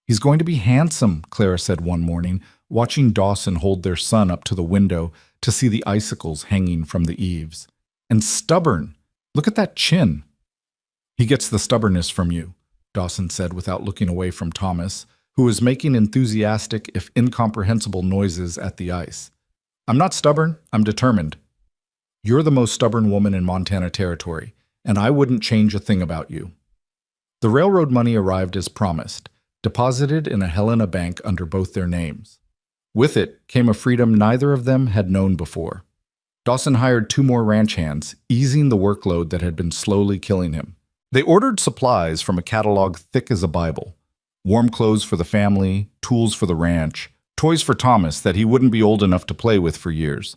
"He's going to be handsome," Clara said one morning, watching Dawson hold their son up to the window to see the icicles hanging from the eaves. "And stubborn. Look at that chin." "He gets the stubbornness from you," Dawson said without looking away from Thomas, who was making enthusiastic, if incomprehensible, noises at the ice. "I'm not stubborn, I'm determined. You're the most stubborn woman in Montana Territory, and I wouldn't change a thing about you." The railroad money arrived as promised, deposited in a Helena bank under both their names. With it came a freedom neither of them had known before. Dawson hired 2 more ranch hands, easing the workload that had been slowly killing him. They ordered supplies from a catalog thick as a Bible: warm clothes for the family, tools for the ranch, toys for Thomas that he wouldn't be old enough to play with for years.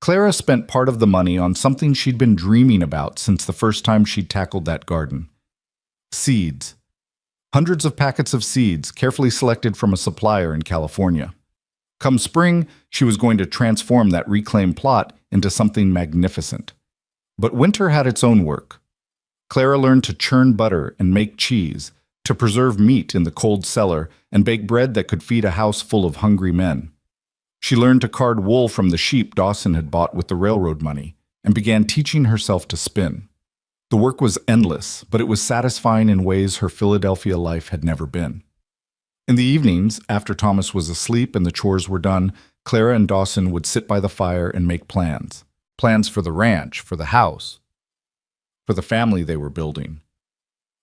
Clara spent part of the money on something she'd been dreaming about since the first time she'd tackled that garden: seeds. Hundreds of packets of seeds, carefully selected from a supplier in California. Come spring, she was going to transform that reclaimed plot into something magnificent. But winter had its own work. Clara learned to churn butter and make cheese, to preserve meat in the cold cellar, and bake bread that could feed a house full of hungry men. She learned to card wool from the sheep Dawson had bought with the railroad money, and began teaching herself to spin. The work was endless, but it was satisfying in ways her Philadelphia life had never been. In the evenings, after Thomas was asleep and the chores were done, Clara and Dawson would sit by the fire and make plans. Plans for the ranch, for the house, for the family they were building.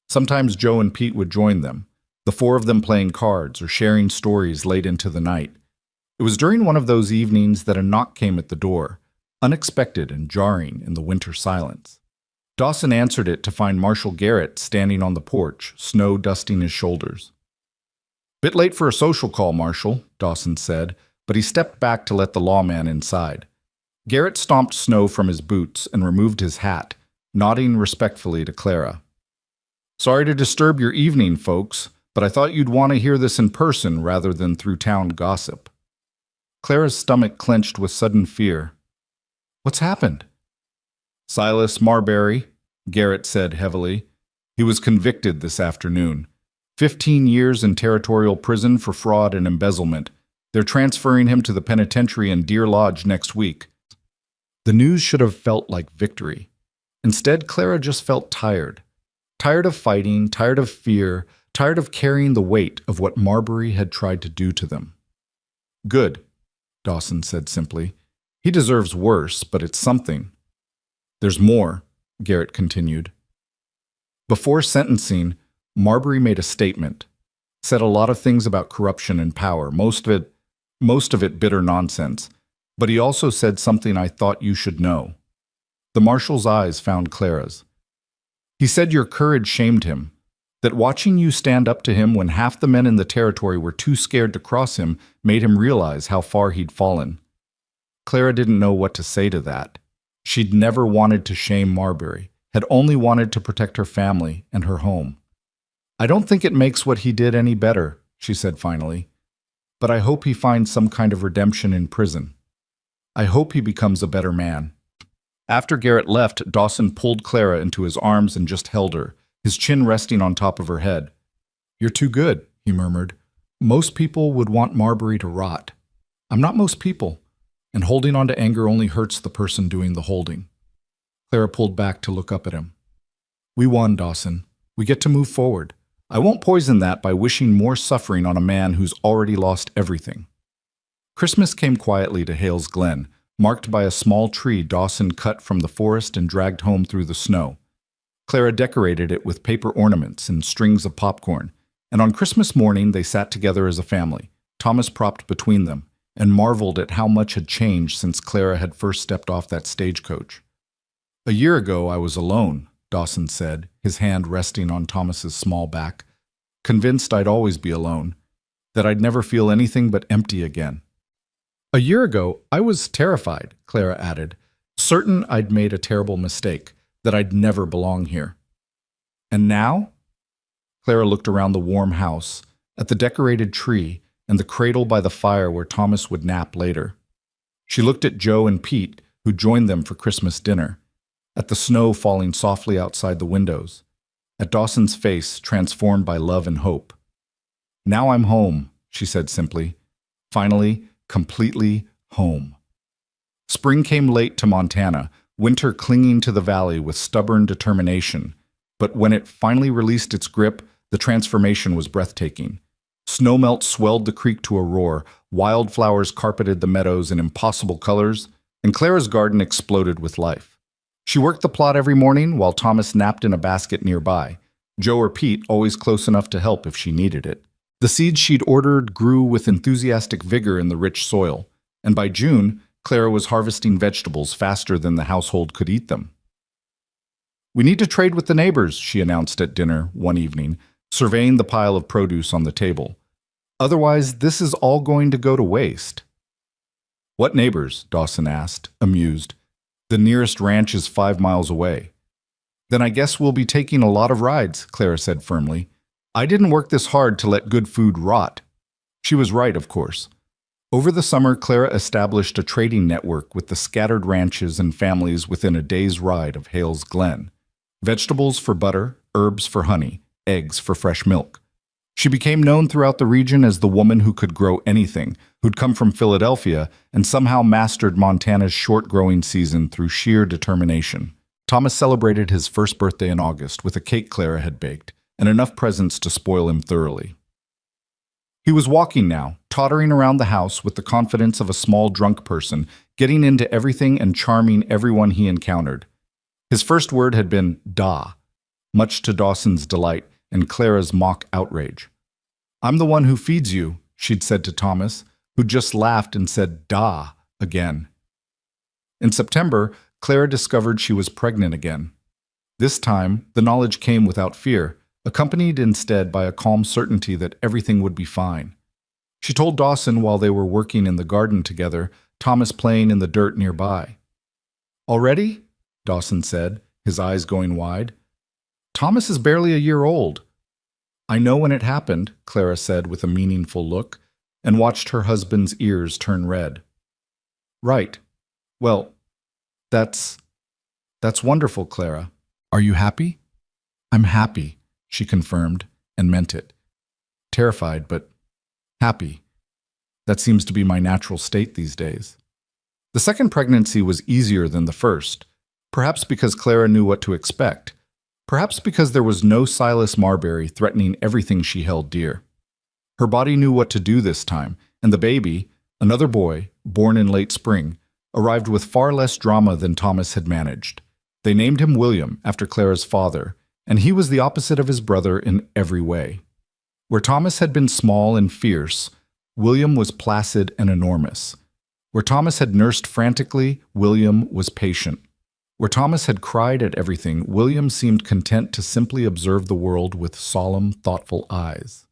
Sometimes Joe and Pete would join them, the 4 of them playing cards or sharing stories late into the night. It was during one of those evenings that a knock came at the door, unexpected and jarring in the winter silence. Dawson answered it to find Marshall Garrett standing on the porch, snow dusting his shoulders. "Bit late for a social call, Marshall," Dawson said, but he stepped back to let the lawman inside. Garrett stomped snow from his boots and removed his hat, nodding respectfully to Clara. "Sorry to disturb your evening, folks, but I thought you'd want to hear this in person rather than through town gossip." Clara's stomach clenched with sudden fear. "What's happened?" "Silas Marbury," Garrett said heavily. "He was convicted this afternoon. 15 years in territorial prison for fraud and embezzlement. They're transferring him to the penitentiary in Deer Lodge next week." The news should have felt like victory. Instead, Clara just felt tired. Tired of fighting, tired of fear, tired of carrying the weight of what Marbury had tried to do to them. "Good," Dawson said simply. "He deserves worse, but it's something." "There's more," Garrett continued. Before sentencing, Marbury made a statement, said a lot of things about corruption and power, most of it bitter nonsense, but he also said something I thought you should know. The marshal's eyes found Clara's. "He said your courage shamed him, that watching you stand up to him when half the men in the territory were too scared to cross him made him realize how far he'd fallen." Clara didn't know what to say to that. She'd never wanted to shame Marbury, had only wanted to protect her family and her home. "I don't think it makes what he did any better," she said finally. "But I hope he finds some kind of redemption in prison. I hope he becomes a better man." After Garrett left, Dawson pulled Clara into his arms and just held her, his chin resting on top of her head. "You're too good," he murmured. "Most people would want Marbury to rot. I'm not most people, and holding on to anger only hurts the person doing the holding." Clara pulled back to look up at him. "We won, Dawson. We get to move forward. I won't poison that by wishing more suffering on a man who's already lost everything." Christmas came quietly to Hales Glen, marked by a small tree Dawson cut from the forest and dragged home through the snow. Clara decorated it with paper ornaments and strings of popcorn, and on Christmas morning they sat together as a family, Thomas propped between them, and marveled at how much had changed since Clara had first stepped off that stagecoach. "A year ago I was alone," Dawson said, his hand resting on Thomas's small back, "convinced I'd always be alone, that I'd never feel anything but empty again." "A year ago, I was terrified," Clara added, "certain I'd made a terrible mistake, that I'd never belong here." "And now?" Clara looked around the warm house, at the decorated tree, and the cradle by the fire where Thomas would nap later. She looked at Joe and Pete, who joined them for Christmas dinner. at the snow falling softly outside the windows, at Dawson's face transformed by love and hope. "Now I'm home," she said simply. Finally, completely home. Spring came late to Montana, winter clinging to the valley with stubborn determination. But when it finally released its grip, the transformation was breathtaking. Snowmelt swelled the creek to a roar, wildflowers carpeted the meadows in impossible colors, and Clara's garden exploded with life. She worked the plot every morning while Thomas napped in a basket nearby, Joe or Pete always close enough to help if she needed it. The seeds she'd ordered grew with enthusiastic vigor in the rich soil, and by June, Clara was harvesting vegetables faster than the household could eat them. "We need to trade with the neighbors," she announced at dinner one evening, surveying the pile of produce on the table. "Otherwise, this is all going to go to waste." "What neighbors?" Dawson asked, amused. "The nearest ranch is 5 miles away." "Then I guess we'll be taking a lot of rides," Clara said firmly. "I didn't work this hard to let good food rot." She was right, of course. Over the summer, Clara established a trading network with the scattered ranches and families within a day's ride of Hales Glen. Vegetables for butter, herbs for honey, eggs for fresh milk. She became known throughout the region as the woman who could grow anything, who'd come from Philadelphia and somehow mastered Montana's short growing season through sheer determination. Thomas celebrated his first birthday in August with a cake Clara had baked, and enough presents to spoil him thoroughly. He was walking now, tottering around the house with the confidence of a small drunk person, getting into everything and charming everyone he encountered. His first word had been "da," much to Dawson's delight and Clara's mock outrage. "I'm the one who feeds you," she'd said to Thomas, who just laughed and said "da" again. In September, Clara discovered she was pregnant again. This time, the knowledge came without fear, accompanied instead by a calm certainty that everything would be fine. She told Dawson while they were working in the garden together, Thomas playing in the dirt nearby. "Already?" Dawson said, his eyes going wide. "Thomas is barely a year old." "I know when it happened," Clara said with a meaningful look, and watched her husband's ears turn red. "Right. Well, that's wonderful, Clara. Are you happy?" "I'm happy," she confirmed, and meant it. Terrified, but happy. That seems to be my natural state these days. The second pregnancy was easier than the first, perhaps because Clara knew what to expect, perhaps because there was no Silas Marbury threatening everything she held dear. Her body knew what to do this time, and the baby, another boy, born in late spring, arrived with far less drama than Thomas had managed. They named him William, after Clara's father, and he was the opposite of his brother in every way. Where Thomas had been small and fierce, William was placid and enormous. Where Thomas had nursed frantically, William was patient. Where Thomas had cried at everything, William seemed content to simply observe the world with solemn, thoughtful eyes.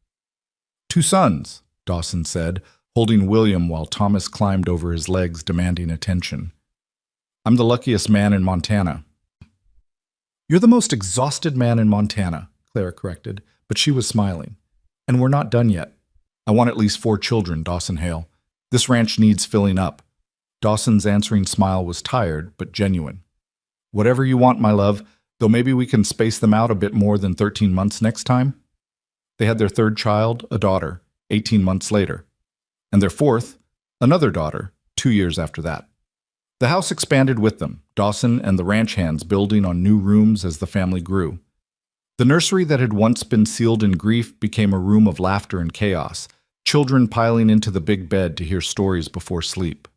"2 sons," Dawson said, holding William while Thomas climbed over his legs demanding attention. "I'm the luckiest man in Montana." "You're the most exhausted man in Montana," Clara corrected, but she was smiling. "And we're not done yet. I want at least 4 children, Dawson Hale. This ranch needs filling up." Dawson's answering smile was tired, but genuine. "Whatever you want, my love, though maybe we can space them out a bit more than 13 months next time." They had their 3rd child, a daughter, 18 months later. And their 4th, another daughter, 2 years after that. The house expanded with them, Dawson and the ranch hands building on new rooms as the family grew. The nursery that had once been sealed in grief became a room of laughter and chaos, children piling into the big bed to hear stories before sleep.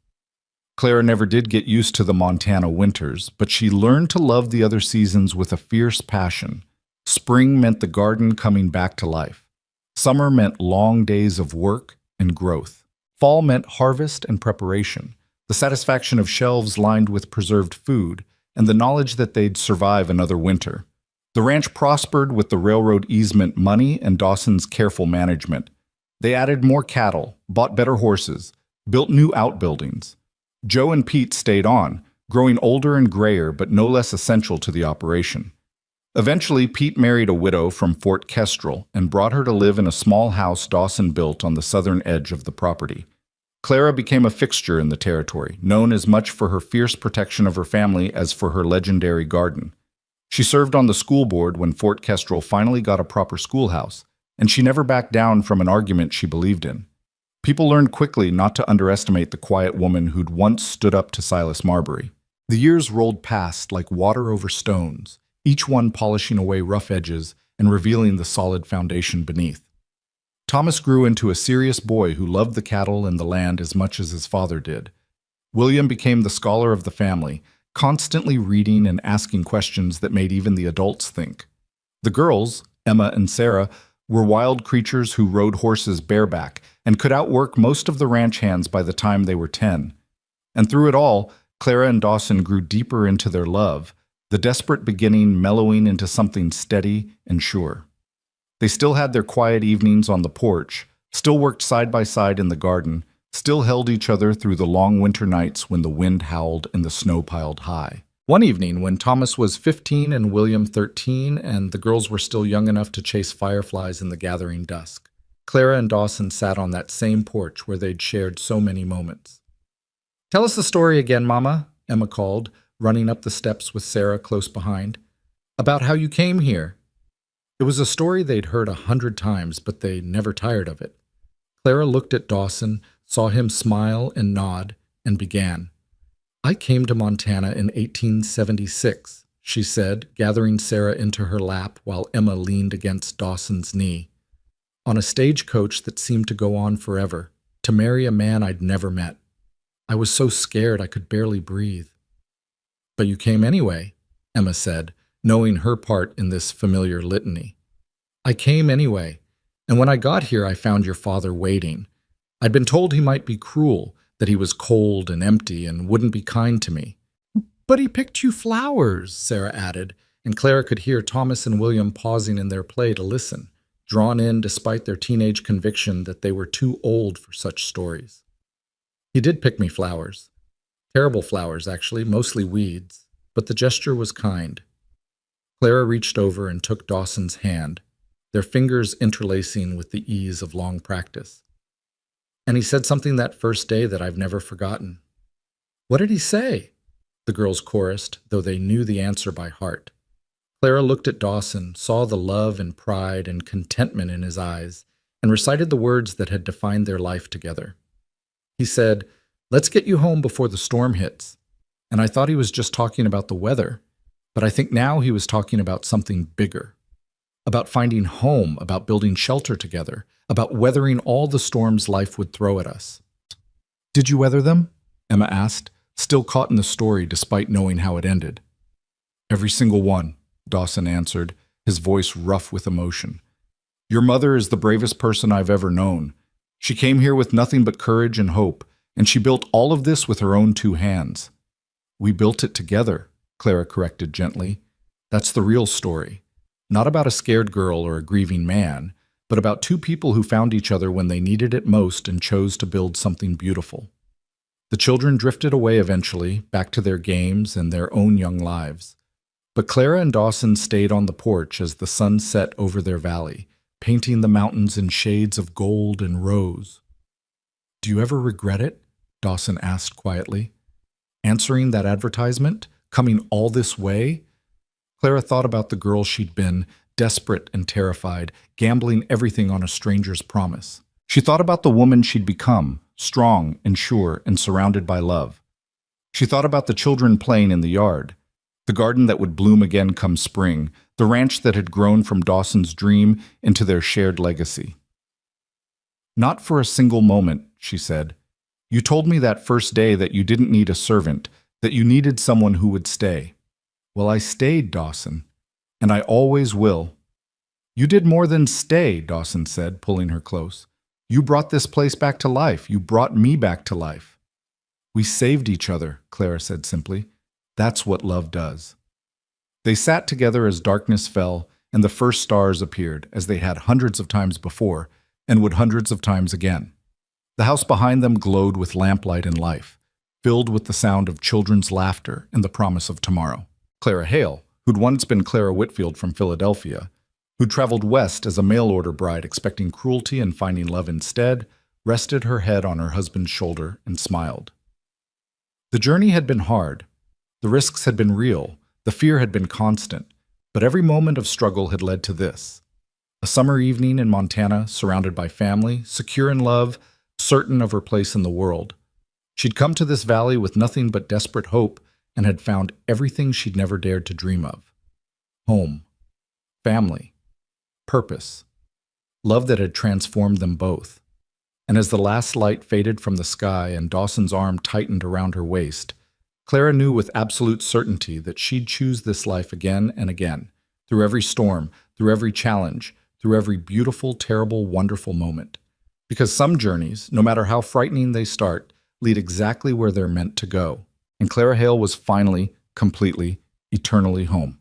Clara never did get used to the Montana winters, but she learned to love the other seasons with a fierce passion. Spring meant the garden coming back to life. Summer meant long days of work and growth. Fall meant harvest and preparation, the satisfaction of shelves lined with preserved food, and the knowledge that they'd survive another winter. The ranch prospered with the railroad easement money and Dawson's careful management. They added more cattle, bought better horses, built new outbuildings. Joe and Pete stayed on, growing older and grayer but no less essential to the operation. Eventually, Pete married a widow from Fort Kestrel and brought her to live in a small house Dawson built on the southern edge of the property. Clara became a fixture in the territory, known as much for her fierce protection of her family as for her legendary garden. She served on the school board when Fort Kestrel finally got a proper schoolhouse, and she never backed down from an argument she believed in. People learned quickly not to underestimate the quiet woman who'd once stood up to Silas Marbury. The years rolled past like water over stones, each one polishing away rough edges and revealing the solid foundation beneath. Thomas grew into a serious boy who loved the cattle and the land as much as his father did. William became the scholar of the family, constantly reading and asking questions that made even the adults think. The girls, Emma and Sarah, were wild creatures who rode horses bareback and could outwork most of the ranch hands by the time they were 10. And through it all, Clara and Dawson grew deeper into their love, the desperate beginning mellowing into something steady and sure. They still had their quiet evenings on the porch, still worked side by side in the garden, still held each other through the long winter nights when the wind howled and the snow piled high. One evening, when Thomas was 15 and William 13, and the girls were still young enough to chase fireflies in the gathering dusk, Clara and Dawson sat on that same porch where they'd shared so many moments. "Tell us the story again, Mama," Emma called, running up the steps with Sarah close behind. "About how you came here." It was a story they'd heard 100 times, but they never tired of it. Clara looked at Dawson, saw him smile and nod, and began. "I came to Montana in 1876, she said, gathering Sarah into her lap while Emma leaned against Dawson's knee. "On a stagecoach that seemed to go on forever, to marry a man I'd never met. I was so scared I could barely breathe." "But you came anyway," Emma said, knowing her part in this familiar litany. "I came anyway, and when I got here I found your father waiting. I'd been told he might be cruel, that he was cold and empty and wouldn't be kind to me." "But he picked you flowers," Sarah added, and Clara could hear Thomas and William pausing in their play to listen, drawn in despite their teenage conviction that they were too old for such stories. "He did pick me flowers. Terrible flowers, actually, mostly weeds, but the gesture was kind." Clara reached over and took Dawson's hand, their fingers interlacing with the ease of long practice. "And he said something that first day that I've never forgotten." "What did he say?" the girls chorused, though they knew the answer by heart. Clara looked at Dawson, saw the love and pride and contentment in his eyes, and recited the words that had defined their life together. "He said, 'Let's get you home before the storm hits.' And I thought he was just talking about the weather, but I think now he was talking about something bigger. About finding home, about building shelter together, about weathering all the storms life would throw at us." "Did you weather them?" Emma asked, still caught in the story despite knowing how it ended. "Every single one," Dawson answered, his voice rough with emotion. "Your mother is the bravest person I've ever known. She came here with nothing but courage and hope, and she built all of this with her own 2 hands. We built it together," Clara corrected gently. "That's the real story. Not about a scared girl or a grieving man, but about 2 people who found each other when they needed it most and chose to build something beautiful." The children drifted away eventually, back to their games and their own young lives. But Clara and Dawson stayed on the porch as the sun set over their valley, painting the mountains in shades of gold and rose. "Do you ever regret it?" Dawson asked quietly. "Answering that advertisement? Coming all this way?" Clara thought about the girl she'd been, desperate and terrified, gambling everything on a stranger's promise. She thought about the woman she'd become, strong and sure and surrounded by love. She thought about the children playing in the yard, the garden that would bloom again come spring, the ranch that had grown from Dawson's dream into their shared legacy. "Not for a single moment," she said. "You told me that first day that you didn't need a servant, that you needed someone who would stay. Well, I stayed, Dawson, and I always will." "You did more than stay," Dawson said, pulling her close. "You brought this place back to life. You brought me back to life." "We saved each other," Clara said simply. "That's what love does." They sat together as darkness fell and the first stars appeared, as they had hundreds of times before, and would hundreds of times again. The house behind them glowed with lamplight and life, filled with the sound of children's laughter and the promise of tomorrow. Clara Hale, who'd once been Clara Whitfield from Philadelphia, who'd traveled west as a mail-order bride expecting cruelty and finding love instead, rested her head on her husband's shoulder, and smiled. The journey had been hard. The risks had been real. The fear had been constant. But every moment of struggle had led to this: a summer evening in Montana, surrounded by family, secure in love, certain of her place in the world. She'd come to this valley with nothing but desperate hope and had found everything she'd never dared to dream of. Home, family, purpose, love that had transformed them both. And as the last light faded from the sky and Dawson's arm tightened around her waist, Clara knew with absolute certainty that she'd choose this life again and again, through every storm, through every challenge, through every beautiful, terrible, wonderful moment. Because some journeys, no matter how frightening they start, lead exactly where they're meant to go. And Clara Hale was finally, completely, eternally home.